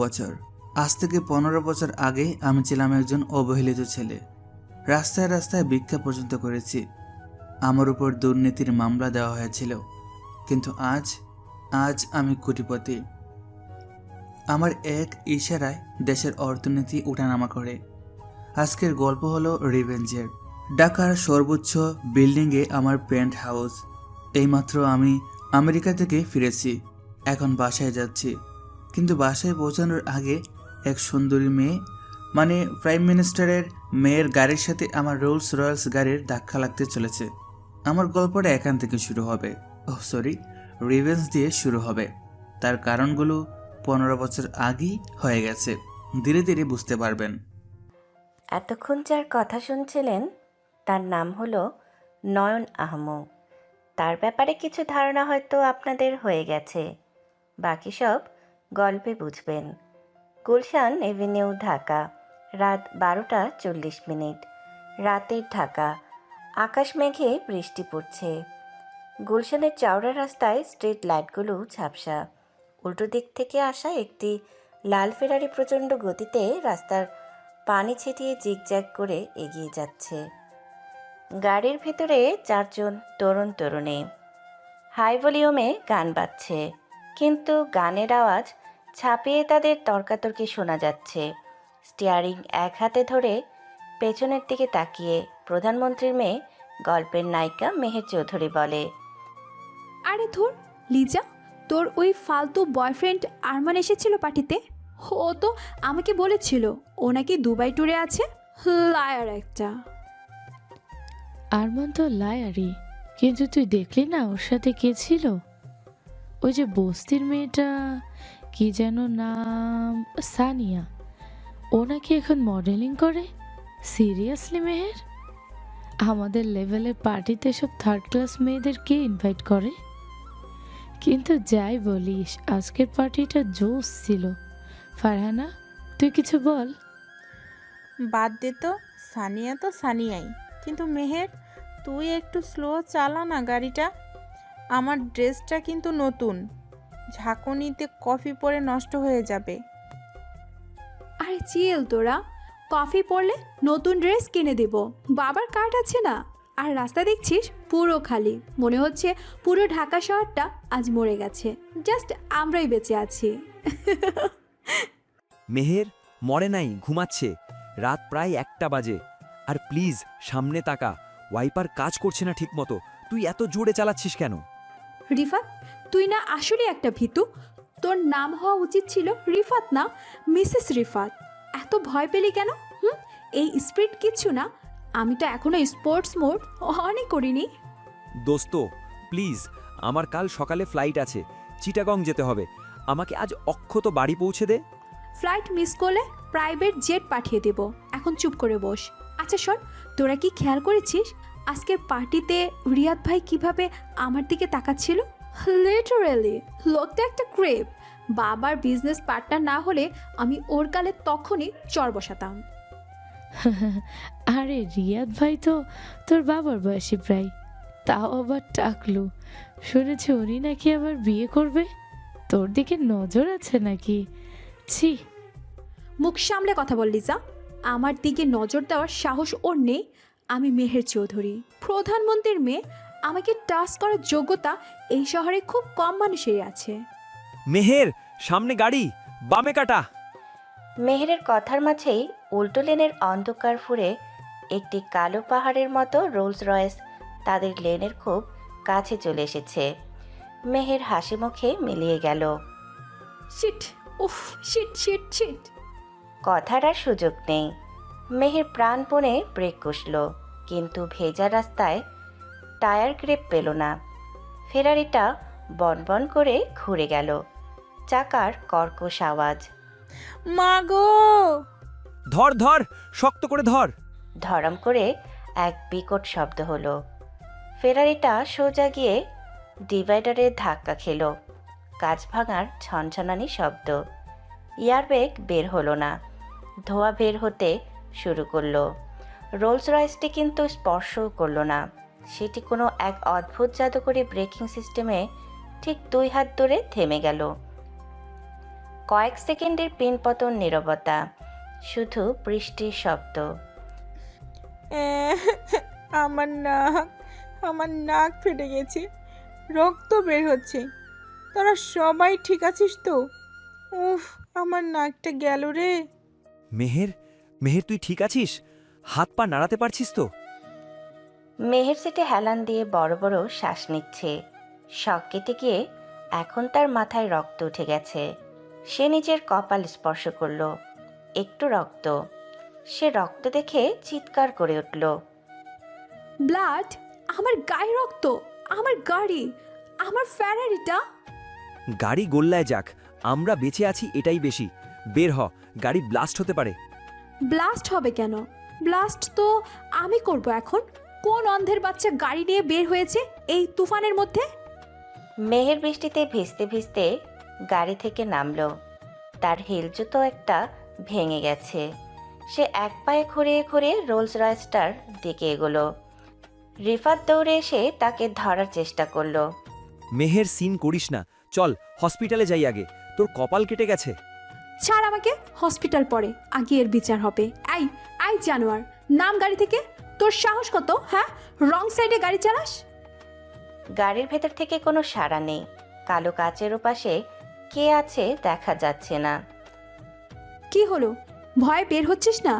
বছর। আজ থেকে 15 বছর আগে আমি ছিলাম একজন অবহেলিত ছেলে। রাস্তায় রাস্তায় ভিক্ষা পর্যন্ত করেছি। আমার উপর দুর্নীতির মামলা দেওয়া হয়েছিল, কিন্তু আজ আজ আমি কোটিপতি। আমার এক ইশারায় দেশের অর্থনীতি ওঠানামা করে। আজকের গল্প হলো রিভেঞ্জের। ঢাকার সর্বোচ্চ বিল্ডিংয়ে আমার পেন্ট হাউস। এইমাত্র আমি আমেরিকা থেকে ফিরেছি, এখন বাসায় যাচ্ছি। কিন্তু বাসায় পৌঁছানোর আগে এক সুন্দরী মেয়ে, মানে প্রাইম মিনিস্টারের মেয়ের গাড়ির সাথে আমার রোলস রয়েলস গাড়ির ধাক্কা লাগতে চলেছে। আমার গল্পটা এখান থেকে শুরু হবে, রিভেঞ্জ দিয়ে শুরু হবে। তার কারণগুলো 15 বছর আগেই হয়ে গেছে, ধীরে ধীরে বুঝতে পারবেন। এতক্ষণ যার কথা শুনছিলেন তার নাম হলো নয়ন আহমদ। তার ব্যাপারে কিছু ধারণা হয়তো আপনাদের হয়ে গেছে, বাকি সব গল্পে বুঝবেন। গুলশান এভিনিউ, ঢাকা, রাত 12:40। রাতের ঢাকা, আকাশ মেঘে বৃষ্টি পড়ছে। গুলশানের চওড়া রাস্তায় স্ট্রিট লাইটগুলো ঝাপসা। উল্টো দিক থেকে আসা একটি লাল ফেরারি প্রচণ্ড গতিতে রাস্তার পানি ছিটিয়ে জিগজ্যাগ করে এগিয়ে যাচ্ছে। গাড়ির ভেতরে 4 জন তরুণ তরুণী। হাই ভলিউমে গান বাজছে, কিন্তু গানের আওয়াজ ছাপিয়ে তাদের তর্কাতর্কি শোনা যাচ্ছে। স্টিয়ারিং এক হাতে ধরে পেছনের দিকে তাকিয়ে প্রধানমন্ত্রীর মেয়ে গল্পের নায়িকা মেহের চৌধুরী বলে, আরে ধুর লিজা, তোর ওই ফালতু বয়ফ্রেন্ড আরমান এসেছিল পার্টিতে। ও তো আমাকে বলেছিল ও নাকি দুবাই ট্যুরে আছে। লায়ার একটা। আরমান তো লায়ারি, কিন্তু তুই দেখলি না ওর সাথে কে ছিল? ওই যে বস্তির মেয়েটা, কি যেন নাম, সানিয়া। ও নাকি এখন মডেলিং করে। সিরিয়াসলি মেহের, আমাদের লেভেলের পার্টিতে সব থার্ড ক্লাস মেয়েদের কে ইনভাইট করে? কিন্তু যাই বলিস, আজকের পার্টিটা জোস ছিল। ফারহানা, তুই কিছু বল। বাদ দে তো, সানিয়া তো সানিয়াই। কিন্তু মেহের, তুই একটু স্লো চালা না গাড়িটা। আমার ড্রেসটা কিন্তু নতুন, ঝাঁকুনিতে কফি পরে নষ্ট হয়ে যাবে। আরে চিল তোরা, কফি পড়লে নতুন ড্রেস কিনে দেব। বাবার কার্ড আছে না। আর রাস্তা দেখছিস পুরো খালি, মনে হচ্ছে পুরো ঢাকা শহরটা আজ মরে গেছে, জাস্ট আমরাই বেঁচে আছি। মেহের মরে নাই, ঘুমাচ্ছে। রাত প্রায় 1টা বাজে। আর প্লিজ সামনে তাকা, ওয়াইপার কাজ করছে না ঠিক মতো। তুই এত জোরে চালাচ্ছিস কেন? রিফাত, তুই না আসলে একটা ভীতু। তোর নাম হওয়া উচিত ছিল রিফাত, না মিসেস রিফাত। এত ভয় পেলি কেন? এই স্পিড কিচ্ছু না। আমি তো এখনো স্পোর্টস মোড অনই করিনি। দোস্ত প্লিজ, আমার কাল সকালে ফ্লাইট আছে, চিটাগং যেতে হবে। আমাকে আজ অক্ষত বাড়ি পৌঁছে দে। ফ্লাইট মিস করলে প্রাইভেট জেট পাঠিয়ে দেব। এখন চুপ করে বস। আচ্ছা শোন, তোরা কি খেয়াল করেছিস আজকের পার্টিতে রিয়াদ ভাই কিভাবে আমার দিকে তাকাচ্ছিল? লিটারেলি লোকটা একটা ক্রেপ। বাবার বিজনেস পার্টনার না হলে আমি ওর গালে তখনই চর বসাতাম। আরে রিয়াদ ভাই তো তোর বাবার বয়সী প্রায়, তাও আবার টাকলু। শুনেছি উনি নাকি আবার বিয়ে করবে। তোর দিকে নজর আছে নাকি? ছি। মুখ সামলে কথা বল লিজা। আমার দিকে নজর দেওয়ার সাহস ওর নেই। আমি মেহের চৌধুরী, প্রধানমন্ত্রীর মেয়ে। আমাকে টাচ করার যোগ্যতা এই শহরে খুব কম মানুষেরই আছে। মেহের, সামনে গাড়ি, বামে কাটা। মেহেরের কথার মাঝেই উল্টো লেনের অন্ধকার ফুঁড়ে একটি কালো পাহাড়ের মতো রোলস রয়েস তাদের লেনের খুব কাছে চলে এসেছে। মেহের হাসি মুখে মিলিয়ে গেল। শিট, উফ, শিট শিট শিট। কথার আর সুযোগ নেই। মেহের প্রাণপণে ব্রেক কষল, কিন্তু ভেজা রাস্তায় টায়ার গ্রেপ পেল না। ফেরারিটা বনবন করে ঘুরে গেল। চাকার কর্কশ আওয়াজ। মা গো! ধর ধর, শক্ত করে ধর। ধরম করে এক বিকট শব্দ হলো। ফেরারিটা সোজা গিয়ে ডিভাইডারে ধাক্কা খেল। কাঁচ ভাঙার ছনছনানি শব্দ। এয়ারব্যাগ বের হলো না, ধোঁয়া বের হতে শুরু করলো। রোলস রয়েসটি কিন্তু স্পর্শও করলো না। সেটি কোনো এক অদ্ভুত জাদুকরী ব্রেকিং সিস্টেমে ঠিক 2 হাত দূরে থেমে গেল। কয়েক সেকেন্ডের পিনপতন নীরবতা, শুধু বৃষ্টির শব্দ। আমার নাক ফেটে গেছে, রক্ত বের হচ্ছে। তোরা সবাই ঠিক আছিস তো? উফ, আমার নাকটা গেল রে। মেহের, মেহের তুই ঠিক আছিস? হাত পা নাড়াতে পারছিস তো? মেহের সিটে হেলান দিয়ে বড় বড় শ্বাস নিচ্ছে। শক কেটে গিয়ে এখন তার মাথায় রক্ত উঠে গেছে। সে নিজের কপাল স্পর্শ করল, একটু রক্ত। সে রক্ত দেখে চিৎকার করে উঠল। ব্লাড! আমার গায়ে রক্ত, আমার গাড়ি, আমার ফ্যারারিটা। গাড়ি গোল্লায় যাক, আমরা বেঁচে আছি এটাই বেশি। বের হ, গাড়ি ব্লাস্ট হতে পারে। ব্লাস্ট হবে কেন? ব্লাস্ট তো আমি করব এখন। কোন অন্ধের বাচ্চা গাড়ি নিয়ে বের হয়েছে এই তুফানের মধ্যে? মেহের বৃষ্টিতে ভিজতে ভিজতে গাড়ি থেকে নামলো। তার হিল জুতো একটা ভেঙে গেছে। সে এক পায়ে খুঁড়িয়ে খুঁড়িয়ে রোলস রয়েসটার দিকে এগোলো। রিফাত দৌড়ে এসে তাকে ধরার চেষ্টা করলো। মেহের সিন করিস না, চল হসপিটালে যাই আগে, তোর কপাল কেটে গেছে। ছাড় আমাকে, হসপিটাল পরে, আগে এর বিচার হবে। আই আই জানোয়ার, নাম গাড়ি থেকে। তোর সাহস কত, হ্যাঁ? রং সাইডে গাড়ি চালাস? গাড়ির ভেতর থেকে কোনো সাড়া নেই। কালো কাচের ওপাশে কে আছে দেখা যাচ্ছে না। কি হলো, ভয় বের হচ্ছিস না?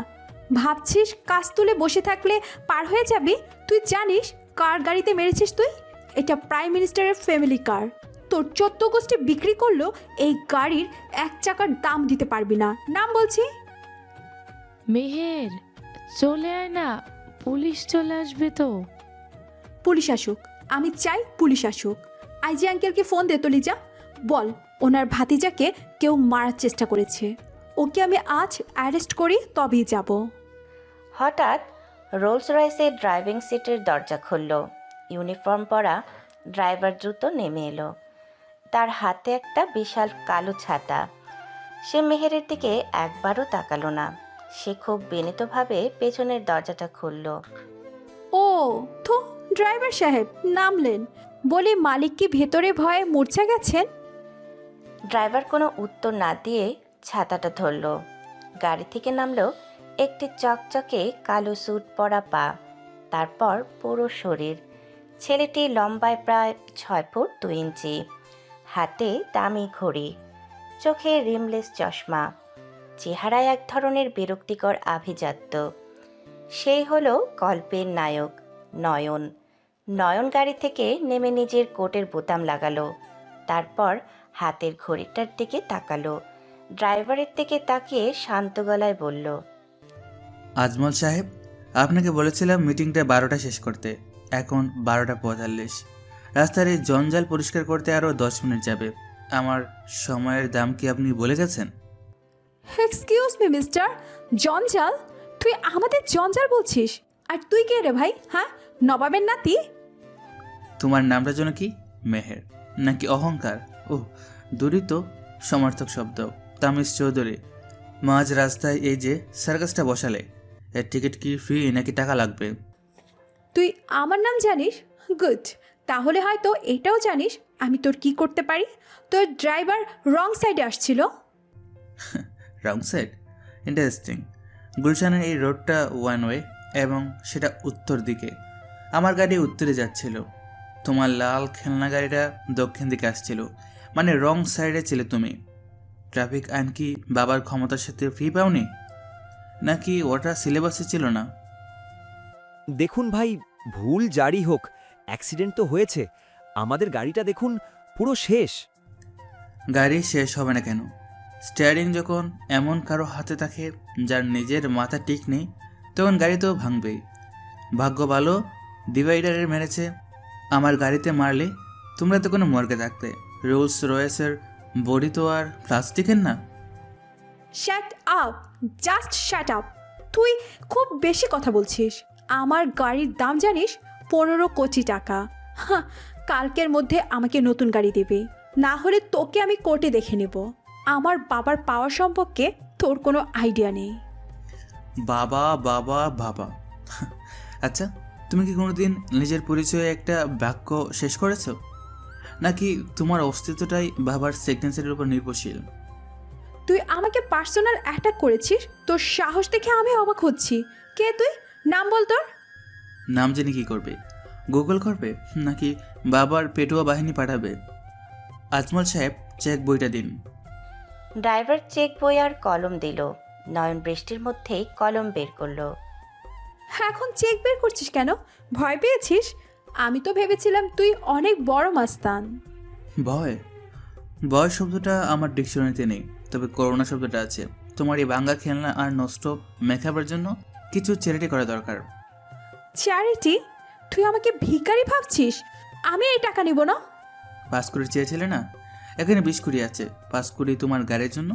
ভাবছিস কাজ তুলে বসে থাকলে পার হয়ে যাবি? তুই জানিস কার গাড়িতে মেরেছিস তুই? এটা প্রাইম মিনিস্টারের ফ্যামিলি কার। তোর 14 গোষ্ঠী বিক্রি করলো এই গাড়ির 1 চাকার দাম দিতে পারবি না। নাম বলছি। মেহের, চলে আয় না, পুলিশ চলে আসবে তো। পুলিশ আসুক, আমি চাই পুলিশ আসুক। আইজি আঙ্কেলকে ফোন দে তো লিজা, বল ওনার ভাতিজাকে কেউ মারার চেষ্টা করেছে। ওকে আমি আজ অ্যারেস্ট করি, তবেই যাব। হঠাৎ রোলস রয়েসের ড্রাইভিং সিটের দরজা খুলল। ইউনিফর্ম পরা ড্রাইভার দ্রুত নেমে এলো। তার হাতে একটা বিশাল কালো ছাতা। সে মেহেরের দিকে একবারও তাকালো না। সে খুব বিনীতভাবে পেছনের দরজাটা খুলল। ও তো ড্রাইভার সাহেব নামলেন, বলি মালিক কি ভেতরে ভয়ে মূর্ছা গেছেন? ড্রাইভার কোনো উত্তর না দিয়ে ছাতাটা ধরল। গাড়ি থেকে নামলো একটি চকচকে কালো স্যুট পরা পা, তারপর পুরো শরীর। ছেলেটি লম্বায় প্রায় 6 ফুট 2 ইঞ্চি, হাতে দামি ঘড়ি, চোখে রিমলেস চশমা, চেহারায় এক ধরনের বিরক্তিকর আভিজাত্য। সেই হলো গল্পের নায়ক নয়ন। নয়ন গাড়ি থেকে নেমে নিজের কোটের বোতাম লাগালো, তারপর হাতের ঘড়িটার দিকে তাকালো। ড্রাইভারের দিকে তাকিয়ে শান্ত গলায় বলল, আজমল সাহেব, আপনাকে বলেছিলাম মিটিংটা 12টা শেষ করতে, এখন 12টা 45। রাস্তার এই জঞ্জাল পরিষ্কার করতে আরও 10 মিনিট যাবে। আমার সময়ের দাম কি আপনি বলে গেছেন? এক্সকিউজ মি মিস্টার, জঞ্জাল? তুই আমাদের জঞ্জাল বলছিস? আর তুই কে রে ভাই, হ্যাঁ? নবাবের নাতি? তোমার নামটা যেন কি, মেহের নাকি অহংকার? ওহ, দূরই তো সমর্থক শব্দ। তামিজ চৌধুরী, মাঝ রাস্তায় এই যে সার্কাসটা বসালে, এর টিকিট কি ফ্রি নাকি টাকা লাগবে? তুই আমার নাম জানিস? গুড, তাহলে হয়তো এটাও জানিস আমি তোর কি করতে পারি। তোর ড্রাইভার রং সাইডে আসছিল। Wrong side? ইন্টারেস্টিং। গুলশানের এই রোডটা ওয়ান ওয়ে এবং সেটা উত্তর দিকে। আমার গাড়ি উত্তরে যাচ্ছিল, তোমার লাল খেলনা গাড়িটা দক্ষিণ দিকে আসছিল। মানে রং সাইডে ছিলে তুমি। ট্রাফিক আইন কি বাবার ক্ষমতার সাথে ফ্রি পাওনি, নাকি ওটা সিলেবাসে ছিল না? দেখুন ভাই, ভুল জারি হোক, অ্যাক্সিডেন্ট তো হয়েছে। আমাদের গাড়িটা দেখুন, পুরো শেষ। গাড়ি শেষ হবে না কেন? স্টিয়ারিং যখন এমন কারো হাতে থাকে যার নিজের মাথা ঠিক নেই, তখন গাড়ি তো ভাঙবেই। ভাগ্য ভালো ডিভাইডারে মেরেছে। আমার গাড়িতে মারলে তোমরা তো কোনো মর্গে থাকতে। রোলস রয়েসের বডি তো আর প্লাস্টিকের না। Shut up, just shut up. তুই খুব বেশি কথা বলছিস। আমার গাড়ির দাম জানিস? 15 কোটি টাকা। হ্যাঁ, কালকের মধ্যে আমাকে নতুন গাড়ি দেবে, না হলে তোকে আমি কোর্টে দেখে নেব। আমার বাবার পাওয়ার সম্পর্কে তোর কোনো আইডিয়া নেই। বাবা বাবা বাবা। আচ্ছা, তুমি কি কোনোদিন নিজের পরিচয়ে একটা বাক্য শেষ করেছো? নাকি তোমার অস্তিত্বটাই বাবার সিগনেচারের উপর নির্ভরশীল? তুই আমাকে পার্সোনাল অ্যাটাক করেছিস, তোর সাহস দেখে আমি অবাক হচ্ছি। কে তুই? নাম বল তোর। নাম জেনে কি করবে? গুগল করবে নাকি বাবার পেটুয়া বাহিনী পাঠাবে? আজমল সাহেব, চেক বইটা দিন। ড্রাইভার চেক বই আর কলম দিল। নয়ন বৃষ্টির মধ্যেই কলম বের করলো। এখন চেক বের করছিস কেন? ভয় পেয়েছিস? আমি তো ভেবেছিলাম তুই অনেক বড় মাস্তান। ভয়? ভয় শব্দটা আমার ডিকশনারিতে নেই, তবে করোনা শব্দটা আছে। তোমার এই ভাঙ্গা খেলনা আর নষ্ট মেকআপের জন্য কিছু চ্যারিটি করা দরকার। চ্যারিটি? তুই আমাকে ভিখারি ভাবছিস? আমি এই টাকা নিব না। 5 কোটি চেয়েছিলে না? এখানে 20 কোটি আছে। 5 কোটি তোমার গাড়ির জন্য,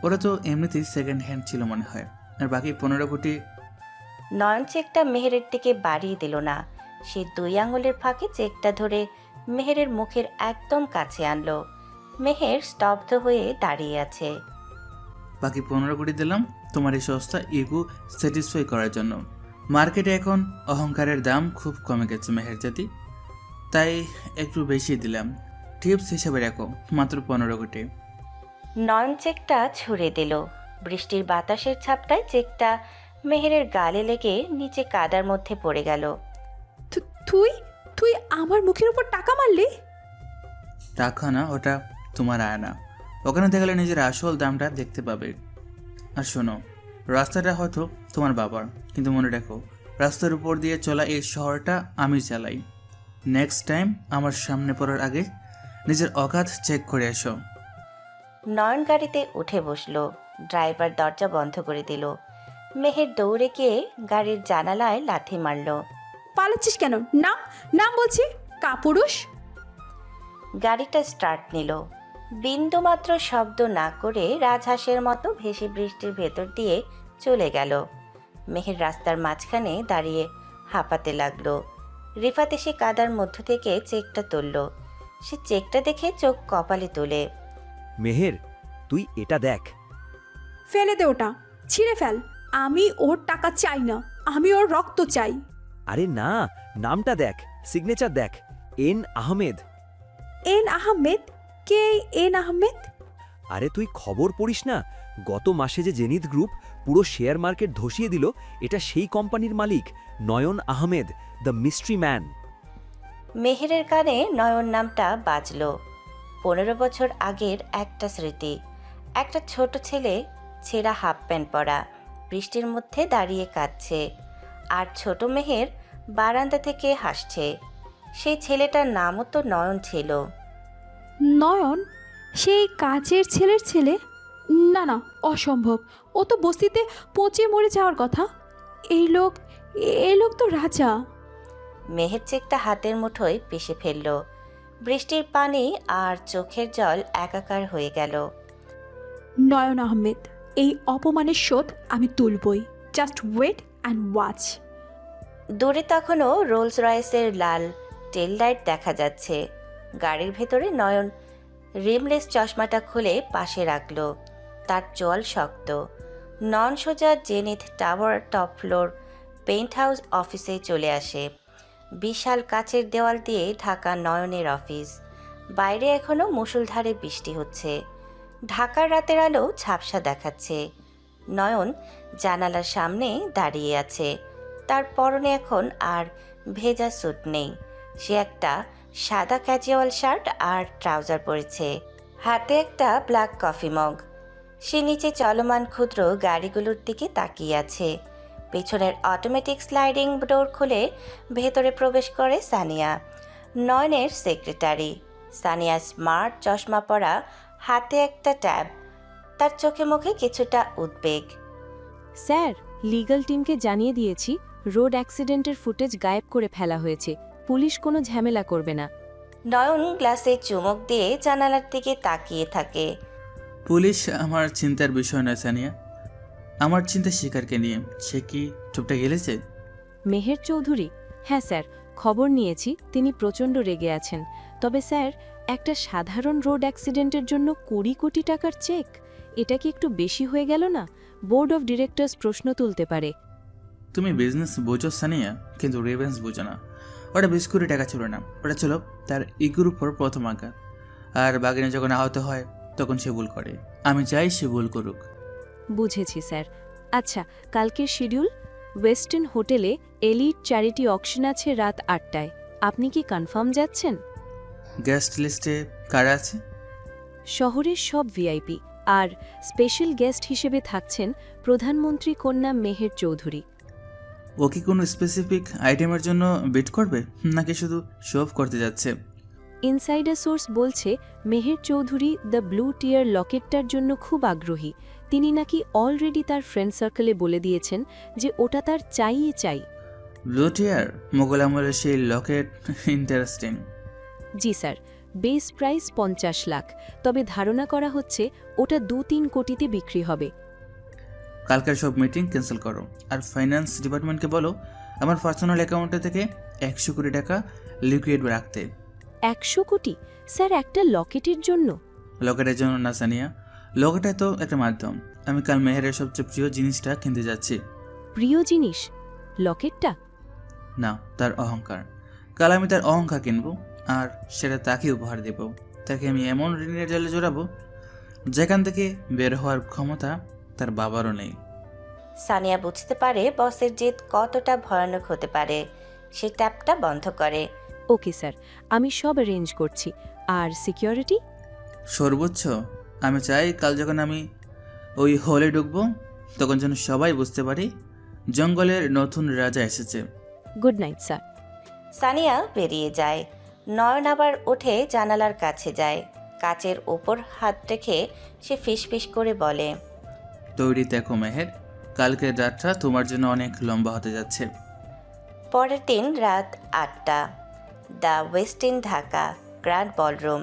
ওরা তো এমনিতেই সেকেন্ড হ্যান্ড ছিল মনে হয়। আর বাকি 15 কোটি। নয়ন চেকটা মেহেরের দিকে বাড়িয়ে দিল না। সে 2 আঙুলের ফাঁকে চেকটা ধরে মেহেরের মুখের একদম কাছে আনলো। মেহের স্তব্ধ হয়ে দাঁড়িয়ে আছে। বাকি 15 কোটি দিলাম তোমার এই সস্তা ইগো স্যাটিসফাই করার জন্য। মার্কেটে এখন অহংকারের দাম খুব কমে গেছে মেহের জাতি, তাই একটু বেশি দিলাম। টিপস হিসেবে রাখো, মাত্র 15 কোটি। নয়ন চেকটা ছুঁড়ে দিল। বৃষ্টির বাতাসের ছাপটায় চেকটা মেহেরের গালে লেগে নিচে কাদার মধ্যে পড়ে গেল। তুই তুই আমার মুখের উপর টাকা মারলি? টাকা না, ওটা তোমার আয়না। ওখানে দেখালে নিজের আসল দামটা দেখতে পাবে। আর শোনো, রাস্তাটা হয়তো তোমার বাবার, কিন্তু মনে রাখো, রাস্তার উপর দিয়ে চলা এই শহরটা আমি চালাই। নেক্সট টাইম আমার সামনে পড়ার আগে নিজের অকাত চেক করে এসো। নয়ন গাড়িতে উঠে বসলো। ড্রাইভার দরজা বন্ধ করে দিল। মেহের দৌড়ে গিয়ে গাড়ির জানালায় লাথি মারল। পালাচ্ছিস কেন? নাম নাম বলছি, কাপুরুষ। গাড়িটা স্টার্ট নিল। বিন্দুমাত্র শব্দ না করে রাজহাঁসের মতো ভেসে বৃষ্টির ভেতর দিয়ে চলে গেল। মেহের রাস্তার মাঝখানে দাঁড়িয়ে হাঁপাতে লাগলো। রিফাত এসে কাদার মধ্য থেকে চেকটা তুলল। সে চেকটা দেখে চোখ কপালে তোলে। মেহের, তুই এটা দেখ। ফেলে দে ওটা, ছিঁড়ে ফেল। আমি ওর টাকা চাই না, আমি ওর রক্ত চাই। আরে না, নামটা দেখ, সিগনেচার দেখ, N Ahmed. N Ahmed? K N Ahmed? আরে তুই খবর পড়িস না? গত মাসে যে জেনিত গ্রুপ পুরো শেয়ার মার্কেট ধসিয়ে দিল, এটা সেই কোম্পানির মালিক নয়ন আহমেদ, দ্য মিস্ট্রি ম্যান। মেহেরের কানে নয়ন নামটা বাজল। 15 বছর আগের একটা স্মৃতি। একটা ছোট ছেলে, ছেঁড়া হাফ প্যান্ট পরা, বৃষ্টির মধ্যে দাঁড়িয়ে কাঁদছে। আর ছোট মেহের বারান্দা থেকে হাসছে। সেই ছেলেটার নামও তো নয়ন ছিল। নয়ন? সেই কাজের ছেলের ছেলে? না না, অসম্ভব। ও তো বস্তিতে পচে মরে যাওয়ার কথা। এই লোক তো রাজা। মেহের চেকটা হাতের মুঠোয় পিষে ফেলল। বৃষ্টির পানি আর চোখের জল একাকার হয়ে গেল। নয়ন আহমেদ, এই অপমানের শোধ আমি তুলবই। Just wait and watch. দূরে তখনও রোলস রয়েসের লাল টেল লাইট দেখা যাচ্ছে। গাড়ির ভেতরে নয়ন রিমলেস চশমাটা খুলে পাশে রাখল। তার চোয়াল শক্ত। নন সোজা Zenith tower top floor penthouse অফিসে চলে আসে। বিশাল কাচের দেওয়াল দিয়ে ঢাকা নয়নের অফিস। বাইরে এখনও মুষলধারে বৃষ্টি হচ্ছে। ঢাকার রাতের আলো ঝাপসা দেখাচ্ছে। নয়ন জানালার সামনে দাঁড়িয়ে আছে। তার পরনে এখন আর ভেজা স্যুট নেই। সে একটা সাদা ক্যাজুয়াল শার্ট আর ট্রাউজার পরেছে। হাতে একটা ব্ল্যাক কফি মগ। সে নিচে চলমান ক্ষুদ্র গাড়িগুলোর দিকে তাকিয়ে আছে। পেছনের অটোমেটিক স্লাইডিং ডোর খুলে ভেতরে প্রবেশ করে সানিয়া, নয়নের সেক্রেটারি। সানিয়া স্মার্ট চশমা পরা, হাতে একটা ট্যাব। তার চোখে মুখে কিছুটা উদ্বেগ। স্যার, লিগ্যাল টিমকে জানিয়ে দিয়েছি রোড অ্যাক্সিডেন্টের ফুটেজ গায়েব করে ফেলা হয়েছে। পুলিশ কোনো ঝামেলা করবে না। নয়ন গ্লাসে চুমুক দিয়ে জানালার দিকে তাকিয়ে থাকে। পুলিশ আমার চিন্তার বিষয় নয় সানিয়া, আমার চিন্তা শিকারকে নিয়ে। সে কি চুপটা গেলেছে? মেহের চৌধুরী? হ্যাঁ স্যার, খবর নিয়েছি তিনি প্রচণ্ড রেগে আছেন। তবে স্যার, একটা সাধারণ রোড অ্যাক্সিডেন্টের জন্য 20 কোটি টাকার চেক, এটা কি একটু বেশি হয়ে গেল না? বোর্ড অফ ডিরেক্টরস প্রশ্ন তুলতে পারে। তুমি বিজনেস বোঝো সানিয়া, কিন্তু রেভেন্স বোঝো না। ওটা 20 কোটি টাকা ছিল না, ওটা ছিল তার ইগুর উপর প্রথম আঘাত। আর বাগিনী যখন আহত হয় তখন সে ভুল করে। আমি চাই সে ভুল করুক। বুঝেছি স্যার। আচ্ছা, কালকের শিডিউল? ওয়েস্টার্ন হোটেলে এলিট চ্যারিটি অকশন আছে রাত 8টায়। আপনি কি কনফার্ম যাচ্ছেন? গেস্ট লিস্টে কারা আছে? শহরের সব ভিআইপি, আর স্পেশাল গেস্ট হিসেবে থাকছেন প্রধানমন্ত্রী কন্যা মেহের চৌধুরী। ও কি কোনো স্পেসিফিক আইটেমের জন্য বিট করবে, নাকি শুধু শো অফ করতে যাচ্ছে? ইনসাইডার সোর্স বলছে মেহের চৌধুরী দ্য ব্লু টিয়ার লকেটটার জন্য খুব আগ্রহী। তিনি নাকি অলরেডি তার ফ্রেন্ড সার্কেলে বলে দিয়েছেন যে ওটা তার চাইয়ে চাই। ব্লু টিয়ার, মোগল আমলের সেই লকেট, ইন্টারেস্টিং। জি স্যার, বেস প্রাইস 50 লাখ, তবে ধারণা করা হচ্ছে ওটা 2-3 কোটিতে বিক্রি হবে। কালকের সব মিটিং ক্যান্সেল করো, আর ফাইন্যান্স ডিপার্টমেন্টকে বলো আমার পার্সোনাল অ্যাকাউন্টে থেকে 100 কোটি টাকা লিকুইড রাখতে। 100 কোটি? স্যার, একটা লকেটের জন্য? লকেটের জন্য না সানিয়া, লকেটটা তো একটা মাধ্যম। আমি কাল মেহেরের সবচেয়ে প্রিয় জিনিসটা কিনতে যাচ্ছি। প্রিয় জিনিস? লকেটটা? না, তার অহংকার। কাল আমি তার অহংকার কিনবো, আর সেটা তাকে উপহার দেব। তাকে আমি এমন ঋণের জালে জড়াবো যেখান থেকে বের হওয়ার ক্ষমতা তার বাবারও নেই। সানিয়া বুঝতে পারে বসের জেদ কতটা ভয়ানক হতে পারে। সে ট্যাপটা বন্ধ করে। ওকে স্যার, আমি সব অ্যারেঞ্জ করছি। আর সিকিউরিটি? সর্বোচ্চ আমি চাই কাল যখন আমি ওই হলে ঢুকবো তখন যেন সবাই বুঝতে পারি জঙ্গলের নতুন রাজা এসেছে। Good night sir. সানিয়া বেরিয়ে যায়। নয়ন আবার উঠে জানালার কাছে যায়। কাচের ওপর হাত রেখে সে ফিসফিস করে বলে, তৈরি দেখো মেহের, কালকের রাতটা তোমার জন্য অনেক লম্বা হতে যাচ্ছে। পরের দিন রাত 8টা, the Westin Dhaka grand ballroom,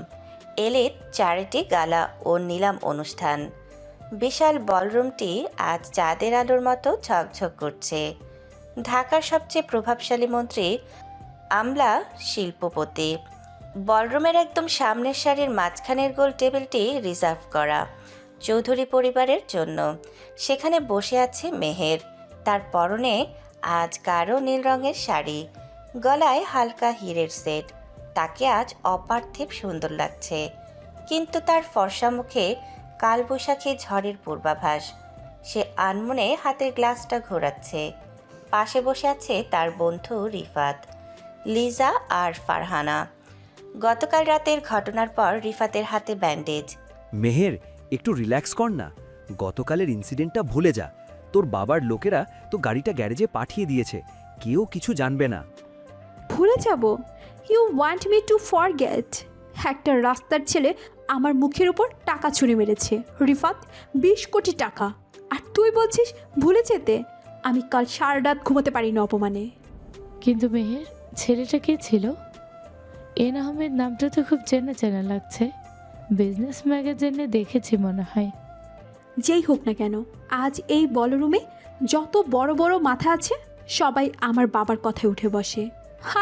elite charity gala ও নিলাম অনুষ্ঠান। বিশাল বলরুমটি আজ চাঁদের আলোর মতো ঝকঝক করছে। ঢাকার সবচেয়ে প্রভাবশালী মন্ত্রী আমলা শিল্পপতি। বলরুমের একদম সামনের সারির মাঝখানের গোল টেবিলটি রিজার্ভ করা চৌধুরী পরিবারের জন্য। সেখানে বসে আছে মেহের। তার পরনে আজ গাঢ় নীল রঙের শাড়ি, গলায় হালকা হীরের সেট। তাকে আজ অপার্থিব সুন্দর লাগছে, কিন্তু তার ফর্সা মুখে কালবৈশাখী ঝড়ের পূর্বাভাস। সে আনমনে হাতের গ্লাসটা ঘোরাচ্ছে। পাশে বসে আছে তার বন্ধু রিফাত, লিজা আর ফারহানা। গতকাল রাতের ঘটনার পর রিফাতের হাতে ব্যান্ডেজ। মেহের, একটু রিল্যাক্স কর না। গতকালের ইনসিডেন্টটা ভুলে যা। তোর বাবার লোকেরা তো গাড়িটা গ্যারেজে পাঠিয়ে দিয়েছে, কেউ কিছু জানবে না। ভুলে যাব? You want me to forget? একটা রাস্তার ছেলে আমার মুখের উপর টাকা ছুঁড়ে মেরেছে, রিফাত, 20 কোটি টাকা। আর তুই বলছিস ভুলে যেতে? আমি কাল সারা রাত ঘুমাতে পারিনি অপমানে। কিন্তু মেহের, ছেলেটা কে ছিল? এন আহমেদ নামটা তো খুব চেনা চেনা লাগছে। বিজনেস ম্যাগাজিনে দেখেছি মনে হয়। যেই হোক না কেন, আজ এই বলরুমে যত বড় বড় মাথা আছে সবাই আমার বাবার কথায় উঠে বসে।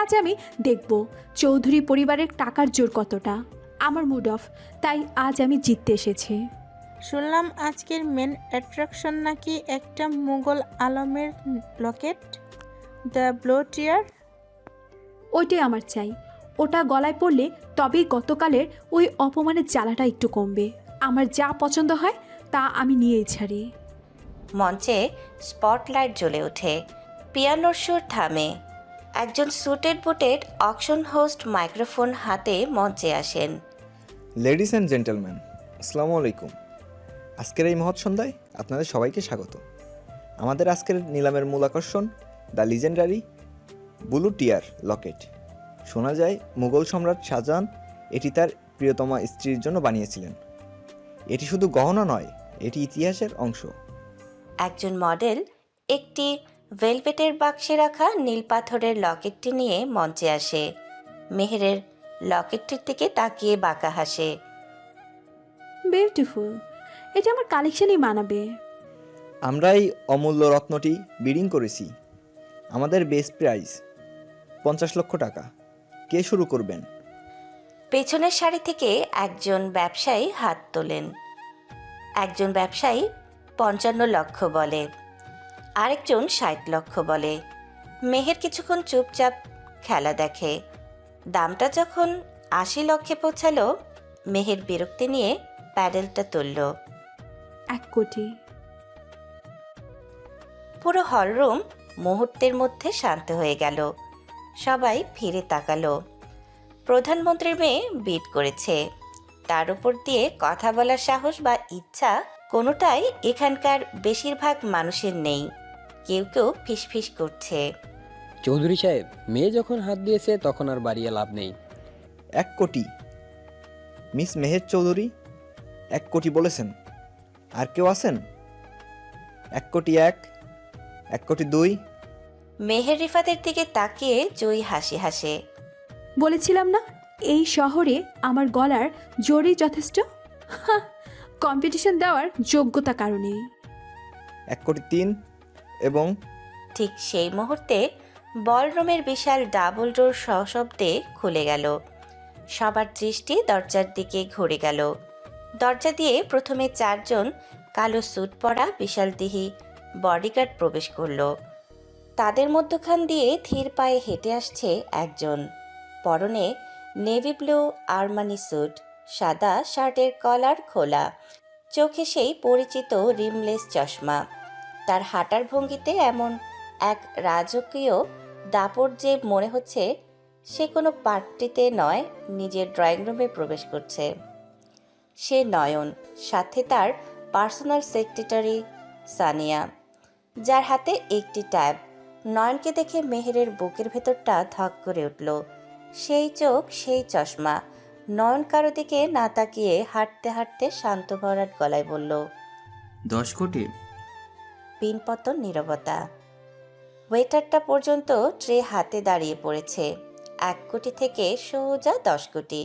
আজ আমি দেখব চৌধুরী পরিবারের টাকার জোর কতটা। আমার মুড অফ, তাই আজ আমি জিততে এসেছি। শুনলাম আজকের মেন অ্যাট্রাকশন নাকি একটা মুঘল আলমের লকেট, দ্য ব্লু টিয়ার। ওইটাই আমার চাই। ওটা গলায় পড়লে তবেই গতকালের ওই অপমানের জ্বালাটা একটু কমবে। আমার যা পছন্দ হয় তা আমি নিয়েই ছাড়ি। মঞ্চে স্পটলাইট জ্বলে ওঠে। পিয়ানোর সুর থামে। একজন সুটেড বুটেড অকশন হোস্ট মাইক্রোফোন হাতে মঞ্চে আসেন। লেডিস অ্যান্ড জেন্টলম্যান, আসসালামু আলাইকুম। আজকের এই মহৎ সন্ধ্যায় আপনাদের সবাইকে স্বাগত। আমাদের আজকের নিলামের মূল আকর্ষণ দ্য লিজেন্ডারি ব্লু টিয়ার লকেট। শোনা যায় মুঘল সম্রাট শাহজাহান এটি তার প্রিয়তমা স্ত্রীর জন্য বানিয়েছিলেন। এটি শুধু গহনা নয়, এটি ইতিহাসের অংশ। একজন মডেল একটি ভেলভেটের বাক্সে রাখা নীল পাথরের লকেটটি নিয়ে মঞ্চে আসে। মেহেরের লকেটটির দিকে তাকিয়ে বাঁকা হাসে। বিউটিফুল, এটা আমার কালেকশনেই মানাবে। আমরা এই অমূল্য রত্নটি বিডিং করেছি। আমাদের বেস্ট প্রাইস 50 লক্ষ টাকা। কে শুরু করবেন? পেছনের সারি থেকে একজন ব্যবসায়ী হাত তোলেন। একজন ব্যবসায়ী 55 লক্ষ বলে, আরেকজন 60 লক্ষ বলে। মেহের কিছুক্ষণ চুপচাপ খেলা দেখে। দামটা যখন 80 লক্ষে পৌঁছালো, মেহের বিরক্তি নিয়ে প্যাডেলটা তুলল। 1 কোটি। পুরো হলরুম মুহূর্তের মধ্যে শান্ত হয়ে গেল। সবাই ফিরে তাকালো। প্রধানমন্ত্রীর মেয়ে বিট করেছে। তার উপর দিয়ে কথা বলার সাহস বা ইচ্ছা কোনোটাই এখানকার বেশিরভাগ মানুষের নেই। কেউ কেউ ফিসফিস করছে। চৌধুরী সাহেব, মেয়ে যখন হাত দিয়েছে তখন আর বাড়িয়ে লাভ নেই। 1 কোটি। মিস মেহের চৌধুরী 1 কোটি বলেছেন। আর কেউ আছেন? 1 কোটি 1 কোটি 2। মেহের রিফাতের দিকে তাকিয়ে জয়ী হাসি হাসে। বলেছিলাম না এই শহরে আমার গলার জোরই যথেষ্ট। কম্পিটিশন দেওয়ার যোগ্যতা কারণে। 1 কোটি 3 এবং ঠিক সেই মুহূর্তে বলরুমের বিশাল ডাবল ডোর সশব্দে খুলে গেল। সবার দৃষ্টি দরজার দিকে ঘুরে গেল। দরজা দিয়ে প্রথমে 4 জন কালো স্যুট পরা বিশালদেহী বডিগার্ড প্রবেশ করল। তাদের মধ্যখান দিয়ে ধীর পায়ে হেঁটে আসছে একজন। পরনে নেভি ব্লু আরমানি স্যুট, সাদা শার্টের কলার খোলা, চোখে সেই পরিচিত রিমলেস চশমা। তার হাঁটার ভঙ্গিতে এমন এক রাজকীয় দাপট যে মনে হচ্ছে সে কোনো পার্টিতে নয়, নিজের ড্রয়িং রুমে প্রবেশ করছে। সে নয়ন, সাথে তার পার্সোনাল সেক্রেটারি সানিয়া, যার হাতে একটি ট্যাব। নয়নকে দেখে মেহেরের বুকের ভেতরটা ধক করে উঠল। সেই চোখ, সেই চশমা। নয়ন কারো দিকে না তাকিয়ে হাঁটতে হাঁটতে শান্ত ভরাট গলায় বলল, 10 কোটি। পিনপতন নীরবতা। ওয়েটারটা পর্যন্ত ট্রে হাতে দাঁড়িয়ে পড়েছে। 1 কোটি থেকে সোজা 10 কোটি।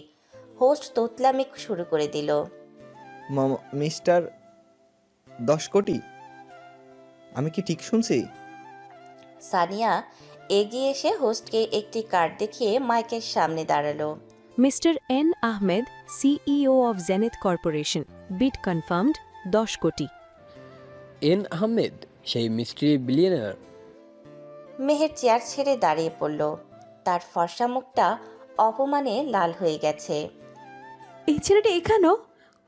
হোস্ট তোতলামি শুরু করে দিল। মিস্টার 10 কোটি, আমি কি ঠিক শুনছি? সানিয়া এগিয়ে এসে হোস্টকে একটি কার্ড দেখিয়ে মাইকের সামনে দাঁড়ালো। Mister N Ahmed, CEO of Zenith corporation, bid confirmed 10 কোটি। এন আহমেদ, সেই মিস্ট্রি বিলিয়নার। মেহের চেয়ার ছেড়ে দাঁড়িয়ে পড়ল। তার ফর্সা মুখটা অপমানে লাল হয়ে গেছে। এই ছেলেটা এখানেও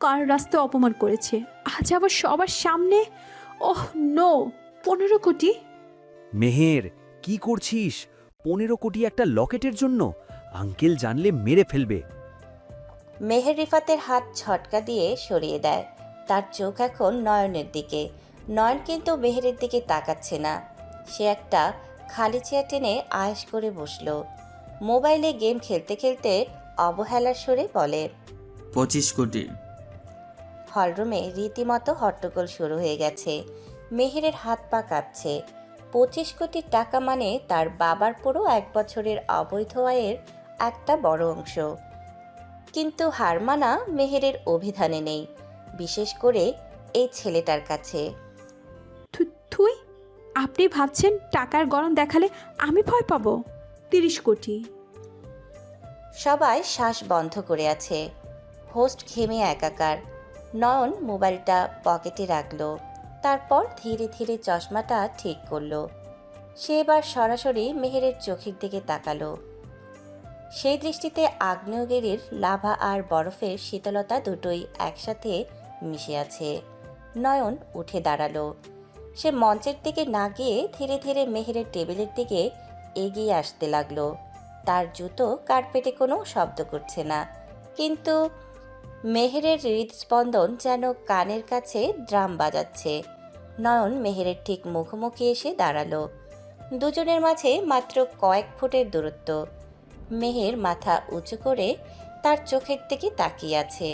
কার রাস্তায় অপমান করেছে, আজ আবার সবার সামনে। ওহ নো, 15 কোটি। মেহের, কি করছিস? 15 কোটি একটা লকেটের জন্য? আঙ্কেল জানলে মেরে ফেলবে। মেহের রিফাতের হাত ঝটকা দিয়ে সরিয়ে দেয়। তার চোখ এখন নয়নের দিকে। নয়ন কিন্তু মেহেরের দিকে তাকাচ্ছে না। সে একটা খালি চেয়ার টেনে আয়েশ করে বসল। মোবাইলে গেম খেলতে খেলতে অবহেলার সুরে বলে, 25 কোটি। হলরুমে রীতিমতো হট্টগোল শুরু হয়ে গেছে। মেহেরের হাত পা কাঁপছে। 25 কোটি টাকা মানে তার বাবার পুরো 1 বছরের অবৈধ আয়ের একটা বড় অংশ। কিন্তু হার মানা মেহেরের অভিধানে নেই, বিশেষ করে এই ছেলেটার কাছে। তুই আপনি ভাবছেন টাকার গরম দেখালে আমি ভয় পাবো? 30 কোটি। সবাই শ্বাস বন্ধ করে আছে। হোস্ট ঘেমে একাকার। নয়ন মোবাইলটা পকেটে রাখলো। তারপর ধীরে ধীরে চশমাটা ঠিক করলো। সে এবার সরাসরি মেহেরের চোখের দিকে তাকালো। সেই দৃষ্টিতে আগ্নেয়গিরির লাভা আর বরফের শীতলতা দুটোই একসাথে মিশে আছে। নয়ন উঠে দাঁড়ালো। সে মঞ্চের দিকে না গিয়ে ধীরে ধীরে মেহেরের টেবিলের দিকে এগিয়ে আসতে লাগলো। তার জুতো কার্পেটে কোনো শব্দ করছে না, কিন্তু মেহেরের হৃদস্পন্দন যেন কানের কাছে ড্রাম বাজাচ্ছে। নয়ন মেহেরের ঠিক মুখোমুখি এসে দাঁড়ালো। দুজনের মাঝে মাত্র কয়েক ফুটের দূরত্ব। মেহের মাথা উঁচু করে তার চোখের দিকে তাকিয়ে আছে,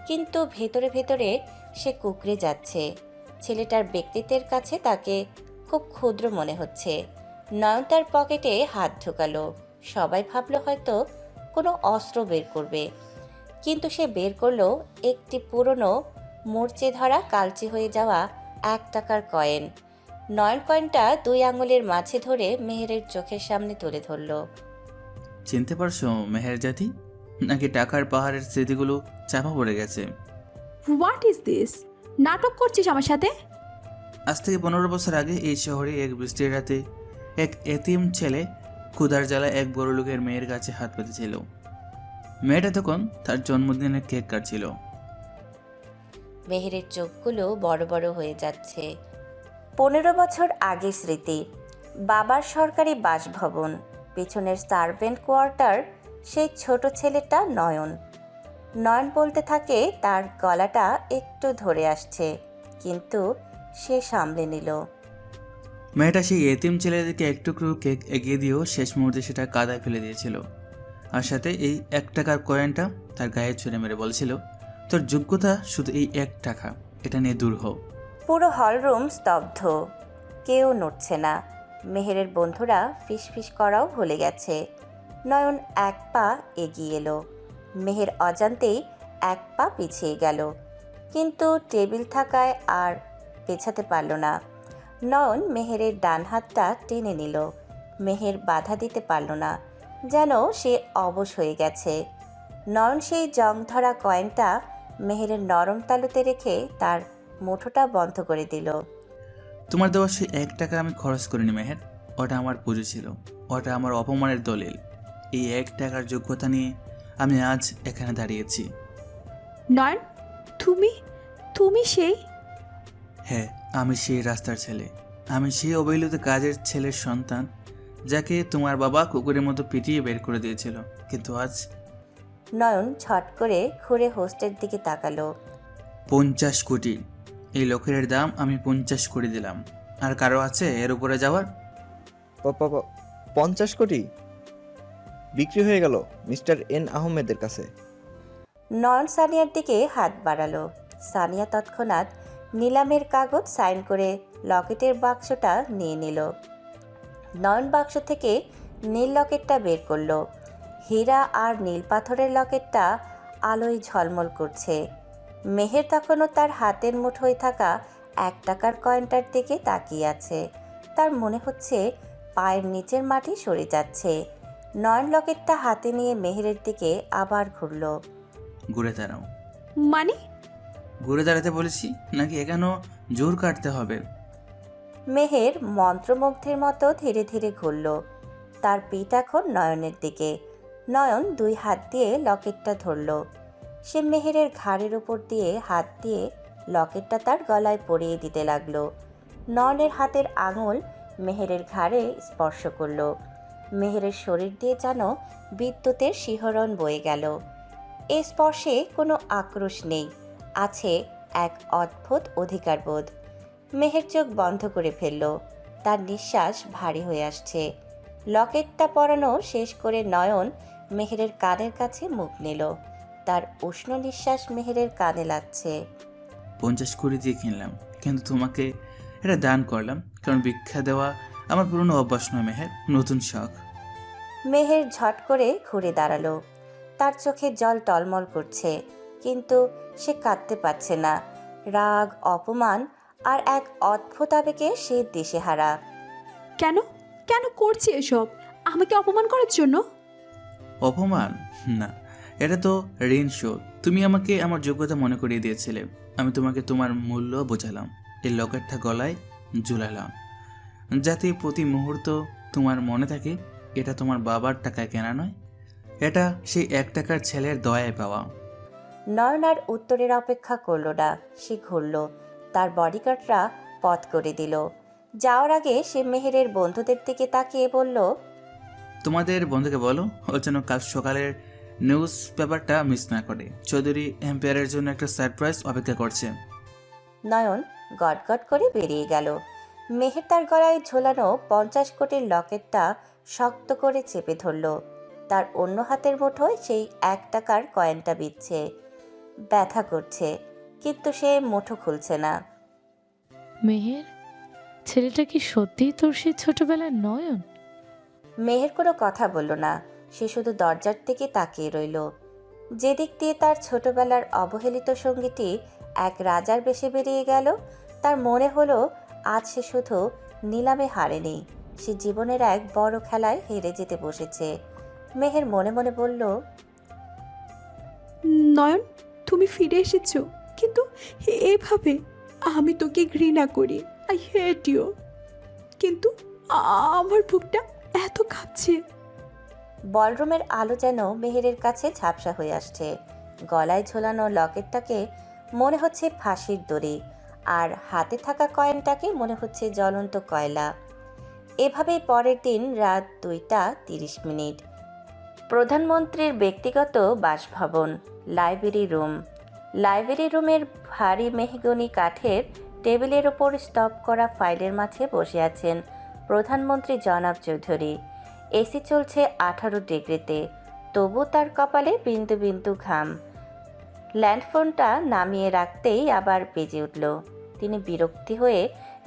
কিন্তু ভেতরে ভেতরে সে কুঁকড়ে যাচ্ছে। ছেলেটার ব্যক্তিত্বের কাছে তাকে খুব ক্ষুদ্র মনে হচ্ছে। নয়ন তার পকেটে হাত ঢোকালো। সবাই ভাবলো হয়তো কোনো অস্ত্র বের করবে, কিন্তু সে বের করলো একটি পুরনো মরচে ধরা কালচে হয়ে যাওয়া 1 টাকার কয়েন। নয়ন কয়েনটা 2 আঙুলের মাঝে ধরে মেহেরের চোখের সামনে তুলে ধরল। চিনতে পারছো মেহের জাতি? নাকি টাকার পাহাড়ের স্মৃতিগুলো চাপা পড়ে গেছে? What is this? নাটক করছিস আমার সাথে? আজ থেকে 15 বছর আগে এই শহরে এক বৃষ্টির রাতে এক এতিম ছেলে ক্ষুধার জ্বালায় এক বড় লোকের মেয়ের কাছে হাত পেতেছিল। মেয়েটা তখন তার জন্মদিনের কেক কাটছিল। মেহেরের চোখগুলো বড় বড় হয়ে যাচ্ছে। 15 বছর আগের স্মৃতি। বাবার সরকারি বাসভবন, পিছনের সার্ভেন্ট কোয়ার্টার। সেই ছোট ছেলেটা নয়ন। নয়ন বলতে থাকে তার গলাটা একটু ধরে আসছে, কিন্তু সে সামলে নিল। মেয়েটা সেই এতিম ছেলেদেরকে এক টুকরো কেক এগিয়ে দিয়েও শেষ মুহূর্তে সেটা কাদায় ফেলে দিয়েছিল। আর সাথে এই 1 টাকার কয়েনটা তার গায়ে ছুঁড়ে মেরে বলছিল, তোর যোগ্যতা শুধু এই 1 টাকা, এটা নিয়ে দূর হও। পুরো হলরুম স্তব্ধ, কেউ নড়ছে না। মেহেরের বন্ধুরা ফিসফিস করাও ভুলে গেছে। নয়ন 1 পা এগিয়ে এলো। মেহের অজান্তেই 1 পা পিছিয়ে গেল, কিন্তু টেবিল থাকায় আর পেছাতে পারল না। নয়ন মেহেরের ডান হাতটা টেনে নিল। মেহের বাধা দিতে পারল না, যেন সে অবশ হয়ে গেছে। নয়ন সেই জং ধরা কয়েনটা মেহেরের নরম তালুতে রেখে তার মুঠোটা বন্ধ করে দিল। তোমার দেওয়া সেই 1 টাকা আমি খরচ করিনি মেহের, ওটা আমার পুজো ছিল, ওটা আমার অপমানের দলিল। এই 1 টাকার যোগ্যতা নিয়ে আমি আজ এখানে দাঁড়িয়েছি। নয়ন, তুমি সেই? হ্যাঁ, আমি সেই রাস্তার ছেলে, আমি সেই অবহেলিত কাজের ছেলের সন্তান, যাকে তোমার বাবা কুকুরের মতো পিটিয়ে বের করে দিয়েছিল। কিন্তু আজ নয়ন ঝট করে ঘুরে হোস্টের দিকে তাকালো। 50 কোটি, এই লোকের দাম আমি 50 কোটি দিলাম। আর কারো আছে এর উপরে যাওয়ার? 50 কোটি বিক্রি হয়ে গেল মিস্টার এন আহমেদের কাছে। নয়ন সানিয়ার দিকে হাত বাড়ালো। সানিয়া তৎক্ষণাৎ নিলামের কাগজ সাইন করে লকেটের বাক্সটা নিয়ে নিল। নয়ন বাক্স থেকে নীল লকেটটা বের করলো। হীরা আর নীল পাথরের লকেটটা আলোয় ঝলমল করছে। মেহের তখনও তার হাতের মুঠোয় থাকা 1 টাকার কয়েনটার দিকে তাকিয়ে আছে। তার মনে হচ্ছে পায়ের নিচের মাটি সরে যাচ্ছে। নয়ন লকেটটা হাতে নিয়ে মেহেরের দিকে আবার ঘুরল। ঘুরে দাঁড়াও। মানে? ঘুরে দাঁড়াতে বলেছি নাকি এখানেও জোর কাটতে হবে? মেহের মন্ত্রমুগ্ধের মতো ধীরে ধীরে ঘুরল। তার পিঠ এখন নয়নের দিকে। নয়ন 2 হাত দিয়ে লকেটটা ধরল। সে মেহেরের ঘাড়ের উপর দিয়ে হাত দিয়ে লকেটটা তার গলায় পরিয়ে দিতে লাগলো। নয়নের হাতের আঙুল মেহেরের ঘাড়ে স্পর্শ করল। মেহেরের শরীর দিয়ে যেন বিদ্যুতের শিহরণ বয়ে গেল। এই স্পর্শে কোনো আক্রোশ নেই, আছে এক অদ্ভুত অধিকারবোধ। মেহের চোখ বন্ধ করে ফেলল। তার নিঃশ্বাস ভারী হয়ে আসছে। লকেটটা পরানো শেষ করে নয়ন মেহেরের কানের কাছে মুখ নিল। তার উষ্ণ নিঃশ্বাস মেহেরের কানে লাগছে। 50 কোটি দিয়ে কিনলাম, কিন্তু তোমাকে এটা দান করলাম, কারণ ভিক্ষা দেওয়া আমার পুরনো অভ্যাস নয় মেহের, নতুন শখ। মেহের ঝট করে ঘুরে দাঁড়ালো। তার চোখে জল টলমল করছে, কিন্তু সে কাঁদতে পারছে না। রাগ, অপমান আর এক অদ্ভুত আবেগে সে দিশেহারা। কেন কেন করছি এসব? আমাকে অপমান করার জন্য? অপমান না, এটা তো ঋণ শোধ। তুমি আমাকে আমার যোগ্যতা মনে করিয়ে দিয়েছিলে, আমি তোমাকে তোমার মূল্য বোঝালাম। এই লকেটটা গলায় ঝুলালাম, যাতে প্রতি মুহূর্ত তোমার মনে থাকে এটা তোমার বাবার টাকায় কেনা নয়, এটা সেই 1 টাকার ছেলের দয়ায় পাওয়া। নয়ন আর উত্তরের অপেক্ষা করল না, সে ঘুরল। তার বডিগার্ডরা পথ করে দিল। যাওয়ার আগে সে মেহেরের বন্ধুদের দিকে তাকিয়ে বলল, তোমাদের বন্ধুকে বলো ওর জন্য কাল সকালের নিউজ পেপারটা মিস না করে। চৌধুরী এম্পায়ারের জন্য একটা সারপ্রাইজ অপেক্ষা করছে। নয়ন গটগট করে বেরিয়ে গেল। মেহের তার গলায় ঝোলানো 50 কোটির লকেটটা শক্ত করে চেপে ধরল। তার অন্য হাতের মুঠোয় সেই 1 টাকার কয়েনটা বিচ্ছে। ব্যথা করছে, কিন্তু সে মুঠো খুলছে না। মেহের, ছেলেটা কি সত্যিই তোর সেই ছোটবেলার নয়ন? মেহের কোনো কথা বলল না, সে শুধু দরজার দিকে তাকিয়ে রইল। যেদিক দিয়ে তার ছোটবেলার অবহেলিত সঙ্গীটি এক রাজার বেশে বেরিয়ে গেল, তার মনে হলো আজ সে শুধু নিলামে হারেনি, সে জীবনের এক বড় খেলায় হেরে যেতে বসেছে। মেহের মনে মনে বলল, নয়ন, তুমি ফিরে এসেছো, কিন্তু এভাবে? আমি তোকে ঘৃণা করি, আই হেট ইউ। কিন্তু আমার বুকটা এত কাঁপছে। বলরুমের আলো যেন মেহেরের কাছে ঝাপসা হয়ে আসছে। গলায় ঝোলানো লকেটটাকে মনে হচ্ছে ফাঁসির দড়ি, আর হাতে থাকা কয়েনটাকে মনে হচ্ছে জ্বলন্ত কয়লা। এভাবেই পরের দিন রাত 2:30। প্রধানমন্ত্রীর ব্যক্তিগত বাসভবন, লাইব্রেরি রুমের ভারী মেহগনি কাঠের টেবিলের ওপর স্তব করা ফাইলের মাঝে বসে আছেন প্রধানমন্ত্রী জনাব চৌধুরী। এসি চলছে 18 ডিগ্রিতে, তবু তার কপালে বিন্দু বিন্দু ঘাম। ল্যান্ডফোনটা নামিয়ে রাখতেই আবার বেজে উঠল। তিনি বিরক্তি হয়ে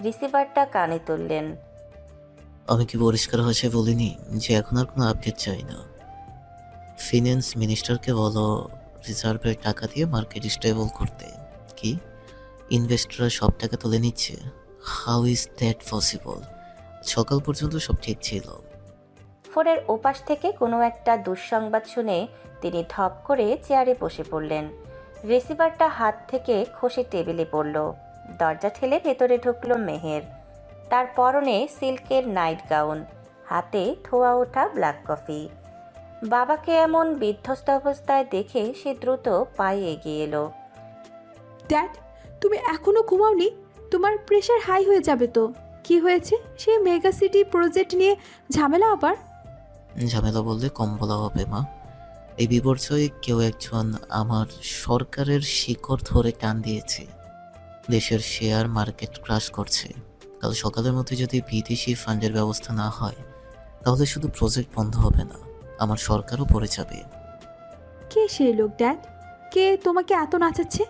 রিসিভারটা কানে তুললেন। আমি কি পরিষ্কার হয়েছে বলিনি যে এখন আর কোনো আপডেট চাই না? ফিন্যান্স মিনিস্টারকে বলো রিজার্ভের টাকা দিয়ে মার্কেট স্টেবল করতে। কি ইনভেস্টররা সব টাকা তুলে নিচ্ছে? How is that possible? সকাল পর্যন্ত সব ঠিক ছিল। ফোনের ওপাশ থেকে কোনো একটা দুঃসংবাদ শুনে তিনি ধপ করে চেয়ারে বসে পড়লেন। রিসিভারটা হাত থেকে খসে টেবিলে পড়ল। দরজা ঠেলে ভেতরে ঢুকল মেহের। তার পরনে সিল্কের নাইট গাউন, হাতে ধোয়া ওঠা ব্ল্যাক কফি। বাবাকে এমন বিধ্বস্ত অবস্থায় দেখে সে দ্রুত পায়ে এগিয়ে এলো। ড্যাড, তুমি এখনো ঘুমাওনি? তোমার প্রেশার হাই হয়ে যাবে তো। কি হয়েছে? সেই মেগা সিটি প্রজেক্ট নিয়ে ঝামেলা আবার? ঝামেলা বললে কম বলা হবে মা। এই বিপর্যয়ে কেউ একজন আমার সরকারের শিকড় ধরে টান দিয়েছে। দেশের শেয়ার মার্কেট ক্রাশ করছে। কাল সকালের মধ্যে যদি বিদেশি ফান্ডের ব্যবস্থা না হয় তাহলে শুধু প্রজেক্ট বন্ধ হবে না, আমার সরকারও পড়ে যাবে। কে সেই লোক ড্যাড? কে তোমাকে এত নাচাচ্ছে?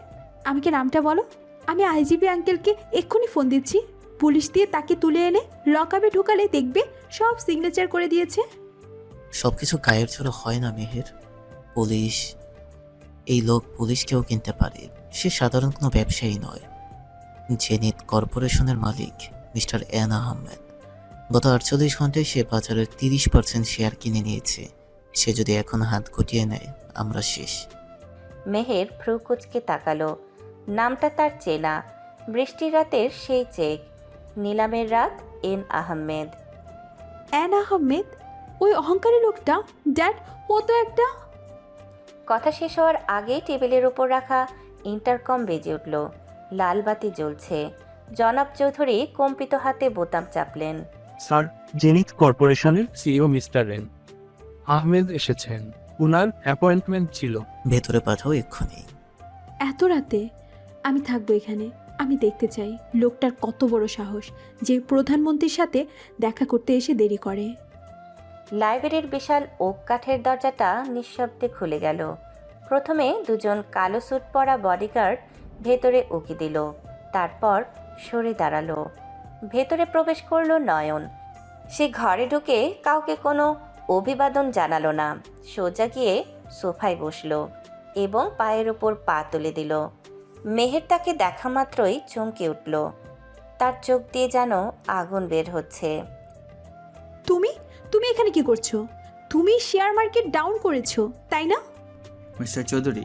আমাকে নামটা বলো। আমি আইজিপি আঙ্কেলকে এক্ষুনি ফোন দিচ্ছি। পুলিশ দিয়ে তাকে তুলে এনে লকআপে ঢুকালে দেখবে সব সিগনেচার করে দিয়েছে। সবকিছু গায়ের জোরে হয় না মেহের। পুলিশ, এই লোক পুলিশকেও কিনতে পারে। সে সাধারণ কোনো ব্যবসায়ী নয়। জেনিত কর্পোরেশনের মালিক মিস্টার এন আহমেদ। গত 48 ঘন্টায় সে বাজারের 30% শেয়ার কিনে নিয়েছে। সে যদি এখন হাত গুটিয়ে নেয় আমরা শেষ। মেহের ভ্রু কুচকে তাকালো। নামটা তার চেনা। বৃষ্টির রাতের সেই চেক। নিলামের রাত, এন আহমেদ। অ্যান আহমেদ? ওই অহংকারী লোকটা? ড্যাড, ও তো একটা... কথা শেষ হওয়ার আগেই টেবিলের ওপর রাখা ইন্টারকম বেজে উঠল। লাল বাতি জ্বলছে। জনাব চৌধুরী কম্পিত হাতে বোতাম চাপলেন। স্যার, জেনিথ কর্পোরেশনের সিইও মিস্টার এন আহমেদ এসেছেন। ওনার অ্যাপয়েন্টমেন্ট ছিল। ভেতরে পাঠাও এক্ষুনি। এত রাতে? আমি থাকবো এখানে। আমি দেখতে চাই লোকটার কত বড় সাহস যে প্রধানমন্ত্রীর সাথে দেখা করতে এসে দেরি করে। লাইব্রেরির বিশাল ওক কাঠের দরজাটা নিঃশব্দে খুলে গেল। প্রথমে দুজন কালো স্যুট পরা বডিগার্ড ভেতরে উকি দিল, তারপর সরে দাঁড়ালো। ভেতরে প্রবেশ করল নয়ন। সে ঘরে ঢুকে কাউকে কোনো অভিবাদন জানালো না। সোজা গিয়ে সোফায় বসলো এবং পায়ের ওপর পা তুলে দিল। মেহের তাকে দেখা মাত্রই চমকে উঠল। তার চোখ দিয়ে যেন আগুন বের হচ্ছে। তুমি তুমি এখানে কি করছো? তুমি শেয়ার মার্কেট ডাউন করেছো, তাই না? মিস্টার চৌধুরী,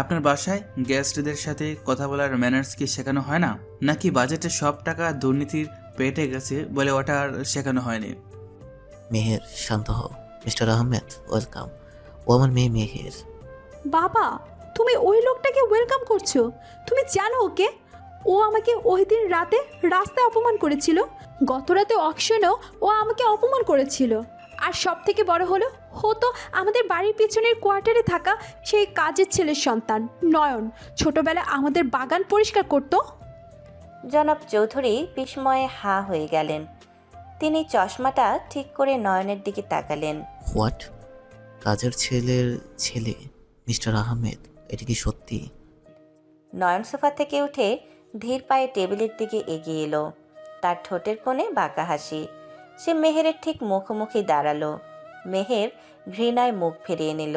আপনার বাসায় গেস্টদের সাথে কথা বলার ম্যানার্স কি শেখানো হয় না? নাকি বাজেটের সব টাকা দুর্নীতির পেটে গেছে বলে ওটা আর শেখানো হয়নি? মেহের, শান্ত হও। Mister Ahmed, welcome. ও আমার মেয়ে মেহের। বাবা, তুমি ওই লোকটাকে ওয়েলকাম করছো? তুমি জানো ওকে? ও আমাকে ওই দিন রাতে রাস্তায় অপমান করেছিল। গত রাতে অকশনেও ও আমাকে অপমান করেছিল। আর সব থেকে বড় হলো, ও তো আমাদের বাড়ির পিছনের কোয়ার্টারে থাকা সেই কাজের ছেলের সন্তান নয়ন। ছোটবেলায় আমাদের বাগান পরিষ্কার করতো। জনাব চৌধুরী বিস্ময়ে হাঁ হয়ে গেলেন। তিনি চশমাটা ঠিক করে নয়নের দিকে তাকালেন। হোয়াট? কাজের ছেলের ছেলে মিস্টার আহমেদ? এটা কি সত্যি? নয়ন সোফা থেকে উঠে ধীর পায়ে টেবিলের দিকে এগিয়ে এলো। তার ঠোঁটের কোণে বাঁকা হাসি। সে মেহেরের ঠিক মুখোমুখি দাঁড়ালো। মেহের ঘৃণায় মুখ ফিরিয়ে নিল।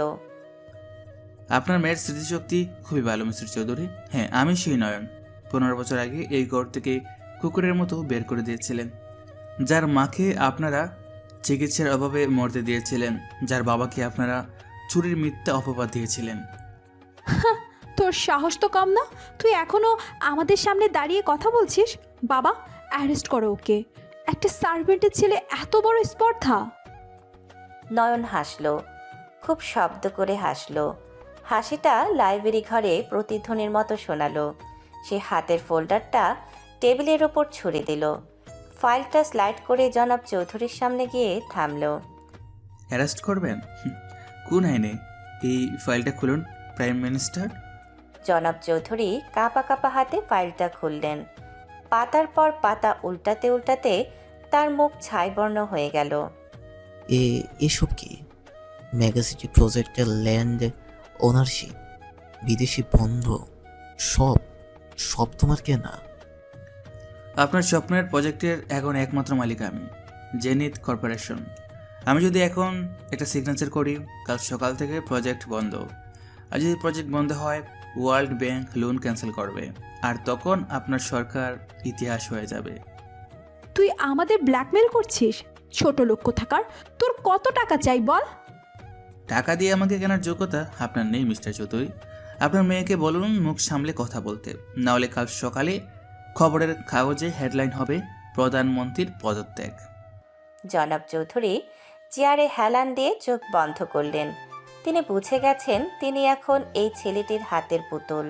আপনার মেয়ের স্মৃতিশক্তি খুবই ভালো মিস্টার চৌধুরী। হ্যাঁ, আমি সেই নয়ন। 15 বছর আগে এই ঘর থেকে কুকুরের মতো বের করে দিয়েছিলেন, যার মাকে আপনারা চিকিৎসার অভাবে মরতে দিয়েছিলেন, যার বাবাকে আপনারা চুরির মিথ্যা অপবাদ দিয়েছিলেন। তোর সাহস তো কম না? তুই এখনো আমাদের সামনে দাঁড়িয়ে কথা বলছিস? বাবা, অ্যারেস্ট করো ওকে। একটা সার্ভেন্টের ছেলে এত বড় স্পর্ধা! নয়ন হাসল, খুব শব্দ করে হাসল। হাসিটা লাইব্রেরি ঘরে প্রতিধ্বনির মতো শোনালো। সে হাতের ফোল্ডারটা টেবিলের ওপর ছুঁড়ে দিল। ফাইলটা স্লাইড করে জনাব চৌধুরীর সামনে গিয়ে থামল। অ্যারেস্ট করবেন? কোন আইনে? এই ফাইলটা খুলুন প্রাইম মিনিস্টার। জনাব চৌধুরী কাঁপা কাঁপা হাতে ফাইলটা খুললেন। পাতার পর পাতা উল্টাতে উল্টাতে তার মুখ ছাইবর্ণ হয়ে গেল। এসব কি? মেগাসিটি প্রজেক্টের ল্যান্ড ওনারশিপ, বিদেশি বন্ধু, সব সব তোমার কেনা? আপনার স্বপ্নের প্রজেক্টের এখন একমাত্র মালিক আমি, জেনিথ কর্পোরেশন। আমি যদি এখন একটা সিগনেচার করি, কাল সকাল থেকে প্রজেক্ট বন্ধ। আর যদি প্রজেক্ট বন্ধ হয়, ওয়ার্ল্ড ব্যাংক লোন ক্যান্সেল করবে, আর তখন আপনার সরকার ইতিহাস হয়ে যাবে। তুই আমাদের ব্ল্যাকমেল করছিস? ছোট লোক কোথাকার, তোর কত টাকা চাই বল? টাকা দিয়ে আমাকে কেনার যোগ্যতা আপনার নেই মিস্টার চৌধুরী। আপনার মেয়েকে বলুন মুখ সামলে কথা বলতে, না হলে কাল সকালে খবরের কাগজে হেডলাইন হবে প্রধানমন্ত্রীর পদত্যাগ। জনাব চৌধুরী চেয়ারে হেলান দিয়ে চোখ বন্ধ করলেন। তিনি বুঝে গেছেন তিনি এখন এই ছেলেটির হাতের পুতুল।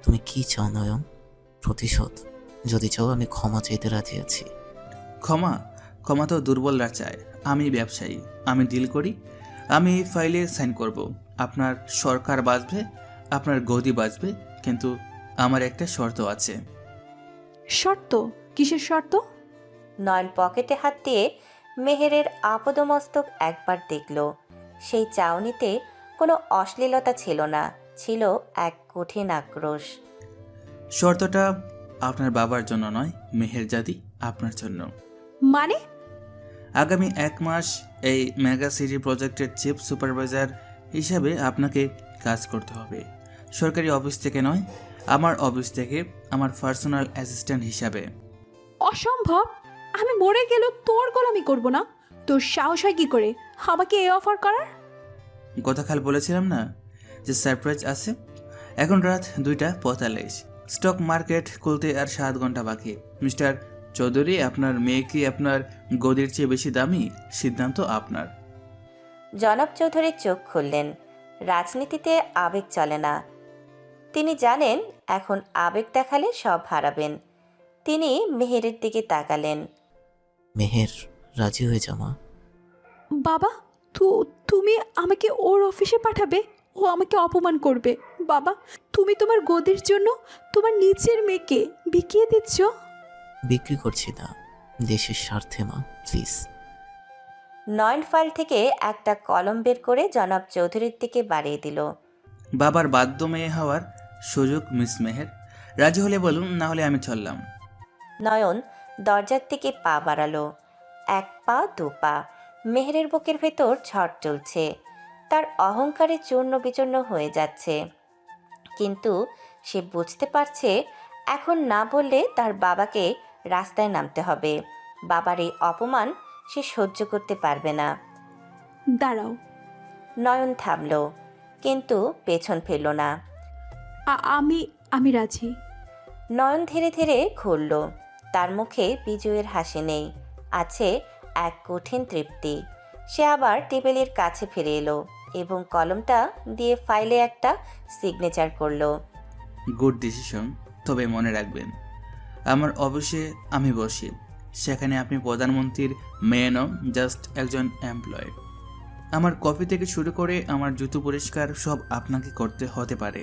তুমি কি চাও নয়ন? প্রতিশোধ? যদি চাও আমি ক্ষমা চাইতে রাজি আছি। ক্ষমা? ক্ষমা তো দুর্বলরা চায়। আমি ব্যবসায়ী, আমি ডিল করি, আমি এই ফাইলে সাইন করব। আপনার সরকার বাঁচবে, আপনার গদি বাঁচবে, কিন্তু আমার একটা শর্ত আছে। শর্ত? কিসের শর্ত? নয়ন পকেটে হাত দিয়ে মেহেরের আপদমস্তক একবার দেখল। সেই চাউনিতে কোনো অশ্লীলতা ছিল না, ছিল এক কঠিন আক্রোশ। শর্তটা আপনার বাবার জন্য নয় মেহেরজাদি, আপনার জন্য। মানে? আগামী 1 মাস এই মেগা সিটি প্রজেক্টের চিফ সুপারভাইজার হিসাবে আপনাকে কাজ করতে হবে। সরকারি অফিস থেকে নয়, আমার অফিস থেকে, আমার পার্সোনাল অ্যাসিস্ট্যান্ট হিসাবে। অসম্ভব! আমি মরে গেল তোর গোলামি করব না। তোর সাহস হয় কি করে আমাকে এই অফার করার? গতকাল বলেছিলাম না যে সারপ্রাইজ আছে। এখন রাত 2:45, স্টক মার্কেট খুলতে আর 7 ঘন্টা বাকি। মিস্টার চৌধুরী, আপনার মেয়ে কি আপনার গদির চেয়ে বেশি দামি? সিদ্ধান্ত আপনার। জনাব চৌধুরী চোখ খুললেন। রাজনীতিতে আবেগ চলে না। তিনি জানেন এখন আবেগ দেখালে সব হারাবেন। তিনি মেহেরের দিকে তাকালেন। মেহের, রাজি হয়ে যা মা। বাবা, তুমি আমাকে ওর অফিসে পাঠাবে? ও আমাকে অপমান করবে। বাবা, তুমি তোমার গদির জন্য তোমার নিচের মেয়েকে বিকিয়ে দিচ্ছ। বিক্রি করছি না, দেশের স্বার্থে মা, প্লিজ। নয়ন ফাইল থেকে একটা কলম বের করে জনাব চৌধুরীর দিকে বাড়িয়ে দিল। বাবার বাধ্য মেয়ে হওয়ার সুযোগ মিস মেহের। রাজি হলে বলুন, না হলে আমি চললাম। নয়ন দরজার দিকে পা বাড়ালো। 1 পা 2 পা। মেহেরের বুকের ভেতর ঝড় চলছে। তার অহংকারে চূর্ণ বিচূর্ণ হয়ে যাচ্ছে। কিন্তু সে বুঝতে পারছে এখন না বললে তার বাবাকে রাস্তায় নামতে হবে। বাবার এই অপমান সে সহ্য করতে পারবে না। দাঁড়াও। নয়ন থামল, কিন্তু পেছন ফেলল না। আমি রাজি। নয়ন ধীরে ধীরে ঘুরল। তার মুখে বিজয়ের হাসি নেই, আছে এক কঠিন তৃপ্তি। সে আবার টেবিলের কাছে ফিরে এলো এবং কলমটা দিয়ে ফাইলে একটা সিগনেচার করলো। গুড ডিসিশন, তবে মনে রাখবেন আমার অফিসে আমি বসি, সেখানে আপনি প্রধানমন্ত্রীর মেয়ে নন, জাস্ট একজন এমপ্লয়। আমার কফি থেকে শুরু করে আমার জুতো পরিষ্কার সব আপনাকে করতে হতে পারে।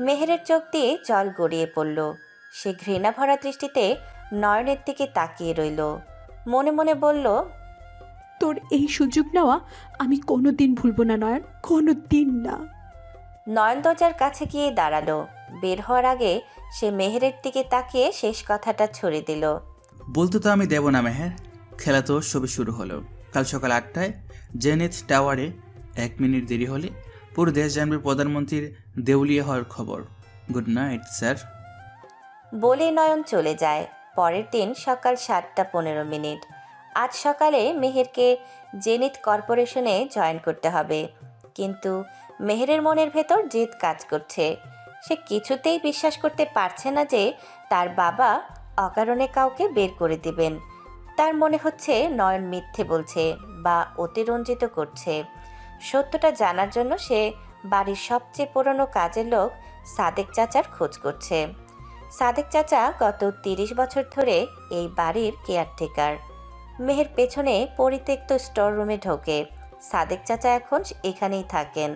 মেহেরের চোখ দিয়ে জল গড়িয়ে পড়ল। সে ঘৃণা ভরা দৃষ্টিতে নয়নের দিকে তাকিয়ে রইল। মনে মনে বলল, তোর এই সুযোগ নেওয়া আমি কোনোদিন ভুলবো না নয়ন, কোনোদিন না। নয়ন দরজার কাছে গিয়ে দাঁড়ালো। বের হওয়ার আগে সে মেহেরের দিকে তাকিয়ে শেষ কথাটা ছড়ে দিল। বলতে তো আমি দেব না মেহের। খেলা তো সবে শুরু হলো। কাল সকাল 8টায় জেনিথ টাওয়ারে 1 মিনিট দেরি হলে পুরো দেশ জানবে প্রধানমন্ত্রীর দেউলিয়া হওয়ার খবর। Good night sir. বলে নয়ন চলে যায়। পরের দিন সকাল 7:15। আজ সকালে মেহেরকে জেনিথ কর্পোরেশনে জয়েন করতে হবে। কিন্তু মেহেরের মনের ভেতর জেদ কাজ করছে। সে কিছুতেই বিশ্বাস করতে পারছে না যে তার বাবা অকারণে কাউকে বের করে দিবেন। তার মনে হচ্ছে নয়ন মিথ্যে বলছে, বা অতিরঞ্জিত করছে। সত্যটা জানার জন্য সে বাড়ির সবচেয়ে পুরনো কাজের লোক সাদেক চাচার খোঁজ করছে। সাদেক চাচা গত 30 বছর ধরে এই বাড়ির কেয়ারটেকার। মেহের পেছনে পরিত্যক্ত স্টোর রুমে ঢোকে। সাদেক চাচা এখন এখানেই থাকেন।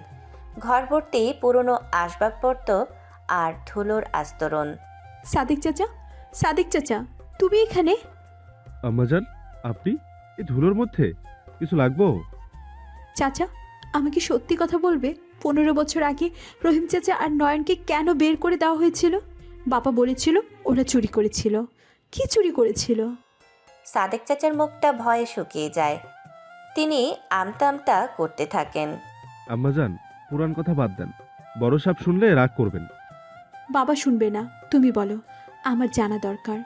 ঘর ভর্তি পুরনো আসবাবপত্র আর ধুলোর আস্তরণ। সাদিক চাচা, সাদিক চাচা, তুমি এখানে? আম্মাজান, আপনি এই ধুলোর মধ্যে কিছু লাগবো? চাচা, আমাকে সত্যি কথা বলবে? 15 বছর আগে রহিম চাচা আর নয়নকে কেন বের করে দেওয়া হয়েছিল? বাবা বলেছিল ওরা চুরি করেছিল। কি চুরি করেছিল? সাদেক চাচার মুখটা ভয়ে শুকিয়ে যায়। তিনি আমতা আমতা করতে থাকেন। আম্মাজান, পুরান কথা বাদ দেন, বড় সাপ শুনলে রাগ করবেন। বাবা শুনবে না, তুমি বলো, আমার জানা দরকার।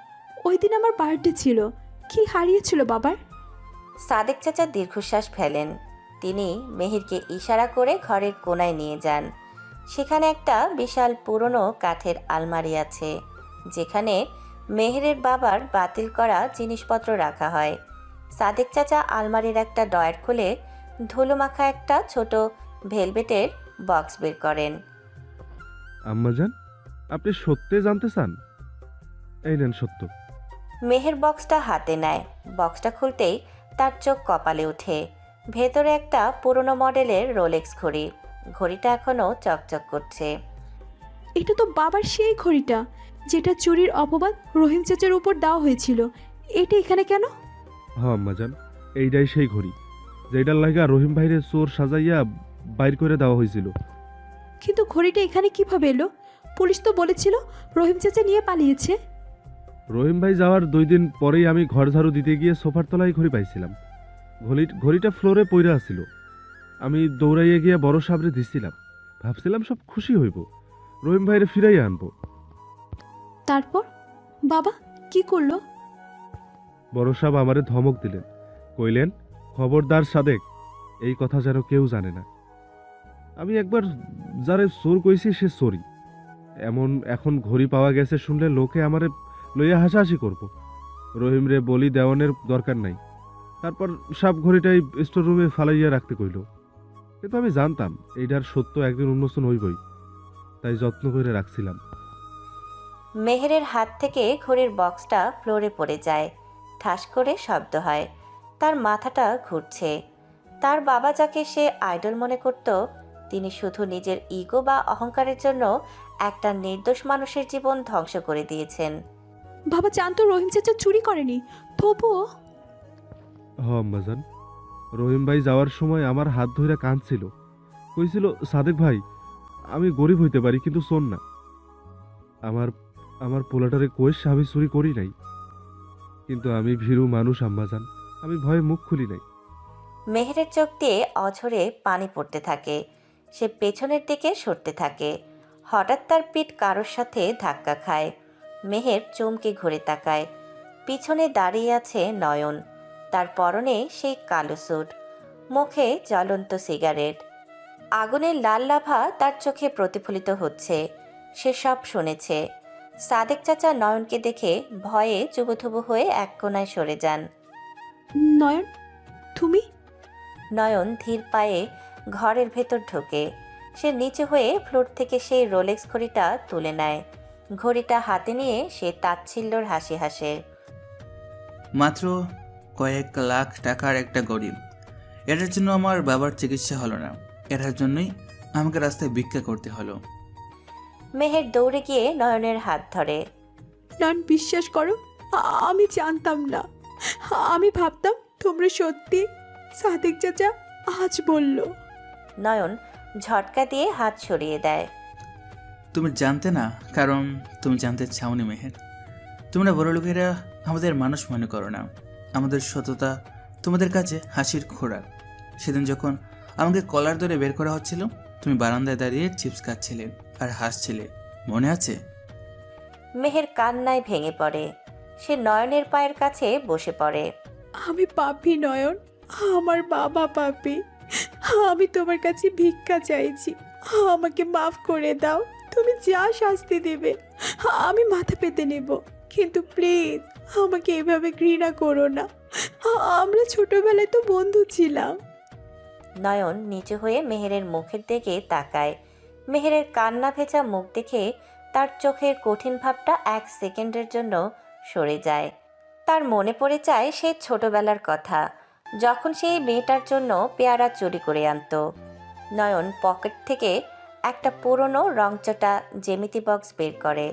ওই দিন আমার বার্থডে ছিল, কি হারিয়েছিল বাবার? সাদেক চাচা দীর্ঘশ্বাস ফেলেন। তিনি মেহেরকে ইশারা করে ঘরের কোনায় নিয়ে যান। সেখানে একটা বিশাল পুরনো কাঠের আলমারি আছে, যেখানে মেহেরের বাবার বাতিল করা জিনিসপত্র রাখা হয়। সাদেক চাচা আলমারির একটা ডয়ার খুলে ধুলোমাখা একটা ছোট ভেলভেটের বক্স বের করেন। আম্মাজান, আপনি সত্যি জানতে চান? এই নেন সত্য। মেহের বক্সটা হাতে নেয়। বক্সটা খুলতেই তার চোখ কপালে ওঠে। ভেতরে একটা পুরনো মডেলের রোলেক্স ঘড়ি। ঘড়িটা এখনও চকচক করছে। এটা তো বাবার সেই ঘড়িটা যেটা চুরির অপবাদ রহিম চাচার উপর দেওয়া হয়েছিল। এটা এখানে কেন? হ্যাঁ আম্মাজান, এইটাই সেই ঘড়ি যেটার লাগা রহিম ভাইরে চোর সাজাইয়া বাইর করে দেওয়া হয়েছিল। কিন্তু ঘড়িটা এখানে কিভাবে এলো? পুলিশ তো বলেছিল রহিম চাচা নিয়ে পালিয়েছে। রহিম ভাই যাওয়ার 2 দিন পরেই আমি ঘর ঝাড়ু দিতে গিয়ে সোফার তলায় ঘড়ি পাইছিলাম। ঘড়িটা ফ্লোরে পইরা ছিল। আমি দৌড়াইয়ে গিয়ে বড় সাবরে দিছিলাম, ভাবছিলাম সব খুশি হইব, রহিম ভাইরে ফিরাইয়া আনবো। তারপর বাবা কি করলো? বড় সাহেব আমারে ধমক দিলেন, কইলেন, খবরদার সাদেক, এই কথা যেন কেউ জানে না। আমি একবার যারে চোর কইছি সে চোরই। এখন ঘড়ি পাওয়া গেছে শুনলে লোকে আমারে লইয়া হাসাহাসি করব। রহিম রে বলি দেওয়ানের দরকার নাই। তারপর সব ঘড়িটাই স্টোর রুমে ফালাইয়া রাখতে কইল। কিন্তু আমি জানতাম এইটার সত্য একদিন উন্মোচন হইবই, তাই যত্ন করে রাখছিলাম। মেহেরের হাত থেকে ঘড়ির বক্সটা ফ্লোরে পড়ে যায়। ঠাস করে শব্দ হয়। তার মাথাটা ঘুরছে। তার বাবা যাকে সে আইডল মনে করত, তিনি শুধু নিজের ইগো বা অহংকারের জন্য একটা নির্দোষ মানুষের জীবন ধ্বংস করে দিয়েছেন। বাবা জানতো রহিম চাচা চুরি করেনি, তবুও? হ আম্মাজান, রহিম ভাই যাওয়ার সময় আমার হাত ধইরা কাঁদছিল, কইছিল, সাদেক ভাই, আমি গরিব হইতে পারি কিন্তু চোর না। আমার পোলাটারে কইস আমি চুরি করি নাই। কিন্তু আমি ভীরু মানুষ আম্মাজান, আমি ভয়ে মুখ খুলি নাই। মেহেরের চোখ দিয়ে অঝরে পানি পড়তে থাকে। সে পেছনের দিকে সরতে থাকে। হঠাৎ তার পিঠ কারোর সাথে ধাক্কা খায়। মেহের চমকে ঘুরে তাকায়। পিছনে দাঁড়িয়ে আছে নয়ন। তার পরনে সেই কালো স্যুট, মুখে জ্বলন্ত সিগারেট। আগুনের লাল লাভা তার চোখে প্রতিফলিত হচ্ছে। সে সব শুনেছে। সাদেক চাচা নয়নকে দেখে ভয়ে চুবুথুবু হয়ে এক কোণায় সরে যান। নয়ন, তুমি? নয়ন ধীর পায়ে ঘরের ভেতর ঢোকে। সে নিচু হয়ে ফ্লোর থেকে সেই রোলেক্স ঘড়িটা তুলে নেয়। ঘড়িটা হাতে নিয়ে সে তাচ্ছিল্যর হাসি হাসে। মাত্র কয়েক লাখ টাকার একটা গরিব। এটার জন্য আমার বাবার চিকিৎসা হলো না, এটার জন্যই আমাকে রাস্তায় ভিক্ষা করতে হলো। মেহের দৌড়ে গিয়ে নয়নের হাত ধরে। নয়ন, বিশ্বাস করো, আমি জানতাম না। আমি ভাবতাম তোমরা সত্যি। সাদেক চাচা আজ বলল। নয়ন ঝটকা দিয়ে হাত সরিয়ে দেয়। তুমি জানতে না, কারণ তুমি জানতে চাওনি মেহের। তোমরা বড় লোকেরা আমাদের মানুষ মনে করো না। আমাদের সততা তোমাদের কাছে হাসির খোরাক। সেদিন যখন আমাকে কলার ধরে বের করা হচ্ছিল, তুমি বারান্দায় দাঁড়িয়ে চিপস খাচ্ছিলে আর হাসছিলে, মনে আছে? মেহের কান্নায় ভেঙে পড়ে। সে নয়নের পায়ের কাছে বসে পড়ে। আমি পাপী নয়ন, আমার বাবা পাপী। আমি তোমার কাছে ভিক্ষা চাইছি, আমাকে মাফ করে দাও। তুমি যা শাস্তি দেবে আমি মাথা পেতে নেব, কিন্তু প্লিজ আমাকে এভাবে ঘৃণা করো না। আমরা ছোটবেলায় তো বন্ধু ছিলাম। নয়ন নিচু হয়ে মেহেরের মুখের দিকে তাকায়। মেহেরের কান্না ভেজা মুখ দেখে তার চোখের কঠিন ভাবটা 1 সেকেন্ডের জন্য সরে যায়। তার মনে পড়ে যায় সেই ছোটবেলার কথা, যখন সেই মেয়েটার জন্য পেয়ারা চুরি করে আনতো। নয়ন পকেট থেকে একটা পুরনো রংচটা জ্যামিতি বক্স বের করে।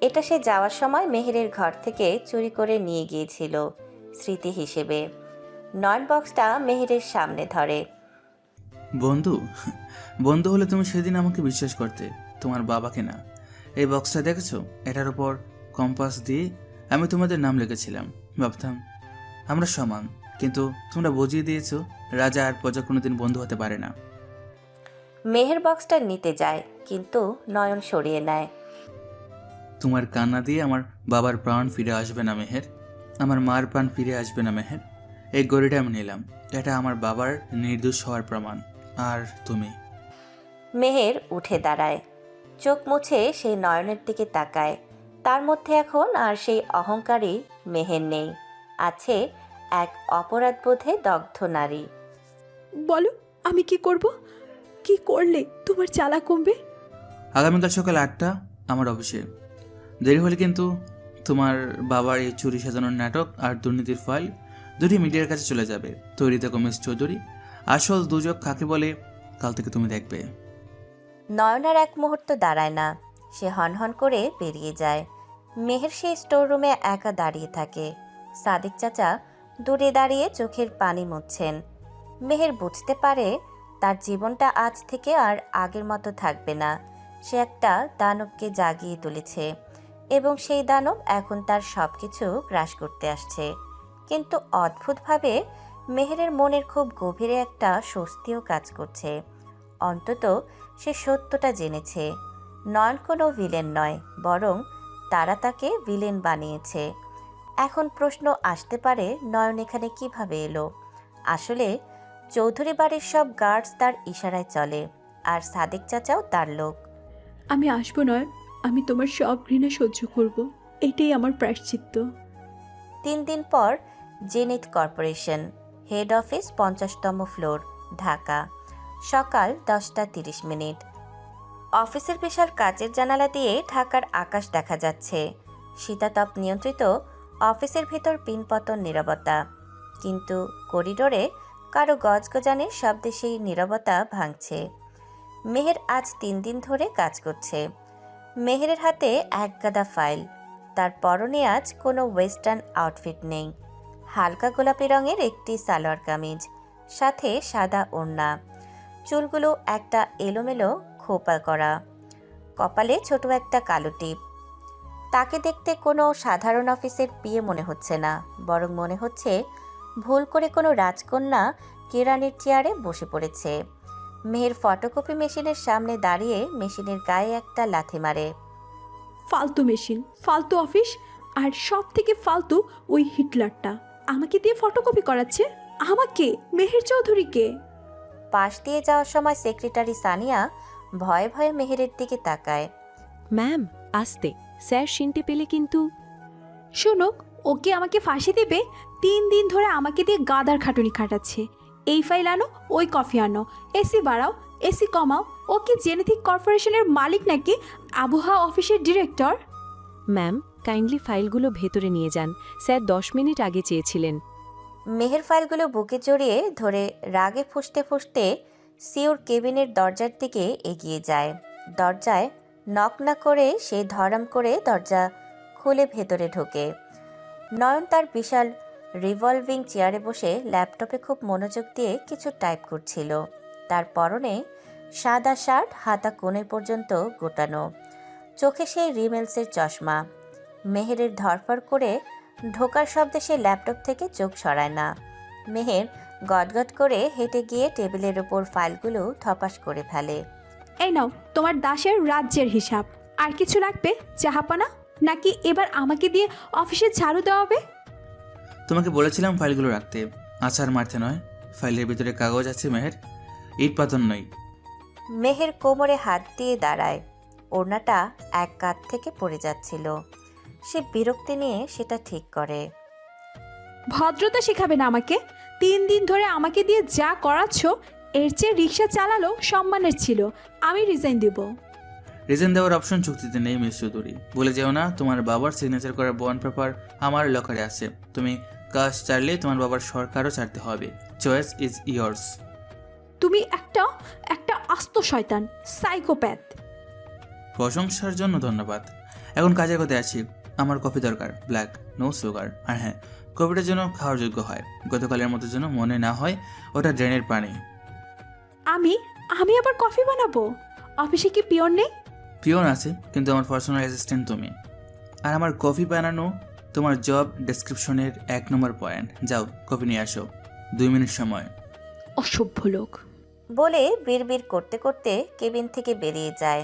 এটা সে যাওয়ার সময় মেহেরের ঘর থেকে চুরি করে নিয়ে গিয়েছিল স্মৃতি হিসেবে। নয়ন বক্সটা মেহেরের সামনে ধরে। বন্ধু, বন্ধু হলে তুমি সেদিন আমাকে বিশ্বাস করতে, তোমার বাবাকে না। এই বক্সটা দেখেছো? এটার উপর কম্পাস দিয়ে আমি তোমাদের নাম লিখেছিলাম। ভাবতাম আমরা সমান, কিন্তু তোমরা বুঝিয়ে দিয়েছো রাজা আর প্রজা কোনোদিন বন্ধু হতে পারে না। মেহের বক্সটা নিতে যায়, কিন্তু নয়ন সরিয়ে নেয়। তোমার কান্না দিয়ে আমার বাবার প্রাণ ফিরে আসবে না মেহের, আমার মার প্রাণ ফিরে আসবে না মেহের। এই গড়িটা আমি নিলাম, এটা আমার বাবার নির্দোষ হওয়ার প্রমাণ। আর তুমি? মেহের উঠে দাঁড়ায়, চোখ মুছে সেই নয়নের দিকে তাকায়। তার মধ্যে এখন আর সেই অহংকারী মেহের নেই, আছে এক অপরাধবোধে দগ্ধ নারী। বলো, আমি কি করব? কি করলে তোমার জ্বালা কমবে? আগামীকাল সকাল 8টা আমার অফিসে। দেরি হলে কিন্তু তোমার বাবার এই চুরি সাজানোর নাটক আর দুর্নীতির ফাইল দুটি মিডিয়ার কাছে চলে যাবে। তৈরি থেকো মিস চৌধুরী, আসল দুজক কাকে বলে কাল থেকে তুমি দেখবে। নয়ন আর এক মুহূর্ত দাঁড়ায় না, সে হনহন করে বেরিয়ে যায়। মেহের সেই স্টোর রুমে একা দাঁড়িয়ে থাকে। সাদিক চাচা দূরে দাঁড়িয়ে চোখের পানি মুছছেন। মেহের বুঝতে পারে তার জীবনটা আজ থেকে আর আগের মতো থাকবে না। সে একটা দানবকে জাগিয়ে তুলেছে, এবং সেই দানব এখন তার সব কিছু গ্রাস করতে আসছে। কিন্তু অদ্ভুতভাবে মেহেরের মনের খুব গভীরে একটা স্বস্তিও কাজ করছে। অন্তত সে সত্যটা জেনেছে, নয়ন কোনো ভিলেন নয়, বরং তারা তাকে ভিলেন বানিয়েছে। এখন প্রশ্ন আসতে পারে, নয়ন এখানে কিভাবে এলো? আসলে চৌধুরী বাড়ির সব গার্ডস তার ইশারায় চলে, আর সাদিক চাচাও তার লোক। আমি আসবো নয়ন, আমি তোমার সব ঘৃণা সহ্য করব, এটাই আমার প্রায়শ্চিত্ত। 3 দিন পর জেনিথ কর্পোরেশন, হেড অফিস, 50তম ফ্লোর, ঢাকা। সকাল 10:30। অফিসের বিশাল কাচের জানালা দিয়ে ঢাকার আকাশ দেখা যাচ্ছে। শীতাতপ নিয়ন্ত্রিত অফিসের ভিতর পিনপতন নীরবতা, কিন্তু করিডোরে কারো গজগজানির শব্দে সেই নীরবতা ভাঙছে। মেহের আজ 3 দিন ধরে কাজ করছে। মেহেরের হাতে এক গাদা ফাইল, তার পরনে আজ কোনো ওয়েস্টার্ন আউটফিট নেই। হালকা গোলাপি রঙের একটি সালোয়ার কামিজ, সাথে সাদা ওড়না, চুলগুলো একটা এলোমেলো খোপা করা, কপালে ছোট একটা কালো টিপ। তাকে দেখতে কোনো সাধারণ অফিসের পিএ মনে হচ্ছে না, বরং মনে হচ্ছে ভুল করে কোনো রাজকন্যা কেরানির চেয়ারে বসে পড়েছে। মেহের ফটোকপি মেশিনের সামনে দাঁড়িয়ে মেশিনের গায়ে একটা লাথি মারে। ফালতু মেশিন, ফালতু অফিস, আর সব থেকে ফালতু ওই হিটলারটা আমাকে দিয়ে ফটোকপি করাচ্ছে। আমাকে, মেহের চৌধুরীকে। পাশ দিয়ে যাওয়ার সময় সেক্রেটারি সানিয়া ভয়ে ভয়ে মেহেরের দিকে তাকায়। ম্যাম, আসতে, স্যার শুনতে পেলে কিন্তু। শোনো, ওকে আমাকে ফাঁসি দেবে। 3 দিন ধরে আমাকে দিয়ে গাদার খাটুনি খাটাচ্ছে। এই ফাইল আনো, ওই কফি আনো, এসি বাড়াও, এসি কমাও। ও কি জেনেটিক কর্পোরেশনের মালিক নাকি আবহাওয়া অফিসের ডিরেক্টর? ম্যাম, কাইন্ডলি ফাইলগুলো ভেতরে নিয়ে যান, স্যার 10 মিনিট আগে চেয়েছিলেন। মেহের ফাইলগুলো বুকে জড়িয়ে ধরে রাগে ফুঁসতে ফুঁসতে সিওর কেবিনের দরজার দিকে এগিয়ে যায়। দরজায় নক না করে সে ধরাম করে দরজা খুলে ভেতরে ঢোকে। নয়ন তার বিশাল রিভলভিং চেয়ারে বসে ল্যাপটপে খুব মনোযোগ দিয়ে কিছু টাইপ করছিল। তার পরনে সাদা শার্ট, হাতা কোণে পর্যন্ত গোটানো, চোখে সেই রিমেলসের চশমা। মেহেরের ধরফর করে ঢোকার শব্দে সে ল্যাপটপ থেকে চোখ সরায় না। মেহের গটগট করে হেঁটে গিয়ে টেবিলের ওপর ফাইলগুলো ধপাস করে ফেলে। এই নাও তোমার দাসের রাজ্যের হিসাব। আর কিছু লাগবে জাহাপানা? নাকি এবার আমাকে দিয়ে অফিসে ঝাড়ু দেওয়া হবে? তোমাকে বলেছিলাম ফাইলগুলো রাখতে, আছাড় মারতে নয়। ফাইলের ভিতরে কাগজ আছে মেহের, ইট পাথর নয়। মেহের কোমরে হাত দিয়ে দাঁড়ায়। ওড়নাটা এক কাঁধ থেকে পড়ে যাচ্ছিল। সে বিরক্তি নিয়ে সেটা ঠিক করে। ভদ্রতা শেখাবে না আমাকে। 3 দিন ধরে আমাকে দিয়ে যা করাচ্ছ, এর চেয়ে রিক্সা চালালো সম্মানের ছিল। আমি রিজাইন দেব। রিজেন দেওয়ার অপশন চুক্তিতে নেই মিস চৌধুরী। বলে যেও না তোমার বাবার সিগনেচার করা বন্ড পেপার আমার লকারে আছে। তুমি কাজ ছাড়লে তোমার বাবার সরকারও ছাড়তে হবে। Choice is years. তুমি একটা আস্ত শয়তান, সাইকোপ্যাথ। প্রশংসার জন্য ধন্যবাদ। এখন কাজের কথায় আছি। আমার কফি দরকার, ব্ল্যাক, নো সুগার। আর হ্যাঁ, কফিটা যেন খাওয়ার যোগ্য হয়। গতকালের মতো যেন মনে না হয় ওটা ড্রেনের পানি। আমি আবার কফি বানাবো? অফিসে কি পিয়ন নেই? পিওন আছে, কিন্তু আমার পার্সোনাল অ্যাসিস্ট্যান্ট তুমি। আর আমার কফি বানানো তোমার জব ডেসক্রিপশনের 1 নম্বর পয়েন্ট। যাও কফি নিয়ে আসো, 2 মিনিট সময়। অসভ্য লোক। বলে বিড়বিড় করতে করতে কেবিন থেকে বেরিয়ে যায়।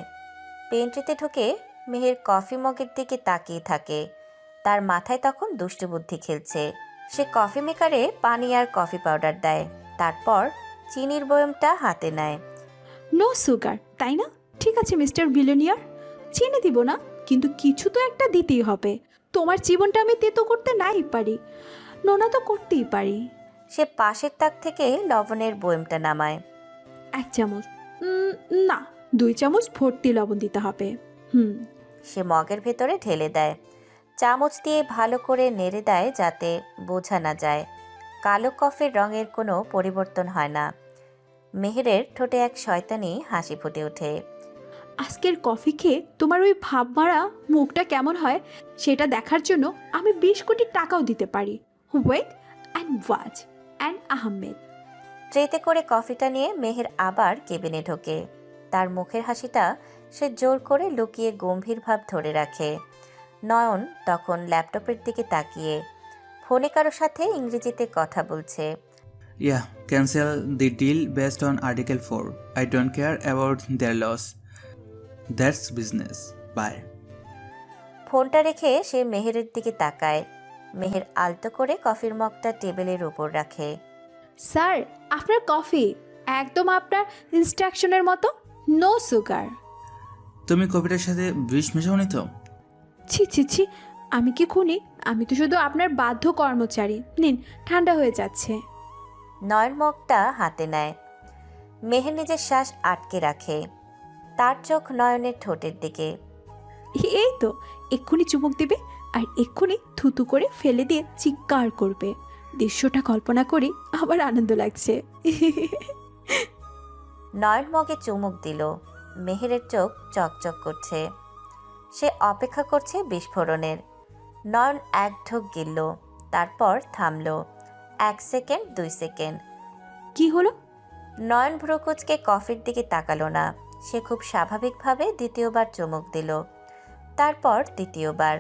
পেন্ট্রিতে ঢুকে মেহের কফি মগের দিকে তাকিয়ে থাকে। তার মাথায় তখন দুষ্টু বুদ্ধি খেলছে। সে কফি মেকারে পানি আর কফি পাউডার দেয়, তারপর চিনির বয়মটা হাতে নেয়। নো সুগার, তাই না? ঠিক আছে মিস্টার বিলিয়নিয়ার, চিনি দিব না, কিন্তু কিছু তো একটা দিতেই হবে। তোমার জীবনটা আমি তেতো করতে নাই পারি, নোনা তো করতেই পারি। সে পাশের তাক থেকে লবণের বয়মটা নামায়। 1 চামচ, না 2 চামচ ভর্তি লবণ দিতে হবে। সে মগের ভেতরে ঢেলে দেয়। চামচ দিয়ে ভালো করে নেড়ে দেয় যাতে বোঝা না যায়। কালো কফির রঙের কোনো পরিবর্তন হয় না। মেহেরের ঠোঁটে এক শয়তানি হাসি ফুটে ওঠে। আজকের কফি খেয়ে তোমার ওই ভাব মারা মুখটা কেমন হয় সেটা দেখার জন্য আমি 20 কোটি টাকাও দিতে পারি। Wait and watch and Ahmed. ট্রেতে করে কফিটা নিয়ে মেহের আবার কেবিনে ঢোকে। তার মুখের হাসিটা সে জোর করে লুকিয়ে গম্ভীর ভাব ধরে রাখে। নয়ন তখন ল্যাপটপের দিকে তাকিয়ে ফোনে কারো সাথে ইংরেজিতে কথা বলছে। Yeah, cancel the deal based on Article 4. I don't care about their loss. That's business. Bye. ফোনটা রেখে সে মেহেরের দিকে তাকায়। মেহের আলতো করে কফির মগটা টেবিলের উপর রাখে। স্যার, আপনার কফি একদম আপনার ইনস্ট্রাকশনের মতো, নো সুগার। তুমি কফিটার সাথে বিষ মেশাওনি তো? ছি ছি ছি, আমি কি খুনি? আমি তো শুধু আপনার বাধ্য কর্মচারী। নিন, ঠান্ডা হয়ে যাচ্ছে। নয়ন মগটা হাতে নেয়। মেহের নিজের শ্বাস আটকে রাখে। তার চোখ নয়নের ঠোঁটের দিকে। এই তো, এক্ষুনি চুমুক দিবে আর এক্ষুনি থুতু করে ফেলে দিয়ে চিৎকার করবে। দৃশ্যটা কল্পনা করে আবার আনন্দ লাগছে। নয়ন মগে চুমুক দিল। মেহেরের চোখ চকচক করছে। সে অপেক্ষা করছে বিস্ফোরণের। নয়ন এক ঢোক গিলল, তারপর থামল। 1 সেকেন্ড, 2 সেকেন্ড। কি হলো? নয়ন ভ্রুকুচকে কফির দিকে তাকালো না। সে খুব স্বাভাবিকভাবে দ্বিতীয়বার চুমুক দিল, তারপর তৃতীয়বার,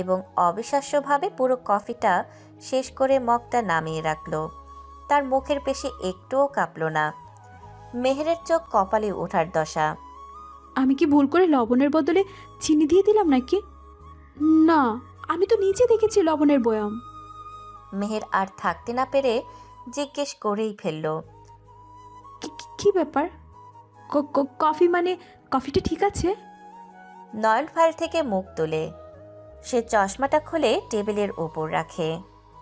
এবং অবিশ্বাস্যভাবে পুরো কফিটা শেষ করে মগটা নামিয়ে রাখল। তার মুখের পেশি একটুও কাঁপল না। মেহেরের চোখ কপালে ওঠার দশা। আমি কি ভুল করে লবণের বদলে চিনি দিয়ে দিলাম নাকি? না, আমি তো নিচে দেখেছি লবণের বয়াম। মেহের আর থাকতে না পেরে জিজ্ঞেস করেই ফেলল। কি ব্যাপার? কফি মানে কফিটা ঠিক আছে? নয়ন ফাইল থেকে মুখ তোলে। সে চশমাটা খুলে টেবিলের ওপর রাখে,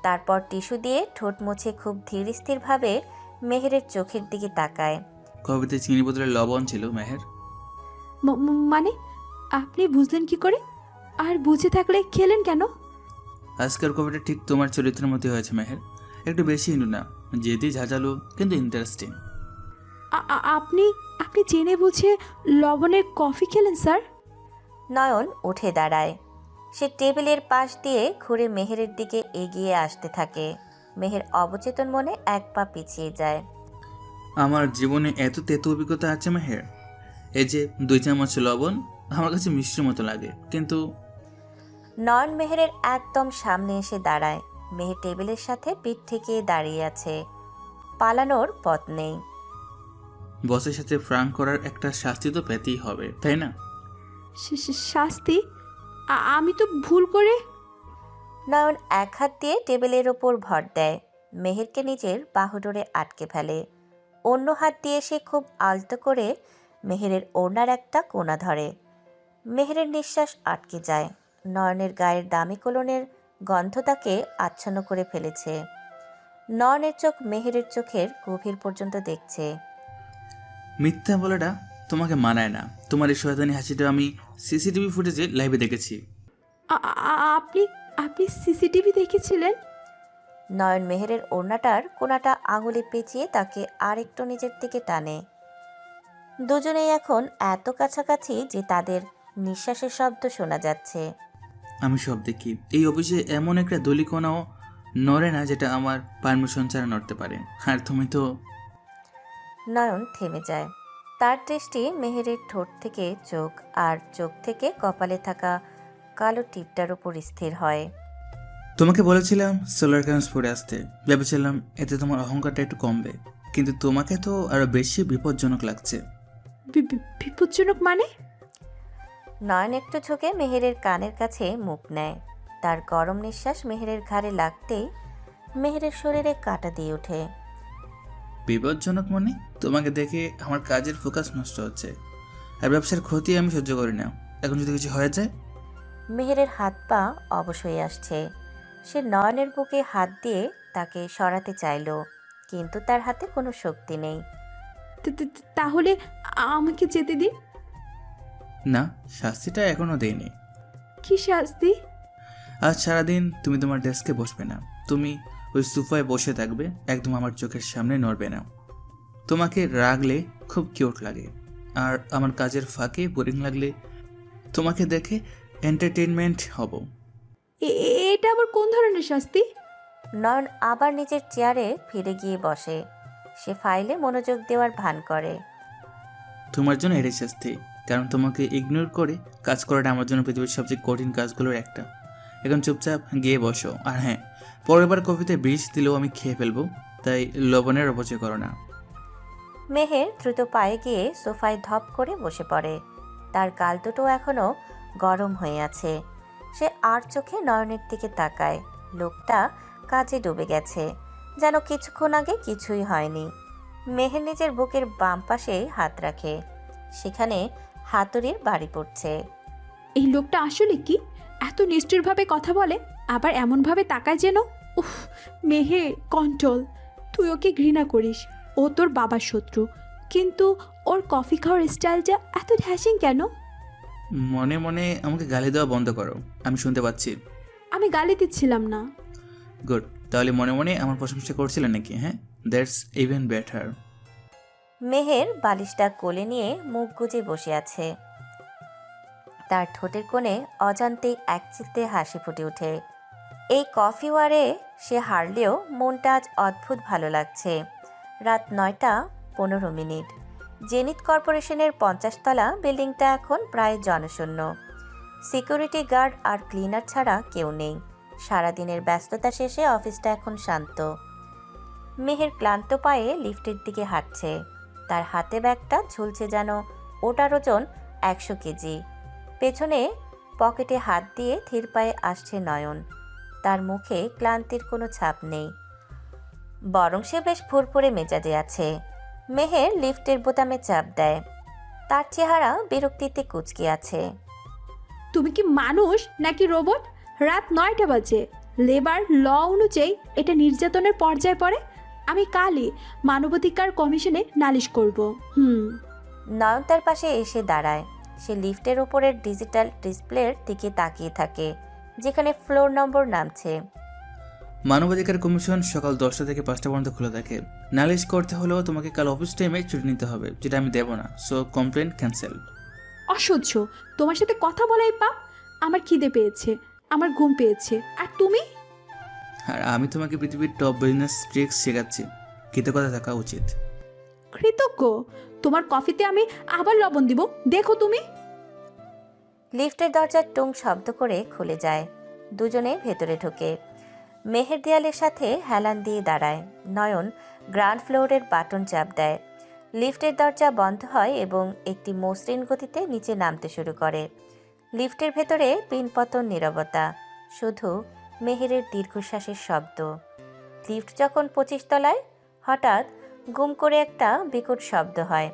তারপর টিস্যু দিয়ে ঠোঁট মুছে খুব ধীর স্থিরভাবে মেহেরের চোখের দিকে তাকায়। কফিতে চিনি বদলে লবণ ছিল মেহের। মানে আপনি বুঝলেন কি করে? আর বুঝে থাকলে খেলেন কেন? আজকের কফিটা ঠিক তোমার চরিত্রের মতো হয়েছে মেহের। একটু বেশি হিন্দু না, যেদি ঝাঁঝালো কিন্তু ইন্টারেস্টিং। আপনি আপনি জেনে বুঝে লবণের কফি খেলেন স্যার? নয়ন উঠে দাঁড়ায়। সে টেবিলের পাশ দিয়ে ঘুরে মেহেরের দিকে এগিয়ে আসতে থাকে। মেহের অবচেতন মনে 1 পা পিছিয়ে যায়। আমার জীবনে এত তেতো অভিজ্ঞতা আছে মেহের। এই যে 2 চামচ লবণ আমার কাছে মিষ্টির মতো লাগে, কিন্তু নয়ন মেহেরের একদম সামনে এসে দাঁড়ায়। মেহের টেবিলের সাথে পিঠ ঠেকিয়ে দাঁড়িয়ে আছে। পালানোর পথ নেই। বসের সাথে ফ্রাঙ্ক করার একটা শাস্তি তো পেতেই হবে, তাই না? শাস্তি? আমি তো ভুল করে। নয়ন 1 হাত দিয়ে টেবিলের ওপর ভর দেয়। মেহেরকে নিজের বাহুডোরে আটকে ফেলে। অন্য হাত দিয়ে সে খুব আলতো করে মেহেরের ওড়নার একটা কোণা ধরে। মেহেরের নিঃশ্বাস আটকে যায়। নয়নের গায়ের দামি কোলনের গন্ধ তাকে আচ্ছন্ন করে ফেলেছে। নয়নের চোখ মেহেরের চোখের গভীর পর্যন্ত দেখছে। মিথ্যা বলাটা তোমাকে মানায় না। তোমার এই শয়তানি হাসিটা আমি সিসিটিভি ফুটেজে লাইভে দেখেছি। আপনি আপনি সিসিটিভি দেখেছিলেন? নয়ন মেহেরের ওড়নাটার কোনাটা আঙুলে পেঁচিয়ে তাকে আরেকটু নিজের দিকে টানে। দুজনেই এখন এত কাছাকাছি যে তাদের নিঃশ্বাসের শব্দ শোনা যাচ্ছে। আমি সব দেখি। এই অফিসে এমন একটা দলিকোনাও নড়ে না যেটা আমার পারমিশন ছাড়া নড়তে পারে। আর তুমি তো। নয়ন থেমে যায়। তার দৃষ্টি মেহেরের ঠোঁট থেকে চোখ আর চোখ থেকে কপালে থাকা কালো টিপটার উপর স্থির হয়। তোমাকে বলেছিলাম সোলার ক্যান্স পরে আসতে। ভেবেছিলাম এতে তোমার অহংকারটা একটু কমবে, কিন্তু তোমাকে তো আরো বেশি বিপজ্জনক লাগছে। বিপজ্জনক মানে? নয়ন একটু ঝুঁকে মেহেরের কানের কাছে মুখ নেয়। তার গরম নিঃশ্বাস মেহেরের ঘাড়ে লাগতেই মেহেরের শরীরে কাঁটা দিয়ে ওঠে। বিপজ্জনক মানে? তোমাকে দেখে আমার কাজের ফোকাস নষ্ট হচ্ছে, আর ব্যবসার ক্ষতি আমি সহ্য করি না। এখন যদি কিছু হয়ে যায়? মেহেরের হাত পা অবশ হয়ে আসছে। সে নয়নের বুকে হাত দিয়ে তাকে সরাতে চাইল, কিন্তু তার হাতে কোনো শক্তি নেই। তাহলে আমাকে যেতে দিন। না, শাস্তিটা এখনো দেয়নি। কি শাস্তি? আজ সারাদিন তুমি তোমার ডেস্কে বসবে না। তুমি ওই সোফায় বসে থাকবে, একদম আমার চোখের সামনে নড়বে না। তোমাকে রাগলে খুব কিউট লাগে, আর আমার কাজের ফাঁকে বোরিং লাগলে তোমাকে দেখে এন্টারটেইনমেন্ট হব। এটা আবার কোন ধরনের শাস্তি? নয়ন আবার নিজের চেয়ারে ফিরে গিয়ে বসে। সে ফাইলে মনোযোগ দেওয়ার ভান করে। তোমার জন্য এটাই শাস্তি, কারণ তোমাকে ইগনোর করে কাজ করাটা আমার জন্য পৃথিবীর সবচেয়ে কঠিন কাজগুলোর একটা। এখন চুপচাপ গিয়ে বসো। আর হ্যাঁ, পরের বার কফিতে বিষ দিলেও আমি খেয়ে ফেলবো, তাই লবণের অপচয় করো না। মেহের দ্রুত পায়ে গিয়ে সোফায় ধপ করে বসে পড়ে। তার গাল দুটো এখনো গরম হয়ে আছে। সে আর চোখে নয়নের দিকে তাকায়। লোকটা কাজে ডুবে গেছে, যেন কিছুক্ষণ আগে কিছুই হয়নি। মেহের নিজের বুকের বাম পাশে হাত রাখে, সেখানে হাতুড়ির বাড়ি পড়ছে। এই লোকটা আসলে কি এত নিষ্ঠুরভাবে কথা বলে, আবার এমনভাবে তাকায় যেন। উফ, মেহে কন্ট্রোল। তুই ওকে ঘৃণা করিস, ও তোর বাবার শত্রু, কিন্তু ওর কফি খাওয়ার স্টাইলটা এত ঢ্যাসিং কেন? মনে মনে আমাকে গালি দেওয়া বন্ধ করো, আমি শুনতে পাচ্ছি। আমি গালি দিচ্ছিলাম না। গুড, তাহলে মনে মনে আমার প্রশংসা করছিলেন নাকি? হ্যাঁ, দ্যাটস ইভেন বেটার। মেহের বালিশটা কোলে নিয়ে মুখ গুজে বসে আছে। তার ঠোঁটের কোণে অজান্তেই একচিলতে হাসি ফুটে ওঠে। এই কফি ওয়ারে সে হারলেও মনটা আজ অদ্ভুত ভালো লাগছে। রাত 9:15। জেনিথ কর্পোরেশনের 50 তলা বিল্ডিংটা এখন প্রায় জনশূন্য। সিকিউরিটি গার্ড আর ক্লিনার ছাড়া কেউ নেই। সারাদিনের ব্যস্ততা শেষে অফিসটা এখন শান্ত। মেহের ক্লান্ত পায়ে লিফটের দিকে হাঁটছে। তার হাতে ব্যাগটা ঝুলছে যেন ওটার ওজন 100 কেজি। পেছনে পকেটে হাত দিয়ে ধীর পায়ে আসছে নয়ন। তার মুখে ক্লান্তির কোনো ছাপ নেই, বরং সে বেশ ফুরফুরে মেজাজে আছে। মেহের লিফটের বোতামে চাপ দেয়। তার চেহারা বিরক্তিতে কুঁচকে আছে। তুমি কি মানুষ নাকি রোবট? রাত 9টা বাজে। লেবার ল অনুযায়ী এটা নির্যাতনের পর্যায়ে পড়ে। আমি কালই মানবাধিকার কমিশনে নালিশ করব। নয়ন তার পাশে এসে দাঁড়ায়। সে লিফটের উপরের ডিজিটাল ডিসপ্লের দিকে তাকিয়ে থাকে, যেখানে ফ্লোর নম্বর নামছে। মানবাধিকার কমিশন সকাল 10টা থেকে 5টা পর্যন্ত খোলা থাকে। নালিশ করতে হলেও তোমাকে কাল অফিস টাইমে ছুটি নিতে হবে, যেটা আমি দেবো না। So complain cancel. অসহ্য, তোমার সাথে কথা বলাই পাপ। আমার খিদে পেয়েছে, আমার ঘুম পেয়েছে, আর তুমি? আর আমি তোমাকে পৃথিবীর টপ বিজনেস ট্রিক্স শেখাচ্ছি। কৃতজ্ঞতা থাকা উচিত। কৃতজ্ঞ? তোমার কফিতে আমি আবার লবণ দিব, দেখো তুমি। লিফটের দরজা টুং শব্দ করে খুলে যায়। দুজনে ভেতরে ঢোকে। মেহের দেয়ালের সাথে হেলান দিয়ে দাঁড়ায়। নয়ন গ্রাউন্ড ফ্লোরের বাটন চাপ দেয়। লিফটের দরজা বন্ধ হয় এবং একটি মসৃণ গতিতে নিচে নামতে শুরু করে। লিফটের ভেতরে পিনপতন নীরবতা, শুধু মেহেরের দীর্ঘশ্বাসের শব্দ। লিফট যখন 25 তলায়, হঠাৎ গুম করে একটা বিকট শব্দ হয়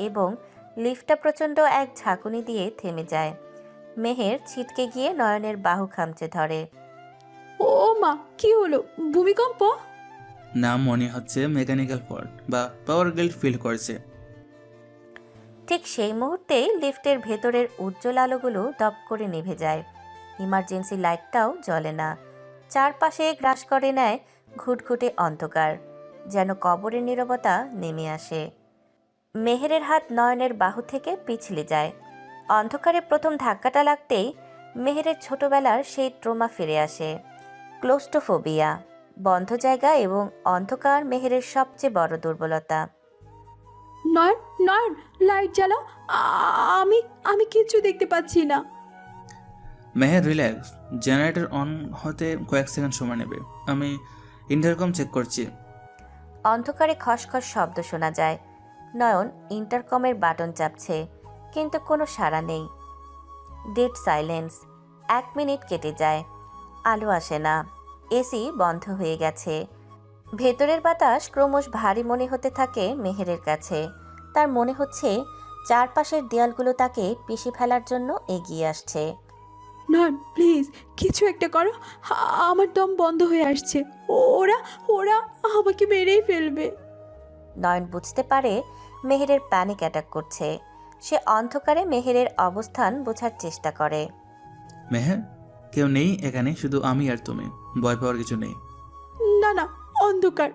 এবং লিফটটা প্রচণ্ড এক ঝাঁকুনি দিয়ে থেমে যায়। মেহের ছিটকে গিয়ে নয়নের বাহু খামচে ধরে। ও মা, কি হলো? ভূমিকম্প? না, মনে হচ্ছে মেকানিক্যাল ফল্ট বা পাওয়ার গিল্ড ফিল করেছে। ঠিক সেই মুহূর্তেই লিফটের ভেতরের উজ্জ্বল আলোগুলো দপ করে নিভে যায়। ইমার্জেন্সি লাইটটাও জ্বলে না। চারপাশে গ্রাস করে নেয় ঘুটঘুটে অন্ধকার, যেন কবরের নীরবতা নেমে আসে। মেহেরের হাত নয়নের বাহু থেকে পিছলে যায়। অন্ধকারে প্রথম ধাক্কাটা লাগতেই মেহেরের ছোটবেলার সেই ট্রমা ফিরে আসে। ক্লোস্টোফোবিয়া, বন্ধ জায়গা এবং অন্ধকার মেহেরের সবচেয়ে বড় দুর্বলতা। নয়ন, নয়ন, লাইট জ্বালাও। আমি আমি কিচ্ছু দেখতে পাচ্ছি না। মেহের রিল্যাক্স, জেনারেটর অন হতে কয়েক সেকেন্ড সময় নেবে। আমি ইন্টারকম চেক করছি। অন্ধকারে খসখস শব্দ শোনা যায়। নয়ন ইন্টারকমের বাটন চাপছে, কিন্তু কোনো সাড়া নেই। Dead silence. 1 মিনিট কেটে যায়, আলো আসে না। এসি বন্ধ হয়ে গেছে। ভেতরের বাতাস ক্রমশ ভারী মনে হতে থাকে মেহেরের কাছে। তার মনে হচ্ছে চারপাশের দেয়ালগুলো তাকে পিষে ফেলার জন্য এগিয়ে আসছে। নয়ন, প্লিজ কিছু একটা করো। আমার দম বন্ধ হয়ে আসছে। ওরা ওরা আমাকে মেরেই ফেলবে। নয়ন বুঝতে পারে মেহেরের প্যানিক অ্যাটাক করছে। সে অন্ধকারে মেহেরের অবস্থান বোঝার চেষ্টা করে। মেহের, কেউ নেই এখানে, শুধু আমি আর তুমি। ভয় পাওয়ার কিছু নেই। না না, অন্ধকার।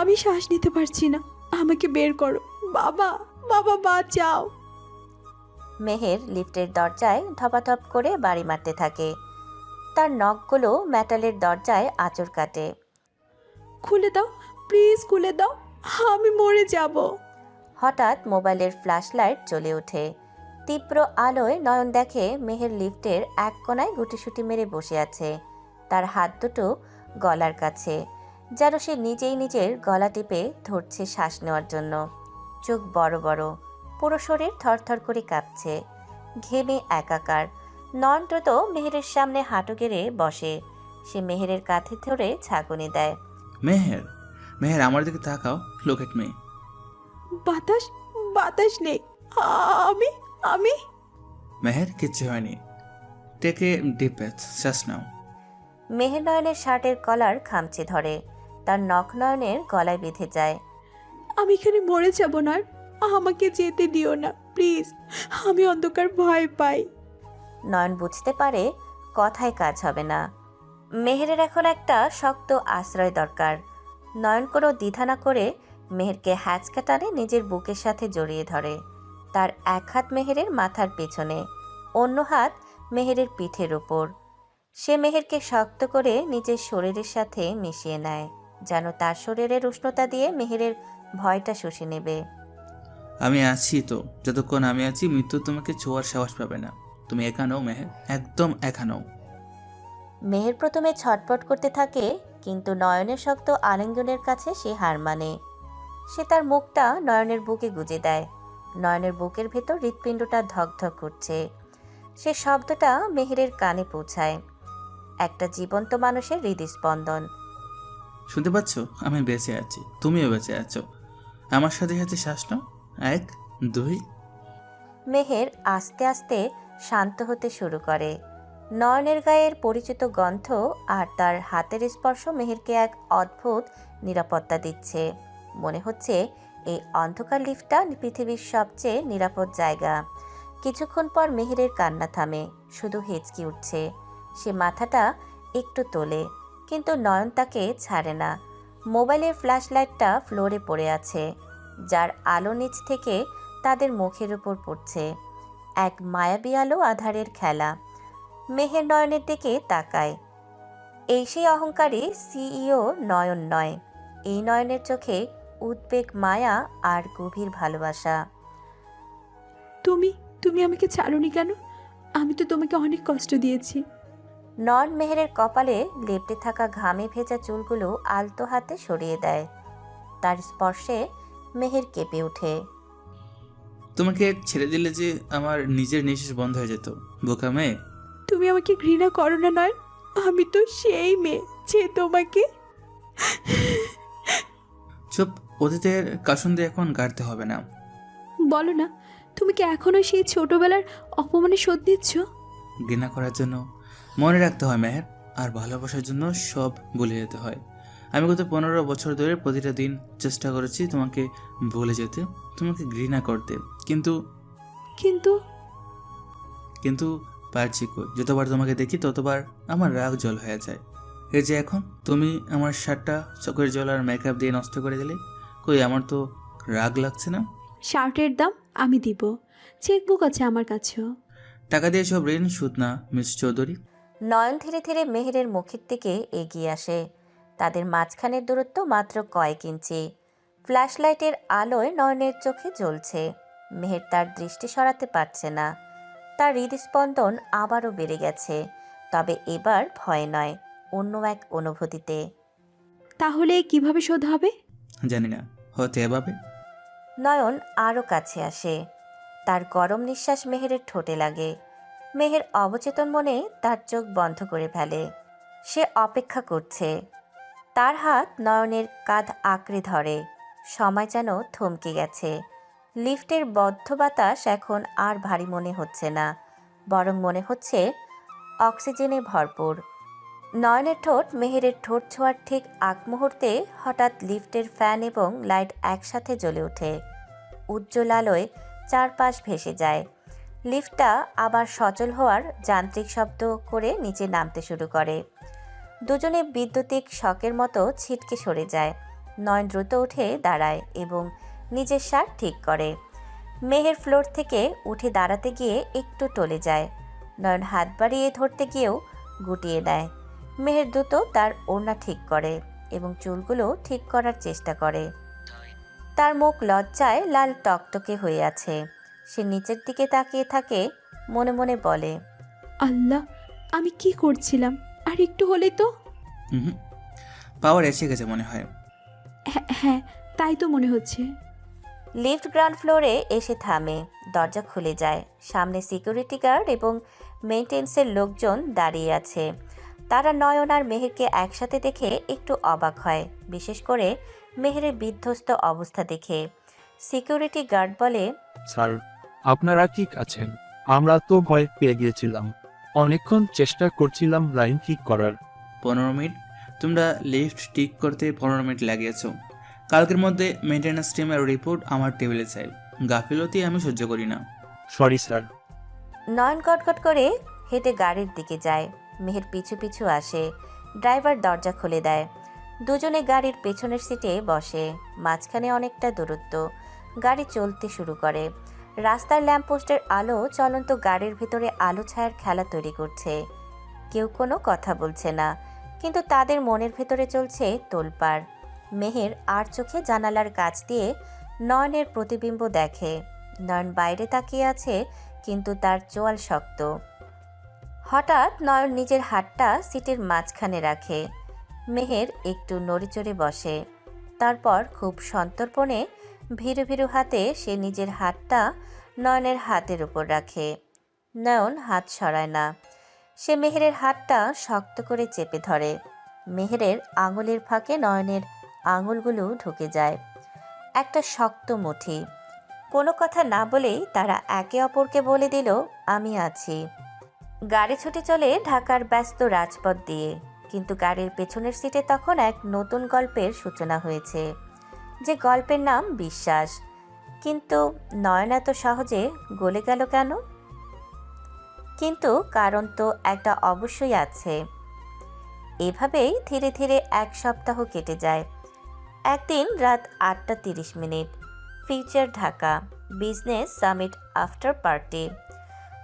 আমি শ্বাস নিতে পারছি না। আমাকে বের করো। বাবা, বাবা বাঁচাও। মেহের লিফটের দরজায় ধপাধপ করে বাড়ি মারতে থাকে। তার নখগুলো মেটালের দরজায় আঁচড় কাটে। খুলে দাও, প্লিজ খুলে দাও, আমি মরে যাব। হঠাৎ মোবাইলের ফ্ল্যাশ লাইট জ্বলে ওঠে। তীব্র আলোয় নয়ন দেখে মেহের লিফটের এক কোণায় গুটিসুটি মেরে বসে আছে। তার হাত দুটো গলার কাছে, যেন সে নিজেই নিজের গলা টিপে ধরছে শ্বাস নেওয়ার জন্য। চোখ বড় বড়, পুরো শরীর থরথর করে কাঁপছে, ঘেমে একাকার। নয়ন দ্রুত মেহেরের সামনে হাঁটু গেড়ে বসে। সে মেহেরের কাঁধে ধরে ঝাঁকুনি দেয়। মেহের, মেহের আমার দিকে তাকাও। Look at me. বাতাস, বাতাস নেই। আমি আমি মেহের, কিচ্ছু হয়নি। টেক এ ডিপ ব্রেথ, শ্বাস নাও। মেহের নয়নের শার্টের কলার খামচে ধরে। তার নখ নয়নের গলায় বেঁধে যায়। আমি এখানে মরে যাব না। আমাকে যেতে দিও না প্লিজ। আমি অন্ধকার ভয় পাই। নয়ন বুঝতে পারে কথায় কাজ হবে না। মেহেরের এখন একটা শক্ত আশ্রয় দরকার। নয়ন কোনো দ্বিধা না করে মেহেরকে হ্যাঁচকা টানে নিজের বুকের সাথে জড়িয়ে ধরে। তার এক হাত মেহেরের মাথার পেছনে, অন্য হাত মেহেরের পিঠের উপর। সে মেহেরকে শক্ত করে নিজের শরীরের সাথে মিশিয়ে নেয়, যেন তার শরীরের উষ্ণতা দিয়ে মেহেরের ভয়টা শুষে নেবে। আমি আছি তো। যতক্ষণ আমি আছি, মৃত্যু তোমাকে ছোঁয়ার সাহস পাবে না। তুমি একা নও মেহের, একদম একা নও। মেহের প্রথমে ছটপট করতে থাকে, কিন্তু নয়নের শক্ত আলিঙ্গনের কাছে সে হার মানে। সে তার মুখটা নয়নের বুকে গুজে দেয়। নয়নের বুকের ভেতর হৃৎপিণ্ডটা ধকধক করছে। সে শব্দটা মেহেরের কানে পৌঁছায়, একটা জীবন্ত মানুষের হৃদস্পন্দন। শুনতে পাচ্ছ? আমি বেঁচে আছি, তুমিও বেঁচে আছো। আমার সাথে সাথে শ্বাস নাও। 1, 2। মেহের আস্তে আস্তে শান্ত হতে শুরু করে। নয়নের গায়ের পরিচিত গন্ধ আর তার হাতের স্পর্শ মেহেরকে এক অদ্ভুত নিরাপত্তা দিচ্ছে। মনে হচ্ছে এই অন্ধকার লিফটটা পৃথিবীর সবচেয়ে নিরাপদ জায়গা। কিছুক্ষণ পর মেহেরের কান্না থামে, শুধু হেঁচকি উঠছে। সে মাথাটা একটু তোলে, কিন্তু নয়ন তাকে ছাড়ে না। মোবাইলের ফ্ল্যাশ লাইটটা ফ্লোরে পড়ে আছে, যার আলো নিচ থেকে তাদের মুখের উপর পড়ছে। এক মায়াবী আলো আধারের খেলা। মেহের নয়নের দিকে তাকায়। এই সেই অহংকারী সিইও নয়ন নয়। এই নয়নের চোখে উদ্বেগ, মায়া আর গভীর ভালোবাসা। তুমি তুমি আমাকে ছাড়োনি কেন? আমি তো তোমাকে অনেক কষ্ট দিয়েছি। নয়ন মেহেরের কপালে লেপ্টে থাকা ঘামে ভেজা চুলগুলো আলতো হাতে সরিয়ে দেয়। তার স্পর্শে মেহের কেঁপে ওঠে। তোমাকে ছেড়ে দিলে যে আমার নিজের নিঃশ্বাস বন্ধ হয়ে যেত, বোকা মেয়ে। তুমি আমাকে ঘৃণা করো না নয়? আমি তো সেই মেয়ে যে তোমাকে। চুপ, অতীতের কাসুন্দি এখন গাড়তে হবে না। বলো না, তুমি কি এখনো সেই ছোটবেলার অপমানে শোধ নিচ্ছ? ঘৃণা করার জন্য মনে রাখতে হয় মেহের, আর ভালোবাসার জন্য সব ভুলে যেতে হয়। আমি গত 15 বছর ধরে প্রতিটা দিন চেষ্টা করেছি তোমাকে ভুলে যেতে, তোমাকে ঘৃণা করতে, কিন্তু কিন্তু কিন্তু পারছি কই। যতবার তোমাকে দেখি ততবার আমার রাগ জল হয়ে যায়। এই যে এখন তুমি আমার শার্টটা চোখের জল আর মেকআপ দিয়ে নষ্ট করে দিলে, কই আমার তো রাগ লাগছে না। শার্টের দাম আমি দিব, চেকবুক আছে আমার কাছেও। টাকা দিয়ে সব ঋণ সুদ না মিস চৌধুরী। নয়ন ধীরে ধীরে মেহেরের মুখের দিকে এগিয়ে আসে। তাদের মাঝখানের দূরত্ব মাত্র কয়েক ইঞ্চি। ফ্ল্যাশলাইটের আলোয় নয়নের চোখে জ্বলছে। মেহের তার দৃষ্টি সরাতে পারছে না। তার হৃদস্পন্দন আবারও বেড়ে গেছে, তবে এবার ভয় নয়, অন্য এক অনুভূতিতে। তাহলে কিভাবে শোধ হবে? জানি না, হতে এভাবে। নয়ন আরও কাছে আসে। তার গরম নিঃশ্বাস মেহেরের ঠোঁটে লাগে। মেহের অবচেতন মনে তার চোখ বন্ধ করে ফেলে। সে অপেক্ষা করছে। তার হাত নয়নের কাঁধ আঁকড়ে ধরে। সময় যেন থমকে গেছে। লিফটের বদ্ধ বাতাস এখন আর ভারী মনে হচ্ছে না, বরং মনে হচ্ছে অক্সিজেনে ভরপুর। নয়নের ঠোঁট মেহেরের ঠোঁট ছোঁয়ার ঠিক আগ মুহূর্তে হঠাৎ লিফটের ফ্যান এবং লাইট একসাথে জ্বলে ওঠে। উজ্জ্বল আলোয় চারপাশ ভেসে যায়। লিফটটা আবার সচল হওয়ার যান্ত্রিক শব্দ করে নিচে নামতে শুরু করে। দুজনে বৈদ্যুতিক শকের মতো ছিটকে সরে যায়। নয়ন দ্রুত উঠে দাঁড়ায় এবং নিজের শার্ট ঠিক করে। মেহের ফ্লোর থেকে উঠে দাঁড়াতে গিয়ে একটু টলে যায়। নয়ন হাত বাড়িয়ে ধরতে গিয়েও গুটিয়ে নেয়। মেহের দ্রুত তার ওড়না ঠিক করে এবং চুলগুলো ঠিক করার চেষ্টা করে। তার মুখ লজ্জায় লাল টকটকে হয়ে আছে। সে নিচের দিকে তাকিয়ে থাকে, মনে মনে বলে, আল্লাহ, আমি কি করছিলাম? আর একটু হলেই তো। হুম, পাওয়ার এসে গেছে মনে হয়। হ্যাঁ, তাই তো মনে হচ্ছে। লিফট গ্রাউন্ড ফ্লোরে এসে থামে। দরজা খুলে যায়। সামনে সিকিউরিটি গার্ড এবং মেইনটেন্সের লোকজন দাঁড়িয়ে আছে। তারা নয়ন আর মেহেরকে একসাথে দেখে একটু অবাক হয়, বিশেষ করে মেহেরের বিধ্বস্ত অবস্থা দেখে। সিকিউরিটি গার্ড বলে, স্যার, আপনারা ঠিক আছেন? আমরা তো ভয় পেয়ে গিয়েছিলাম, অনেকক্ষণ চেষ্টা করছিলাম লাইন ঠিক করার। 15 মিনিট? তোমরা লিফট ঠিক করতে 15 মিনিট লাগিয়েছ। কালকের মধ্যে মেনটেন্যান্স টিমের রিপোর্ট আমার টেবিলে চাই। গাফিলতি আমি সহ্য করি না। Sorry sir. নয়ন কটকট করে হেঁটে গাড়ির দিকে যায়। মেহের পিছু পিছু আসে। ড্রাইভার দরজা খুলে দেয়। দুজনে গাড়ির পেছনের সিটে বসে। মাঝখানে অনেকটা দূরত্ব। গাড়ি চলতে শুরু করে। রাস্তার ল্যাম্পপোস্টের আলো চলন্ত গাড়ির ভিতরে আলো ছায়ার খেলা তৈরি করছে। কেউ কোনো কথা বলছে না, কিন্তু তাদের মনের ভেতরে চলছে তোলপাড়। মেহের আর চোখে জানালার কাছ দিয়ে নয়নের প্রতিবিম্ব দেখে। নয়ন বাইরে তাকিয়ে আছে, কিন্তু তার চোয়াল শক্ত। হঠাৎ নয়ন নিজের হাতটা সিটের মাঝখানে রাখে। মেহের একটু নড়েচড়ে বসে। তারপর খুব সন্তর্পণে ভীরু ভীরু হাতে সে নিজের হাতটা নয়নের হাতের উপর রাখে। নয়ন হাত সরায় না। সে মেহেরের হাতটা শক্ত করে চেপে ধরে। মেহেরের আঙুলের ফাঁকে নয়নের আঙুলগুলো ঢুকে যায়। একটা শক্ত মুঠি। কোনো কথা না বলেই তারা একে অপরকে বলে দিল, আমি আছি। গাড়ি ছুটে চলে ঢাকার ব্যস্ত রাজপথ দিয়ে, কিন্তু গাড়ির পেছনের সিটে তখন এক নতুন গল্পের সূচনা হয়েছে, যে গল্পের নাম বিশ্বাস। কিন্তু নয়ন এত সহজে গলে গেল কেন? কিন্তু কারণ তো একটা অবশ্যই আছে। এভাবেই ধীরে ধীরে 1 সপ্তাহ কেটে যায়। একদিন রাত 8:30, future Dhaka, business summit after party.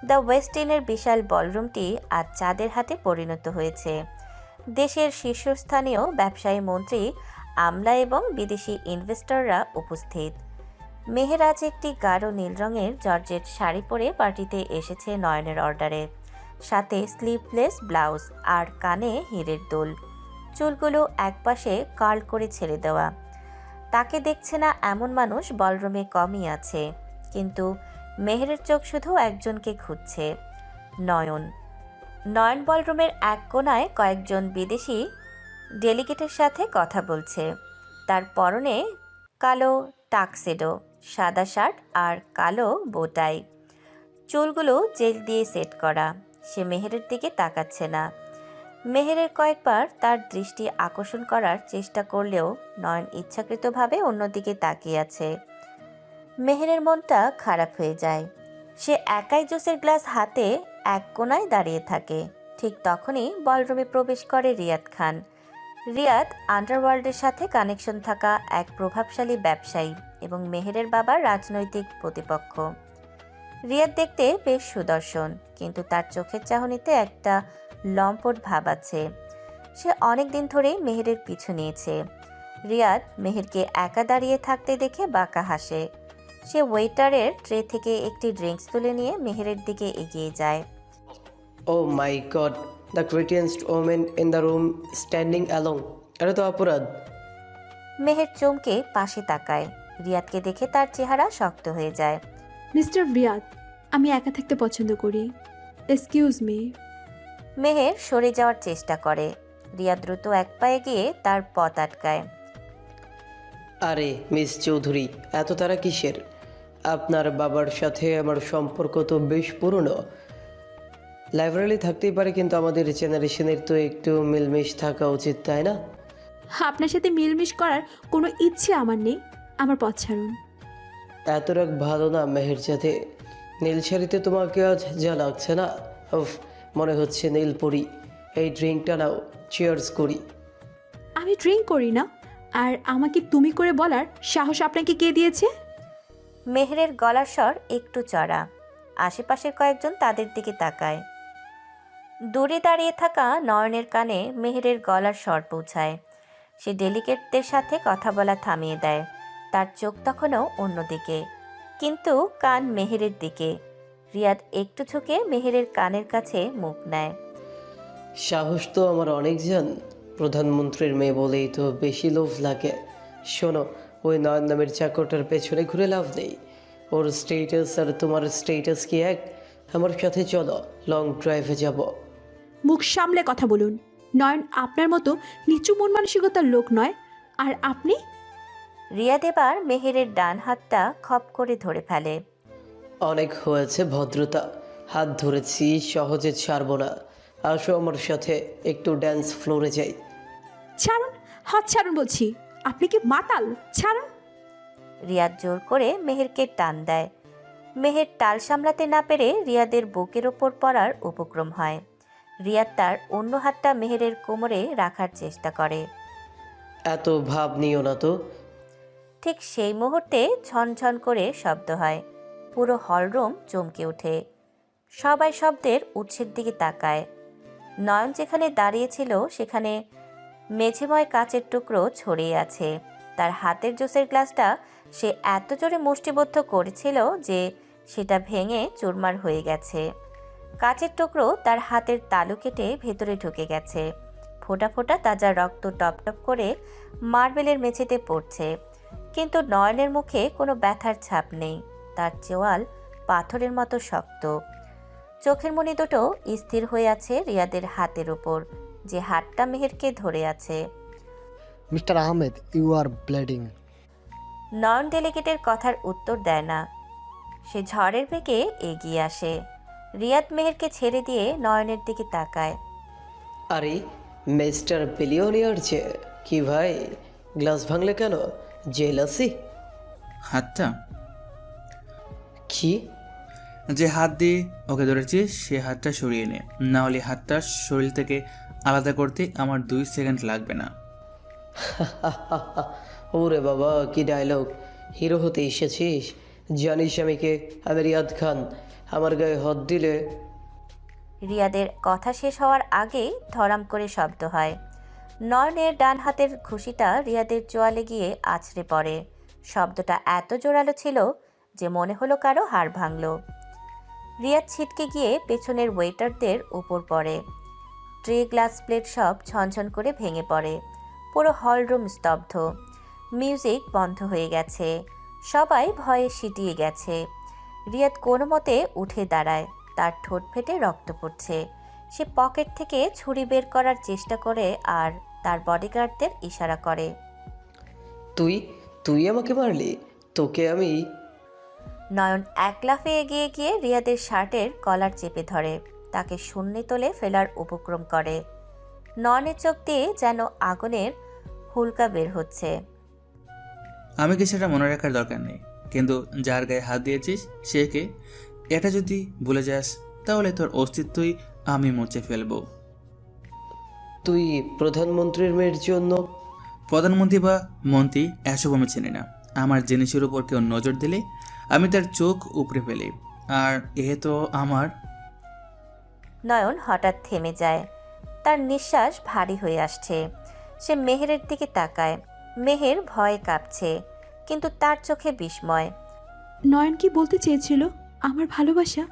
The west ইনের বিশাল বলরুমটি আজ চাঁদের হাতে পরিণত হয়েছে। দেশের শীর্ষস্থানীয় ব্যবসায়ী, মন্ত্রী, আমলা এবং বিদেশি ইনভেস্টররা উপস্থিত। মেহের আজ একটি গাঢ় নীল রঙের জর্জেট শাড়ি পরে পার্টিতে এসেছে নয়নের অর্ডারে, সাথে স্লিভলেস ব্লাউজ আর কানে হীরের দুল। চুলগুলো একপাশে কার্ল করে ছেড়ে দেওয়া। তাকে দেখছে না এমন মানুষ বলরুমে কমই আছে, কিন্তু মেহেরের চোখ শুধু একজনকে খুঁজছে, নয়ন। নয়ন বলরুমের এক কোণায় কয়েকজন বিদেশি ডেলিগেটের সাথে কথা বলছে। তার পরনে কালো টাক্সেডো, সাদা শার্ট আর কালো বোটাই। চুলগুলো জেল দিয়ে সেট করা। সে মেহেরের দিকে তাকাচ্ছে না। মেহেরের কয়েকবার তার দৃষ্টি আকর্ষণ করার চেষ্টা করলেও নয়ন ইচ্ছাকৃতভাবে অন্যদিকে তাকিয়ে আছে। মেহেরের মনটা খারাপ হয়ে যায়। সে একাই জুসের গ্লাস হাতে এক কোণায় দাঁড়িয়ে থাকে। ঠিক তখনই বলরুমে প্রবেশ করে রিয়াদ খান। রিয়াদ আন্ডারওয়ার্ল্ডের সাথে কানেকশন থাকা এক প্রভাবশালী ব্যবসায়ী এবং মেহেরের বাবার রাজনৈতিক প্রতিপক্ষ। রিয়াদ দেখতে বেশ সুদর্শন, কিন্তু তার চোখের চাহনিতে একটা লম্পট ভাব আছে। সে অনেক দিন ধরেই মেহেরের পিছু নিয়েছে। রিয়াদ মেহেরকে একা দাঁড়িয়ে থাকতে দেখে বাঁকা হাসে। সে ওয়েটারের ট্রে থেকে একটি ড্রিঙ্কস তুলে নিয়ে মেহেরের দিকে এগিয়ে যায়। Oh my God, the greatest women in the room standing along. এটা তো অপরাধ। মেহের চমকে পাশে তাকায়। রিয়াদকে দেখে তার চেহারা শক্ত হয়ে যায়। মিস্টার রিয়াদ, আমি একা থাকতে পছন্দ করি। Excuse me. মেহের সরে যাওয়ার চেষ্টা করে। রিয়াদ দ্রুত এক পায়ে গিয়ে তার পথ আটকায়। আরে মিস চৌধুরী, এত তারা কিসের? আপনার বাবার সাথে আমার সম্পর্ক তো বেশ পুরনো। লাইব্রেরি থাকতেই পারে, কিন্তু আমাদের জেনারেশনের তো একটু মিলমিশ থাকা উচিত, তাই না? আপনার সাথে মিলমিশ করার কোনো ইচ্ছে আমার নেই। আমার পথ ছাড়ুন। এত রাগ ভালো না মেহের সাথে। নীল শাড়িতে তোমাকে আজ যা লাগছে না, উফ, মনে হচ্ছে নীল পরি। এই ড্রিঙ্কটা নাও, চিয়ার্স করি। আমি ড্রিঙ্ক করি না। আর আমাকে তুমি করে বলার সাহস আপনাকে কে দিয়েছে? মেহেরের গলার স্বর একটু চড়া। আশেপাশের কয়েকজন তাদের দিকে তাকায়। দূরে দাঁড়িয়ে থাকা নয়নের কানে মেহেরের গলার স্বর পৌঁছায়। সে ডেলিকেটদের সাথে কথা বলা থামিয়ে দেয়। তার চোখ তখনও অন্যদিকে, কিন্তু কান মেহেরের দিকে। রিয়াদ একটু ঝুঁকে মেহেরের কানের কাছে মুখ নেয়। সাহস তো আমার অনেক জান। প্রধানমন্ত্রীর মেয়ে বলেই তো বেশি লোভ লাগে। শোনো, ওই নয়ন নামের চাকরটার পেছনে ঘুরে লাভ নেই। ওর স্টেটাস আর তোমার স্টেটাস কি এক? আমার সাথে চলো, লং ড্রাইভে যাব। মুখ সামলে কথা বলুন। নয়ন আপনার মতো নিচু মন মানসিকতার লোক নয়। আর আপনি? রিয়াদ এবার মেহেরের ডান হাতটা খপ করে ধরে ফেলে। অনেক হয়েছে ভদ্রতা। হাত ধরেছি, সহজে ছাড়বো না। আসো আমার সাথে, একটু ড্যান্স ফ্লোরে যাই। ছাড়ুন, হাত ছাড়ুন বলছি। আপনি কি মাতাল? ছাড়ুন। রিয়াদ জোর করে মেহেরকে টান দেয়। মেহের টাল সামলাতে না পেরে রিয়াদের বুকের ওপর পড়ার উপক্রম হয়। রিয়াদ তার অন্য হাতটা মেহেরের কোমরে রাখার চেষ্টা করে। এত ভাব নিও না তো। ঠিক সেই মুহূর্তে ঝনঝন করে শব্দ হয়। পুরো হলরুম চমকে ওঠে। সবাই শব্দের উৎসের দিকে তাকায়। নয়ন যেখানে দাঁড়িয়েছিল সেখানে মেঝেময় কাচের টুকরো ছড়িয়ে আছে। তার হাতের জুসের গ্লাসটা সে এত জোরে মুষ্টিবদ্ধ করেছিল যে সেটা ভেঙে চুরমার হয়ে গেছে। কাচের টুকরো তার হাতের তালু কেটে ভেতরে ঢুকে গেছে। ফোঁটা ফোঁটা তাজা রক্ত টপটপ করে মার্বেলের মেঝেতে পড়ছে, কিন্তু নয়নের মুখে কোনো ব্যথার ছাপ নেই। তার চোয়াল পাথরের মতো শক্ত। চোখের মণি দুটো স্থির হয়ে আছে রিয়াদের হাতের উপর, যে হাতটা মেহেরকে ধরে আছে। Mister Ahmed, you are bleeding. Nayan ডেলিগেটের কথার উত্তর দেয় না। সে ঝড়ের বেগে এগিয়ে আসে। রিয়াদ মেহেরকে ছেড়ে দিয়ে নয়নের দিকে তাকায়। আরে মিস্টার বিলিয়নিয়ার যে কি ভাই, গ্লাস ভাঙলে কেন? জেলাসি? হাতটা কি? যে হাত দিয়ে ওকে ধরেছিস সে হাতটা সরিয়ে নে, না হলে হাতটা শরীর থেকে আলাদা করতে আমার 2 সেকেন্ড লাগবে না। ওরে বাবা, কি ডায়লগ! হিরো হতে এসেছিস? জানিস আমি কে? আমি রিয়াদ খান। আমার গায়ে হাত দিলে। রিয়াদের কথা শেষ হওয়ার আগেই ধরাম করে শব্দ হয়। নয়নের ডান হাতের ঘুষিটা রিয়াদের চোয়ালে গিয়ে আছড়ে পড়ে। শব্দটা এত জোরালো ছিল যে মনে হলো কারো হাড় ভাঙল। রিয়াদ ছিটকে গিয়ে পেছনের ওয়েটারদের উপর পড়ে। ট্রে, গ্লাস, প্লেট সব ঝনঝন করে ভেঙে পড়ে। পুরো হলরুম স্তব্ধ। মিউজিক বন্ধ হয়ে গেছে। সবাই ভয়ে সিটিয়ে গেছে। রিয়াদ কোনো মতে উঠে দাঁড়ায়। তার ঠোঁট ফেটে রক্ত পড়ছে। সে পকেট থেকে ছুরি বের করার চেষ্টা করে আর তার বডিগার্ডদের ইশারা করে। তুই তুই আমাকে মারলি? তোকে আমি। নয়ন এক লাফে এগিয়ে গিয়ে রিয়াদের শার্টের কলার চেপে ধরে, তাকে শূন্যে তোলে ফেলার উপক্রম করে। নয়নের চোখ দিয়ে যেন আগুনের হুলকা বের হচ্ছে। আমি কি সেটা মনে রাখার দরকার নেই, কিন্তু যার গায়ে হাত দিয়েছিস সে কে, এটা যদি ভুলে যাস তাহলে তোর অস্তিত্বই আমি মুছে ফেলবো। তুই প্রধানমন্ত্রীর মেয়ের জন্য প্রধানমন্ত্রী বা মন্ত্রী এসব আমি চিনি না। আমার জিনিসের উপর কেউ নজর দিলে আমি তার চোখ উপড়ে ফেলি, আর এ তো আমার। নয়ন হঠাৎ থেমে যায়, তার নিঃশ্বাস ভারী হয়ে আসছে। সে মেহেরের দিকে তাকায়। মেহের ভয়ে কাঁপছে, কিন্তু তার চোখে বিস্ময়। নয়ন কি বলতে চেয়েছিল? আমার ভালোবাসা,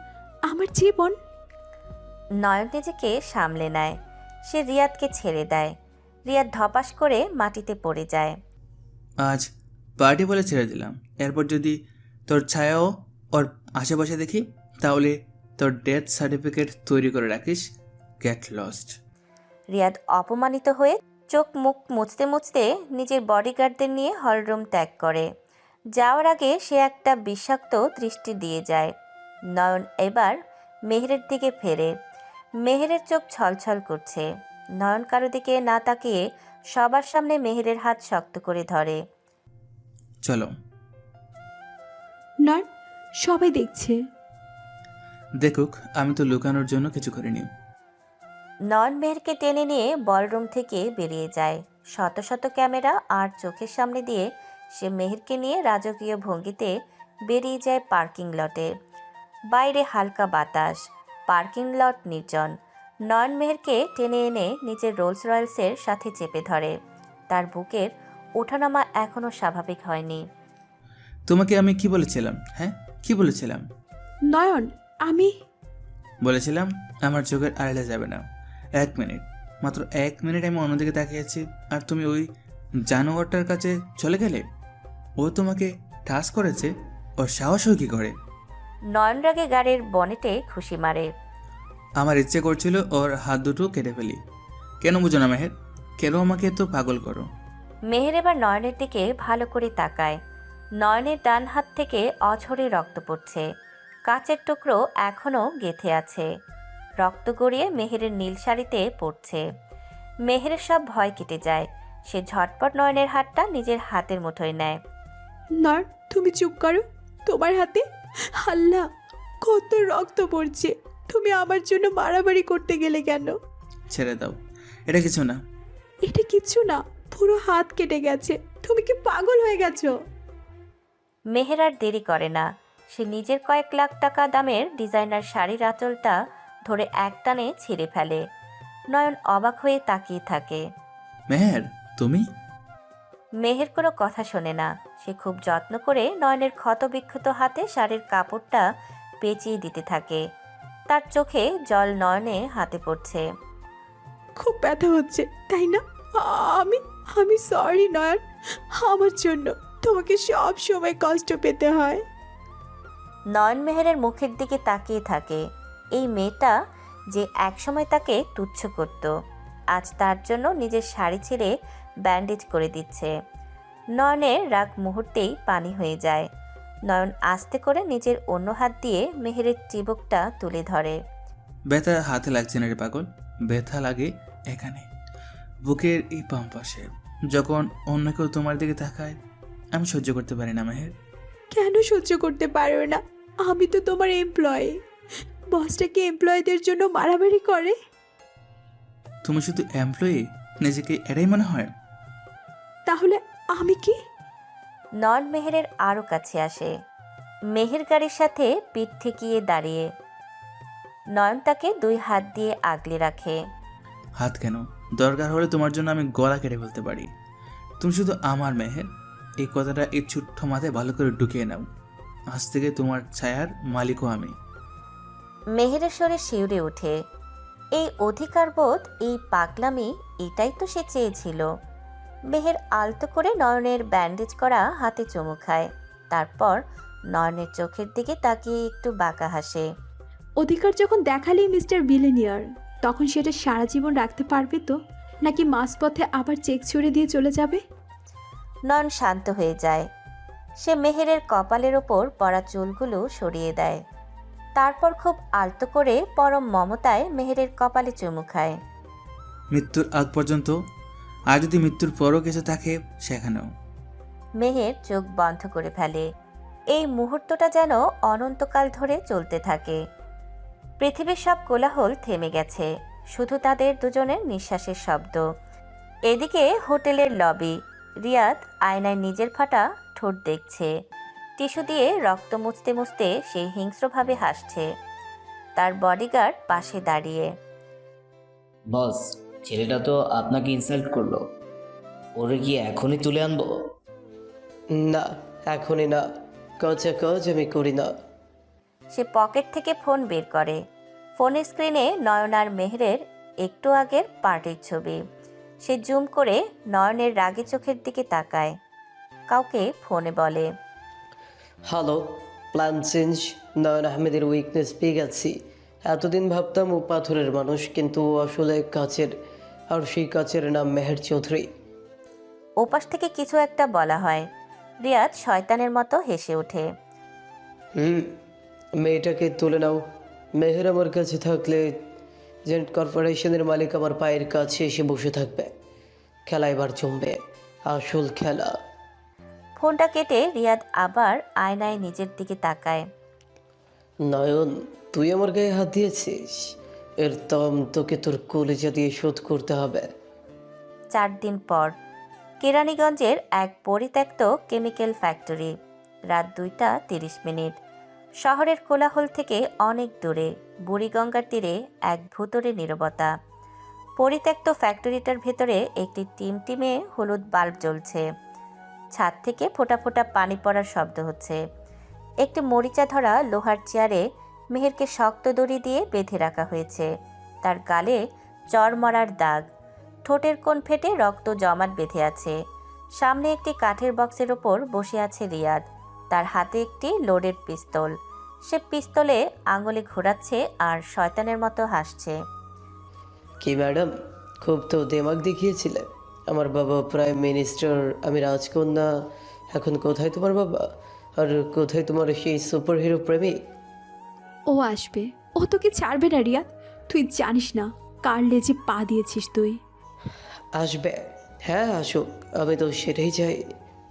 আমার জীবন। নয়ন নিজেকে সামলে নেয়। সে রিয়াদকে ছেড়ে দেয়। রিয়াদ ধপাস করে মাটিতে পড়ে যায়। আজ পার্টি বলে ছেড়ে দিলাম, এরপর যদি তোর ছায়াও ওর আশেপাশে দেখি তাহলে তোর ডেথ সার্টিফিকেট তৈরি করে রাখিস। Get lost. রিয়াদ অপমানিত হয়ে চোখ মুখ মুছতে মুছতে নিজের বডিগার্ডদের নিয়ে হলরুম ত্যাগ করে। যাওয়ার আগে সে একটা বিষাক্ত দৃষ্টি দিয়ে যায়। নয়ন এবার মেহেরের দিকে ফেরে। মেহেরের চোখ ছলছল করছে। নয়ন কারো দিকে না তাকিয়ে সবার সামনে মেহেরের হাত শক্ত করে ধরে। চলো। নয়ন, সবাই দেখছে। দেখুক, আমি তো লুকানোর জন্য কিছু করিনি। নয়ন মেহেরকে টেনে নিয়ে বলরুম থেকে বেরিয়ে যায়। শত শত ক্যামেরা আর চোখের সামনে দিয়ে সে মেহেরকে নিয়ে রাজকীয় ভঙ্গিতে বেরিয়ে যায় পার্কিং লটে। বাইরে হালকা বাতাস, পার্কিং লট নির্জন। নয়ন মেহেরকে টেনে এনে নিজের রোলস রয়েলসের সাথে চেপে ধরে। তার বুকের ওঠানামা এখনও স্বাভাবিক হয়নি। তোমাকে আমি কি বলেছিলাম? হ্যাঁ, কি বলেছিলাম? নয়ন, আমি বলেছিলাম আমার চোখের আড়ালে যাবে না। 1 মিনিট, মাত্র 1 মিনিট আমি অন্যদিকে তাকিয়েছি আর তুমি ওই জানোয়ারটার কাছে চলে গেলে। ও তোমাকে ঠাস করেছে, ওর সাহস হয় কি করে? নয়ন রাগে গাড়ির বনেটে খুশি মারে। আমার ইচ্ছে করছিল ওর হাত দুটো কেটে ফেলি। কেন বুঝো না মেহের? কেন আমাকে এত পাগল করো? মেহের এবার নয়নের দিকে ভালো করে তাকায়। নয়নের ডান হাত থেকে অঝরে রক্ত পড়ছে। কাচের টুকরো এখনও গেঁথে আছে। রক্ত গড়িয়ে মেহেরের নীল শাড়িতে পড়ছে। মেহেরের সব ভয় কেটে যায়। সে ঝটপট নয়নের হাতটা নিজের হাতের মুঠোয় নেয়। নয়ন, তুমি চুপ করো। তোমার হাতে আল্লাহ, কত রক্ত পড়ছে। তুমি আমার জন্য মারামারি করতে গেলে কেন? ছেড়ে দাও, এটা কিছু না। এটা কিচ্ছু না, পুরো হাত কেটে গেছে। তুমি কি পাগল হয়ে গেছো? মেহের আর দেরি করে না। সে নিজের কয়েক লাখ টাকা দামের ডিজাইনার শাড়ির আঁচলটা ধরে একটানে ছিঁড়ে ফেলে। নয়ন অবাক হয়ে তাকিয়ে থাকে। মেহের, তুমি? মেহের কোনো কথা শোনে না। সে খুব যত্ন করে নয়নের ক্ষতবিক্ষত হাতে শাড়ির কাপড়টা পেঁচিয়ে দিতে থাকে। তার চোখে জল নয়নে হাতে পড়ছে। খুব ব্যথা হচ্ছে, তাই না? আমি আমি সরি নয়ন, আমার জন্য তোমাকে সব সময় কষ্ট পেতে হয়। নয়ন মেহেরের মুখের দিকে তাকিয়ে থাকে। এই মেয়েটা যে একসময় তাকে তুচ্ছ করত, আজ তার জন্য নিজের শাড়ি ছেড়ে ব্যান্ডেজ করে দিচ্ছে। নয়নের রাগ মুহূর্তেই পানি হয়ে যায়। নয়ন আস্তে করে নিজের অন্য হাত দিয়ে মেহেরের চিবুকটা তুলে ধরে। ব্যথা হাতে লাগছে না রে পাগল, ব্যথা লাগে এখানে, বুকের এই বাম পাশে। যখন অন্য কেউ তোমার দিকে তাকায় আমি সহ্য করতে পারি না মেহের। কেন সহ্য করতে পারো না? আমি তো তোমার এমপ্লয়ি। বসটা কি এমপ্লয়ীদের জন্য মারামারি করে? তুমি শুধু এমপ্লয়ি, নিজেকে এটাই মনে হয়? তাহলে আমি কি? নয়ন মেহেরের আরও কাছে আসে। মেহের গাড়ির সাথে পিঠ ঠেকিয়ে দাঁড়িয়ে। নয়ন তাকে 2 হাত দিয়ে আগলে রাখে। হাত কেন? দরকার হলে তোমার জন্য আমি গলা কেটে ফেলতে পারি। তুমি শুধু আমার মেহের, এই কথাটা এই ছোট্ট মাথায় ভালো করে ঢুকিয়ে নাও। আজ থেকে তোমার ছায়ার মালিকও আমি। মেহেরের স্বরে শিউরে ওঠে। এই অধিকারবোধ, এই পাগলামি, এটাই তো সে চেয়েছিল। মেহের আলতো করে নয়নের ব্যান্ডেজ করা হাতে চুমু খায়। তারপর নয়নের চোখের দিকে তাকিয়ে একটু বাঁকা হাসে। অধিকার যখন দেখালেই মিস্টার বিলেনিয়ার, তখন সেটা সারা জীবন রাখতে পারবে তো, নাকি মাঝপথে আবার চেক ছুড়ে দিয়ে চলে যাবে? নয়ন শান্ত হয়ে যায়। সে মেহেরের কপালের ওপর পড়া চুলগুলো সরিয়ে দেয়। তারপর খুব আলতো করে পরম মমতায় মেহেরের কপালে চুমু খায়। মৃত্যুর আগ পর্যন্ত, আর যদি মৃত্যুর পরও কিছু থাকে সেখানেও। মেহের চোখ বন্ধ করে ফেলে। এই মুহূর্তটা যেন অনন্তকাল ধরে চলতে থাকে। পৃথিবীর সব কোলাহল থেমে গেছে, শুধু তাদের দুজনের নিঃশ্বাসের শব্দ। এদিকে হোটেলের লবি। রিয়াদ আয়নায় নিজের ফাটা ঠোঁট দেখছে। টিস্যু দিয়ে রক্ত মুছতে মুছতে সে হিংস্রভাবে হাসছে। তার বডিগার্ড পাশে দাঁড়িয়ে। বস, ছেলেটা তো আপনাকে ইনসাল্ট করলো, ওরে কি এখনই তুলে আনবো? না, এখনই না, কাজে কাজ আমি করি না। সে পকেট থেকে ফোন বের করে। ফোনের স্ক্রিনে নয়ন আর মেহেরের একটু আগের পার্টির ছবি। সে জুম করে নয়নের রাগে চোখের দিকে তাকায়। কাউকে ফোনে বলে, হ্যালো, প্ল্যান চেঞ্জ। নয়ন আহমেদের উইকনেস পেয়ে গেছি। এতদিন ভাবতাম ও পাথরের মানুষ, কিন্তু ও আসলে কাচের, আর সেই কাচের নাম মেহের চৌধুরী। ওপাশ থেকে কিছু একটা বলা হয়। রিয়াদ শয়তানের মতো হেসে ওঠে। মেয়েটাকে তুলে নাও। মেহের আমার কাছে থাকলে জেন্ট কর্পোরেশনের মালিক আমার পায়ের কাছে এসে বসে থাকবে। খেলা এবার জমবে, আসল খেলা। ফোনটা কেটে রিয়াদ আবার আয়নায় নিজের দিকে তাকায়। নয়ন, তুই আমার গায়ে হাত দিয়েছিস, এর দম তোকে তোর কলেজা দিয়ে শোধ করতে হবে। 4 দিন পর কেরানীগঞ্জের এক পরিত্যক্ত কেমিক্যাল ফ্যাক্টরি। রাত 2:30। শহরের কোলাহল থেকে অনেক দূরে বুড়িগঙ্গার তীরে এক ভুতুড়ে নীরবতা। পরিত্যক্ত ফ্যাক্টরিটার ভেতরে একটি টিমটিমে হলুদ বাল্ব জ্বলছে। ছাদ থেকে ফোঁটা ফোঁটা পানি পড়ার শব্দ হচ্ছে। একটি মরিচা ধরা লোহার চেয়ারে মেহেরকে শক্ত দড়ি দিয়ে বেঁধে রাখা হয়েছে। তার গালে চড়মরার দাগ, ঠোঁটের কোণ ফেটে রক্ত জমাট বেঁধে আছে। সামনে একটি কাঠের বক্সের ওপর বসে আছে রিয়াদ, তার হাতে একটি লোডেড পিস্তল। সে পিস্তলে আঙুলে ঘোরাচ্ছে আর শয়তানের মতো হাসছে। কি ম্যাডাম, খুব তো দেমাগ দেখিয়েছিলে। আমার বাবা প্রাইম মিনিস্টার, আমি রাজকন্যা। এখন কোথায় তোমার বাবা, আর কোথায় তোমার সেই সুপার হিরো প্রেমিক? ও আসবে, ও তোকে ছাড়বে না রিয়াদ। তুই জানিস না কার লেজে পা দিয়েছিস তুই। আসবে, হ্যাঁ আসুক, আমি তো সেটাই চাই।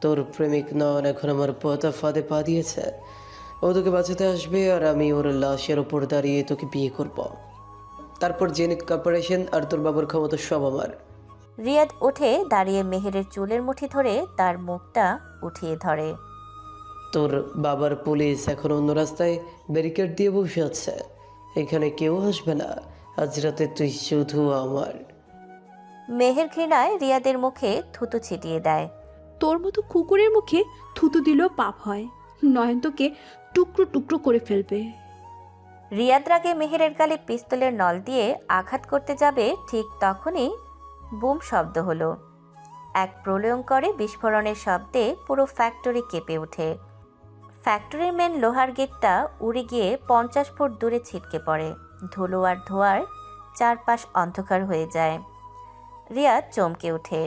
তোর প্রেমিক নন এখন আমার পথা ফাঁদে পা দিয়েছে। ও তোকে বাঁচাতে আসবে, আর আমি ওর লাশের ওপর দাঁড়িয়ে তোকে বিয়ে করব। তারপর জেনিত কর্পোরেশন আর তোর বাবার ক্ষমতা সব আমার। রিয়াদ উঠে দাঁড়িয়ে মেহেরের চুলের মুঠি ধরে তার মুখটা উঠিয়ে ধরে। তোর বাবার পুলিশ এখন অন্য রাস্তায় ব্যারিকেড দিয়ে বসে আছে। এখানে কেউ আসবে না, আজ রাতে তুই শুধু আমার। মেহের ঘৃণায় রিয়াদের মুখে থুতু ছিটিয়ে দেয়। তোর মতো কুকুরের মুখে থুতু দিলেও পাপ হয়। নয়ন তোকে টুকরো টুকরো করে ফেলবে। রিয়াদ রাগে মেহেরের গালে পিস্তলের নল দিয়ে আঘাত করতে যাবে, ঠিক তখনই বুম শব্দ হলো। এক প্রলয়ঙ্করে বিস্ফোরণের শব্দে পুরো ফ্যাক্টরি কেঁপে ওঠে। ফ্যাক্টরির মেন লোহার গেটটা উড়ে গিয়ে 50 ফুট দূরে ছিটকে পড়ে। ধুলো আর ধোঁয়ার চারপাশ অন্ধকার হয়ে যায়। রিয়াদ চমকে ওঠে।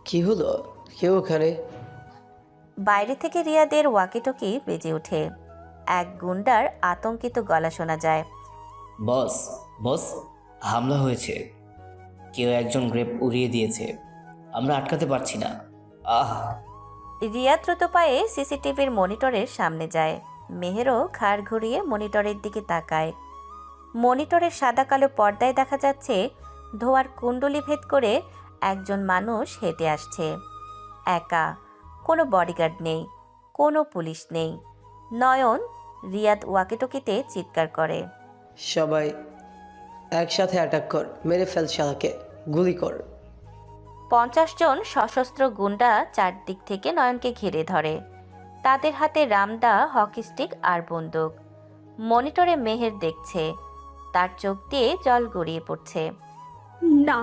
কি হলো, কেউ ওখানে? বাইরে থেকে রিয়াদের ওয়াকিটকি বেজে ওঠে। এক গুন্ডার আতঙ্কিত গলা শোনা যায়। বস, বস, হামলা হয়েছে, কেউ একজন গ্রেপ উড়িয়ে দিয়েছে, আমরা আটকাতে পারছি না। আহ! রিয়াদ দ্রুত পায়ে সিসিটিভির মনিটরের সামনে যায়। মেহেরও ঘাড় ঘুরিয়ে মনিটরের দিকে তাকায়। মনিটরের সাদা কালো পর্দায় দেখা যাচ্ছে ধোঁয়ার কুণ্ডলি ভেদ করে একজন মানুষ হেঁটে আসছে। একা, কোনো বডিগার্ড নেই, কোনো পুলিশ নেই। নয়ন রিয়াদ ওয়াকিটকিতে চিৎকার করে, সবাই একসাথে অ্যাটাক কর, মেরে ফেল শালাকে, গুলি কর। 50 জন সশস্ত্র গুন্ডা চারদিক থেকে নয়নকে ঘিরে ধরে। তাদের হাতে রামদা, হকি স্টিক আর বন্দুক। মনিটরে মেহের দেখছে, তার চোখ দিয়ে জল গড়িয়ে পড়ছে। না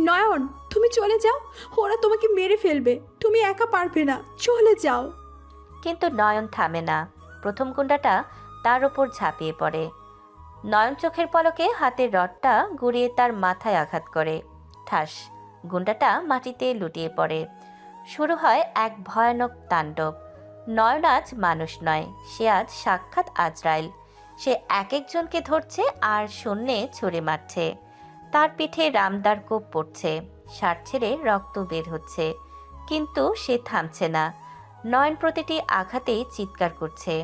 নয়ন, তুমি চলে যাও, ওরা তোমাকে মেরে ফেলবে, তুমি একা পারবে না, চলে যাও। কিন্তু নয়ন থামে না। প্রথম গুন্ডাটা তার ওপর ঝাঁপিয়ে পড়ে। নয়ন চোখের পলকে হাতের রডটা ঘুরিয়ে তার মাথায় আঘাত করে। ঠাস, গুন্ডাটা মাটিতে লুটিয়ে পড়ে। শুরু হয় এক ভয়ানক তাণ্ডব। নয়ন আজ মানুষ নয়, সে আজ সাক্ষাৎ আজরাইল। সে এক একজনকে ধরছে আর শূন্যে ছুঁড়ে মারছে। তার পিঠে রামদার কোপ পড়ছে, শার্ট ছেড়ে রক্ত বের হচ্ছে, কিন্তু সে থামছে না। নয়ন প্রতিটি আঘাতেই চিৎকার করছে।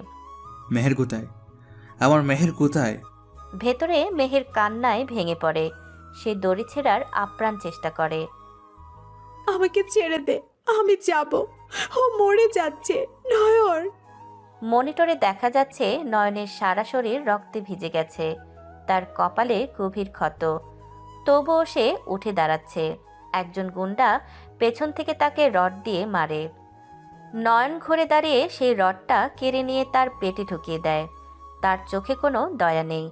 মেহের কোথায়? আমার মেহের কোথায়? ভেতরে মেহের কান্নায় ভেঙে পড়ে। সে দড়ি ছেঁড়ার আপ্রাণ চেষ্টা করে। আমাকে ছেড়ে দে, আমি যাব, ও মরে যাচ্ছে নয়ন। মনিটরে দেখা যাচ্ছে নয়নের সারা শরীর রক্তে ভিজে গেছে, তার কপালে গভীর ক্ষত। তবুও সে উঠে দাঁড়াচ্ছে। একজন গুন্ডা পেছন থেকে তাকে রড দিয়ে মারে। নয়ন ঘুরে দাঁড়িয়ে সেই রডটা কেড়ে নিয়ে তার পেটে ঢুকিয়ে দেয়। তার চোখে কোনো দয়া নেই,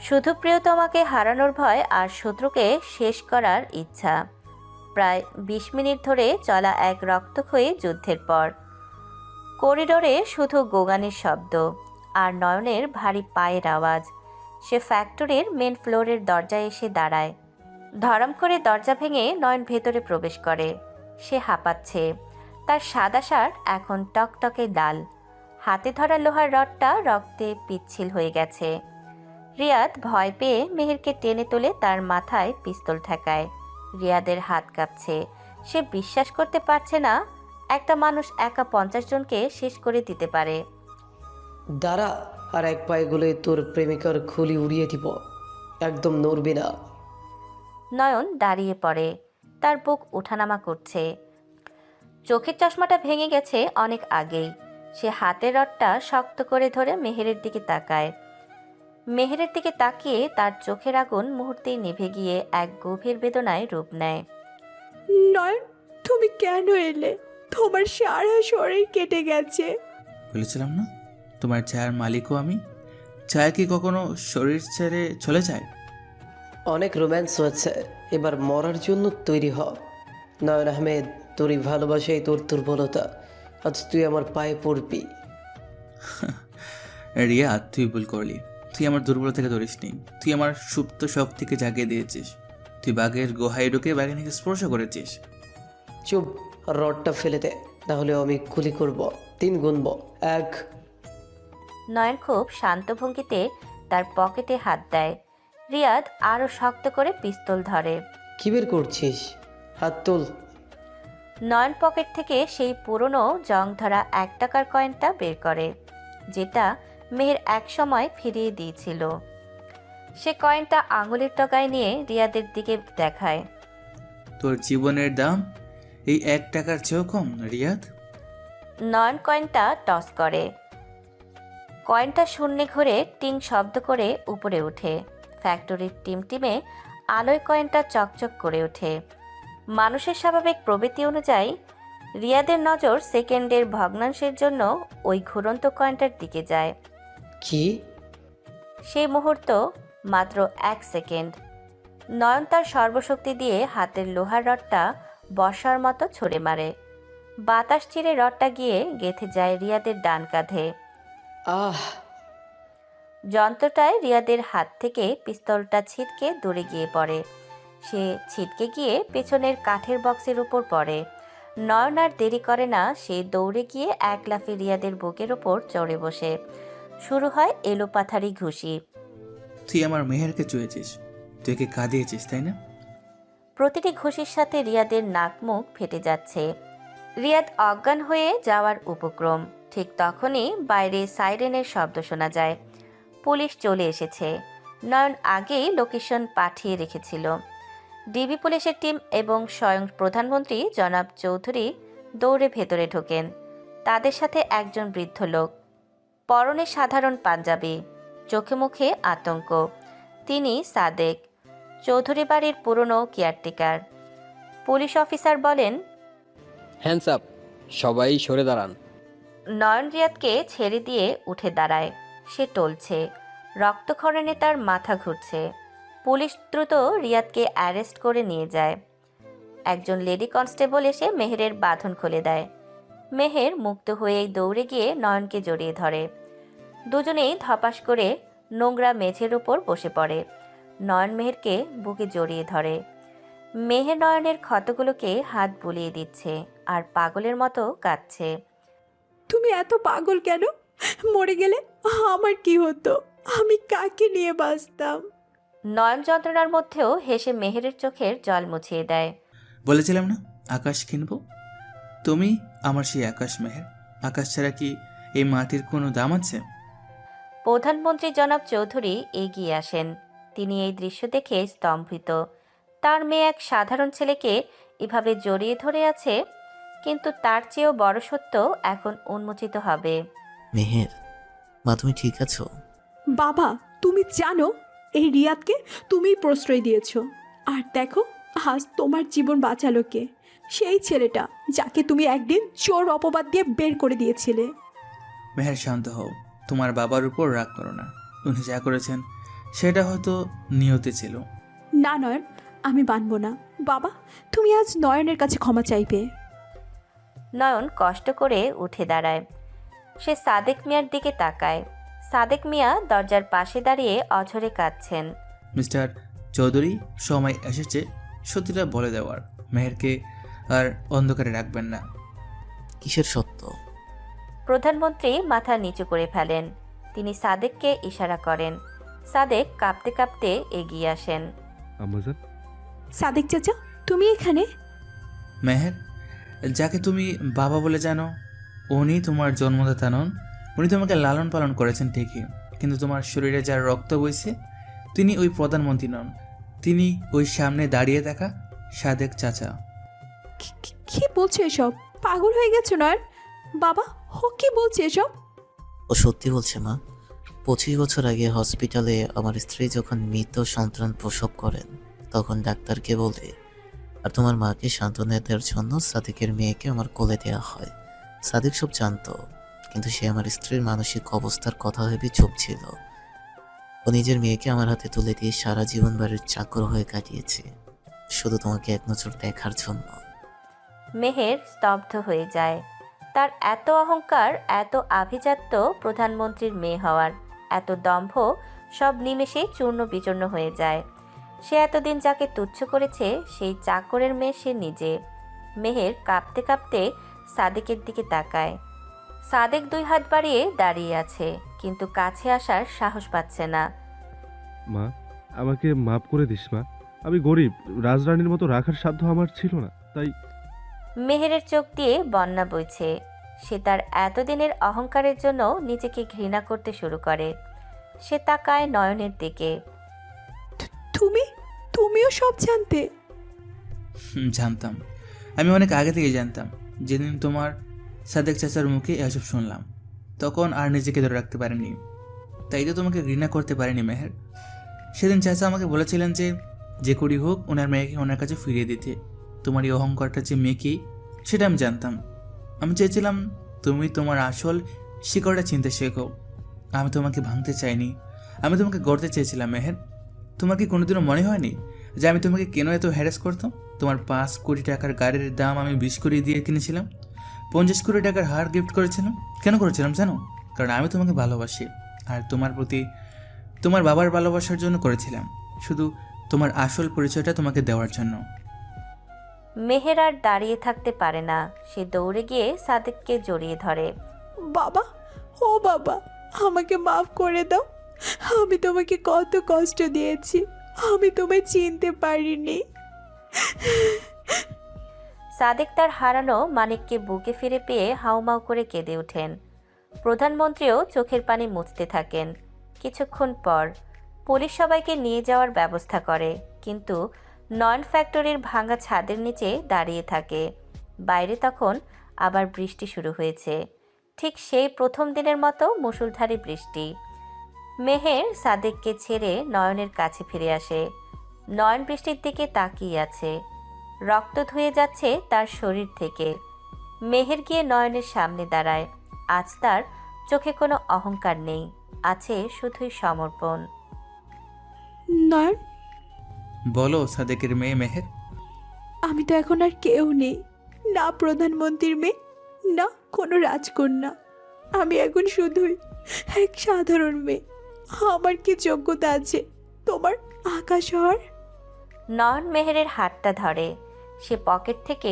শুধু প্রিয়তমাকে হারানোর ভয় আর শত্রুকে শেষ করার ইচ্ছা। প্রায় 20 মিনিট ধরে চলা এক রক্তক্ষয়ী যুদ্ধের পর করিডোরে শুধু গোগানের শব্দ আর নয়নের ভারী পায়ের আওয়াজ। সে ফ্যাক্টরির মেন ফ্লোরের দরজায় এসে দাঁড়ায়। ধরম করে দরজা ভেঙে নয়ন ভেতরে প্রবেশ করে। সে হাঁপাচ্ছে, তার সাদা শার্ট এখন টকটকে লাল, হাতে ধরা লোহার রডটা রক্তে পিচ্ছিল হয়ে গেছে। রিয়াদ ভয় পেয়ে মেহেরকে টেনে তুলে তার মাথায় পিস্তল ঠেকায়। রিয়াদের হাত কাঁপছে, সে বিশ্বাস করতে পারছে না একটা মানুষ একা 50 জনকে শেষ করে দিতে পারে। দাঁড়া, আর এক পায়ে গুলে তোর প্রেমিকার খুলি উড়িয়ে দিব, একদম নড়বি না। নয়ন দাঁড়িয়ে পড়ে, তার বুক ওঠানামা করছে। চোখের চশমাটা ভেঙে গেছে অনেক আগেই। সে হাতের রডটা শক্ত করে ধরে মেহেরের দিকে তাকায়। মেহেরের দিকে তাকিয়ে তার চোখের আগুন মুহূর্তেই নিভে গিয়ে এক গভীর বেদনায় রূপ নেয়। নয়ন, তুমি কেন এলে? তোমার সারা শরীর কেটে গেছে। বলেছিলাম না তোমার ছায়ার মালিকও আমি। ছায়া কি কখনো শরীর ছেড়ে চলে যায়? অনেক রোম্যান্স হচ্ছে, এবার মরার জন্য তৈরি হ। নয়ন আহমেদ, তোরই ভালোবাসাই তোর দুর্বলতা, আজ তুই আমার পায়ে পড়বি। রিয়া, তুই ভুল করলি। তুই আমার দুর্বলতাকে ধরিসনি, তুই আমার সুপ্ত শক্তিকে জাগিয়ে দিয়েছিস। তুই বাঘের গুহায় ঢুকে বাঘিনীকে স্পর্শ করেছিস। চুপ, রডটা ফেলে দে, তাহলে আমি গুলি করব। 3 গুনব, 1। নয়ন খুব শান্ত ভঙ্গিতে তার পকেটে হাত দেয়। রিয়াদ আরও শক্ত করে পিস্তল ধরে। কি বের করছিস? হাত তোল। নয়ন পকেট থেকে সেই পুরনো জং ধরা 1 টাকার কয়েনটা বের করে, যেটা মেহের এক সময় ফিরিয়ে দিয়েছিল। সে কয়েনটা আঙুলের টকায় নিয়ে রিয়াদের দিকে দেখায়। তোর জীবনের দাম এই 1 টাকার চেয়েও কম, রিয়াদ। নয়ন কয়েনটা টস করে। কয়েনটা শূন্যে ঘুরে টিং শব্দ করে উপরে ওঠে। ফ্যাক্টরির টিমটিমে আলোয় কয়েনটা চকচক করে ওঠে। মানুষের স্বাভাবিক প্রবৃত্তি অনুযায়ী রিয়াদের নজর সেকেন্ডের ভগ্নাংশের জন্য ওই ঘুরন্ত কয়েনটার দিকে যায়। কি? সেই মুহূর্ত মাত্র 1 সেকেন্ড। নয়ন তার সর্বশক্তি দিয়ে হাতের লোহার রডটা বর্ষার মতো ছুঁড়ে মারে। বাতাস চিরে রডটা গিয়ে গেঁথে যায় রিয়াদের ডান কাঁধে। আহ! যন্ত্রটায় রিয়াদের হাত থেকে পিস্তলটা ছিটকে দূরে গিয়ে পড়ে। সে ছিটকে গিয়ে পেছনের কাঠের বক্সের উপর পড়ে। নয়ন আর দেরি করে না, সে দৌড়ে গিয়ে এক লাফে রিয়াদের বুকের ওপর চড়ে বসে। শুরু হয় এলোপাথারি ঘুষি। তুই আমার মেহেরকে চুয়েছিস, তুই একে কাঁদিয়েছিস, তাই না? প্রতিটি ঘুষির সাথে রিয়াদের নাক মুখ ফেটে যাচ্ছে। রিয়াদ অজ্ঞান হয়ে যাওয়ার উপক্রম। ঠিক তখনই বাইরে সাইরেনের শব্দ শোনা যায়। পুলিশ চলে এসেছে। নয়ন আগেই লোকেশন পাঠিয়ে রেখেছিল। ডিবি পুলিশের টিম এবং স্বয়ং প্রধানমন্ত্রী জনাব চৌধুরী দৌড়ে ভেতরে ঢোকেন। তাদের সাথে একজন বৃদ্ধ লোক, পরনে সাধারণ পাঞ্জাবি, চোখে মুখে আতঙ্ক। তিনি সাদেক, চৌধুরী বাড়ির পুরনো কেয়ারটেকার। পুলিশ অফিসার বলেন, হ্যান্ডস আপ, সবাই সরে দাঁড়ান। নয়ন রিয়াদকে ছেড়ে দিয়ে উঠে দাঁড়ায়। সে টলছে, রক্তক্ষরণে তার মাথা ঘুরছে। পুলিশ দ্রুত রিয়াদকে অ্যারেস্ট করে নিয়ে যায়। একজন লেডি কনস্টেবল এসে মেহেরের বাঁধন খুলে দেয়। মেহের মুক্ত হয়েই দৌড়ে গিয়ে নয়নকে জড়িয়ে ধরে। দুজনেই ধপাস করে নোংরা মেঝের উপর বসে পড়ে। নয়ন মেহেরকে বুকে জড়িয়ে ধরে। মেহের নয়নের ক্ষতগুলোকে হাত বুলিয়ে দিচ্ছে আর পাগলের মতো কাঁদছে। তুমি এত পাগল কেন? মরে গেলে আমার কি হতো? আমি কাকে নিয়ে বাঁচতাম? নয়ন যন্ত্রণার মধ্যেও হেসে মেহেরের চোখের জল মুছিয়ে দেয়। বলেছিলাম না আকাশ কিনবো। তুমি আমার সেই আকাশ মেহের। আকাশ ছাড়া কি এই মাটির কোনো দাম আছে? প্রধানমন্ত্রী জনাব চৌধুরী এগিয়ে আসেন। তিনি এই দৃশ্য দেখে স্তম্ভিত। তার মেয়ে এক সাধারণ ছেলেকে এভাবে জড়িয়ে ধরে আছে, কিন্তু তার চেয়েও বড় সত্য এখন উন্মোচিত হবে। মেহের, মা তুমি ঠিক আছো? বাবা, তুমি জানো এই রিয়াদকে তুমিই প্রশ্রয় দিয়েছো, আর দেখো আজ তোমার জীবন বাঁচালো কে? সেই ছেলেটা যাকে তুমি একদিন চোর অপবাদ দিয়ে বের করে দিয়েছিলে। মেহের শান্ত হও, তোমার বাবার উপর রাগ করো না। উনি যা করেছেন সেটা হয়তো নিয়তি ছিল। না নয়ন, আমি মানব না। বাবা, তুমি আজ নয়নের কাছে ক্ষমা চাইবে। নয়ন কষ্ট করে উঠে দাঁড়ায়। সে সাদেক মিয়ার দিকে তাকায়। সাদেক মিয়া দরজার পাশে দাঁড়িয়ে অঝরে কাঁদছেন। মিস্টার চৌধুরী, সময় এসেছে সত্যিটা বলে দেওয়ার। মেহেরকে আর অন্ধকারে রাখবেন না। কিসের সত্য? প্রধানমন্ত্রী মাথা নিচু করে ফেলেন। তিনি সাদেককে ইশারা করেন। সাদেক কাঁপতে কাঁপতে এগিয়ে আসেন। আম্মাজান, সাদেক চাচা, তুমি এখানে? মেহের, যাকে তুমি বাবা বলে জানো, উনি তোমার জন্মদাতা নন। উনি তোমাকে লালন পালন করেছেন ঠিকই, কিন্তু তোমার শরীরে যার রক্ত বইছে তিনি ওই প্রধানমন্ত্রী নন। তিনি ওই সামনে দাঁড়িয়ে থাকা সাদেক চাচা। কি বলছো এসব? পাগল হয়ে গেছো নয়ন? বাবা, ও কি বলছে এসব? ও সত্যি বলছে মা। 25 বছর আগে হসপিটালে আমার স্ত্রী যখন মৃত সন্তান প্রসব করেন, তখন ডাক্তারকে বলে আর তোমার মাকে সান্ত্বনা দেওয়ার জন্য সাদিকের মেয়েকে আমার কোলে দেওয়া হয়। সাদিক সব জানতো, কিন্তু সে আমার স্ত্রীর মানসিক অবস্থার কথা ভেবে চুপ ছিল। ও নিজের মেয়েকে আমার হাতে তুলে দিয়ে সারা জীবন বাড়ির চাকর হয়ে কাটিয়েছে, শুধু তোমাকে এক নজর দেখার জন্য। মেহের স্তব্ধ হয়ে যায়। তার এত অহংকার, এত আভিজাত্য প্রধানমন্ত্রীর মেয়ে হওয়ার, এত দম্ভ, সব নিমেষে চূর্ণ বিচূর্ণ হয়ে যায়। সে এতদিন যাকে তুচ্ছ করেছে সেই চাকরের মেয়ে সে নিজে। মেহের কাঁপতে কাঁপতে সাদেকের দিকে তাকায়। সাদেক 2 হাত বাড়িয়ে দাঁড়িয়ে আছে, কিন্তু কাছে আসার সাহস পাচ্ছে না। মা আমাকে মাফ করে দিস মা। আমি গরিব, রাজরানীর মতো রাখার সাধ্য আমার ছিল না, তাই। মেহেরের চোখ দিয়ে বন্যা বইছে। সে তার এতদিনের অহংকারের জন্য নিজেকে ঘৃণা করতে শুরু করে। সে তাকায় নয়নের দিকে। তুমিও সব জানতে? জানতাম, আমি অনেক আগে থেকে জানতাম। যেদিন তোমার সাদেক চাচার মুখে এসব শুনলাম, তখন আর নিজেকে ধরে রাখতে পারিনি। তাই তো তোমাকে ঘৃণা করতে পারিনি মেহের। সেদিন চাচা আমাকে বলেছিলেন যে করি হোক ওনার মেয়েকে ওনার কাছে ফিরিয়ে দিতে। তোমার এই অহংকারটা যে মেয়েকেই, সেটা আমি জানতাম। আমি চেয়েছিলাম তুমি তোমার আসল শিকড়টা চিনতে শেখো। আমি তোমাকে ভাঙতে চাইনি, আমি তোমাকে গড়তে চেয়েছিলাম মেহের। তোমার কি কোনোদিনও মনে হয়নি যে আমি তোমাকে কেন এত হ্যারাস করতাম? তোমার 5 কোটি টাকার গাড়ির দাম আমি 20 কোটি দিয়ে কিনেছিলাম, 50 কোটি টাকার হার গিফট করেছিলাম। কেন করেছিলাম জানো? কারণ আমি তোমাকে ভালোবাসি, আর তোমার প্রতি তোমার বাবার ভালোবাসার জন্য করেছিলাম, শুধু তোমার আসল পরিচয়টা তোমাকে দেওয়ার জন্য। মেহের আর দাঁড়িয়ে থাকতে পারে না। সে দৌড়ে গিয়ে সাদেককে জড়িয়ে ধরে। বাবা, ও বাবা, আমাকে মাফ করে দাও। আমি তোমাকে কত কষ্ট দিয়েছি, আমি তোমায় চিনতে পারিনি। সাদেক তার হারানো মানিককে বুকে ফিরে পেয়ে হাউমাউ করে কেঁদে ওঠেন। প্রধানমন্ত্রীও চোখের পানি মুছতে থাকেন। কিছুক্ষণ পর পুলিশ সবাইকে নিয়ে যাওয়ার ব্যবস্থা করে, কিন্তু নয়ন ফ্যাক্টরির ভাঙা ছাদের নিচে দাঁড়িয়ে থাকে। বাইরে তখন আবার বৃষ্টি শুরু হয়েছে, ঠিক সেই প্রথম দিনের মতো মুষলধারে বৃষ্টি। মেহের সাদেককে ছেড়ে নয়নের কাছে ফিরে আসে। নয়ন বৃষ্টির দিকে তাকিয়ে আছে। রক্ত ধুয়ে যাচ্ছে তার শরীর থেকে। মেহের গিয়ে নয়নের সামনে দাঁড়ায়। আজ তার চোখে কোনো অহংকার নেই, আছে শুধুই সমর্পণ। নয়ন, বলো সাদেকের মেয়ে মেহের। আমি তো এখন আর কেউ নেই, না প্রধানমন্ত্রীর মেয়ে, না কোনো রাজকন্যা। আমি এখন শুধুই এক সাধারণ মেয়ে। আমার কি যোগ্যতা আছে তোমার আকাশ হওয়ার? নয়ন মেহেরের হাতটা ধরে। সে পকেট থেকে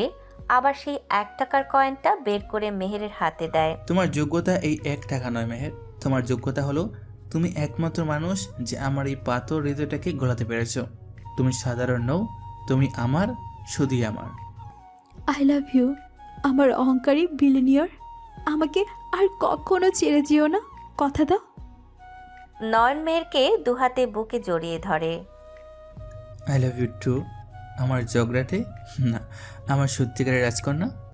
আবার সেই 1 টাকার কয়েনটা বের করে মেহেরের হাতে দেয়। তোমার যোগ্যতা এই 1 টাকা নয় মেহের, তোমার যোগ্যতা হলো তুমি একমাত্র মানুষ যে আমার এই পাথর হৃদয়টাকে গলাতে পেরেছ। তুমি সাধারণ নও, তুমি আমার, শুধুই আমার। আই লাভ ইউ আমার অহংকারী বিলিনিয়ার। আমাকে আর কখনো ছেড়ে যেও না, কথা দাও। নয়ন মেহেরকে দুহাতে বুকে জড়িয়ে ধরে। আই লাভ ইউ টু আমার জগরাটে, না আমার সত্যিকারের রাজকন্যা।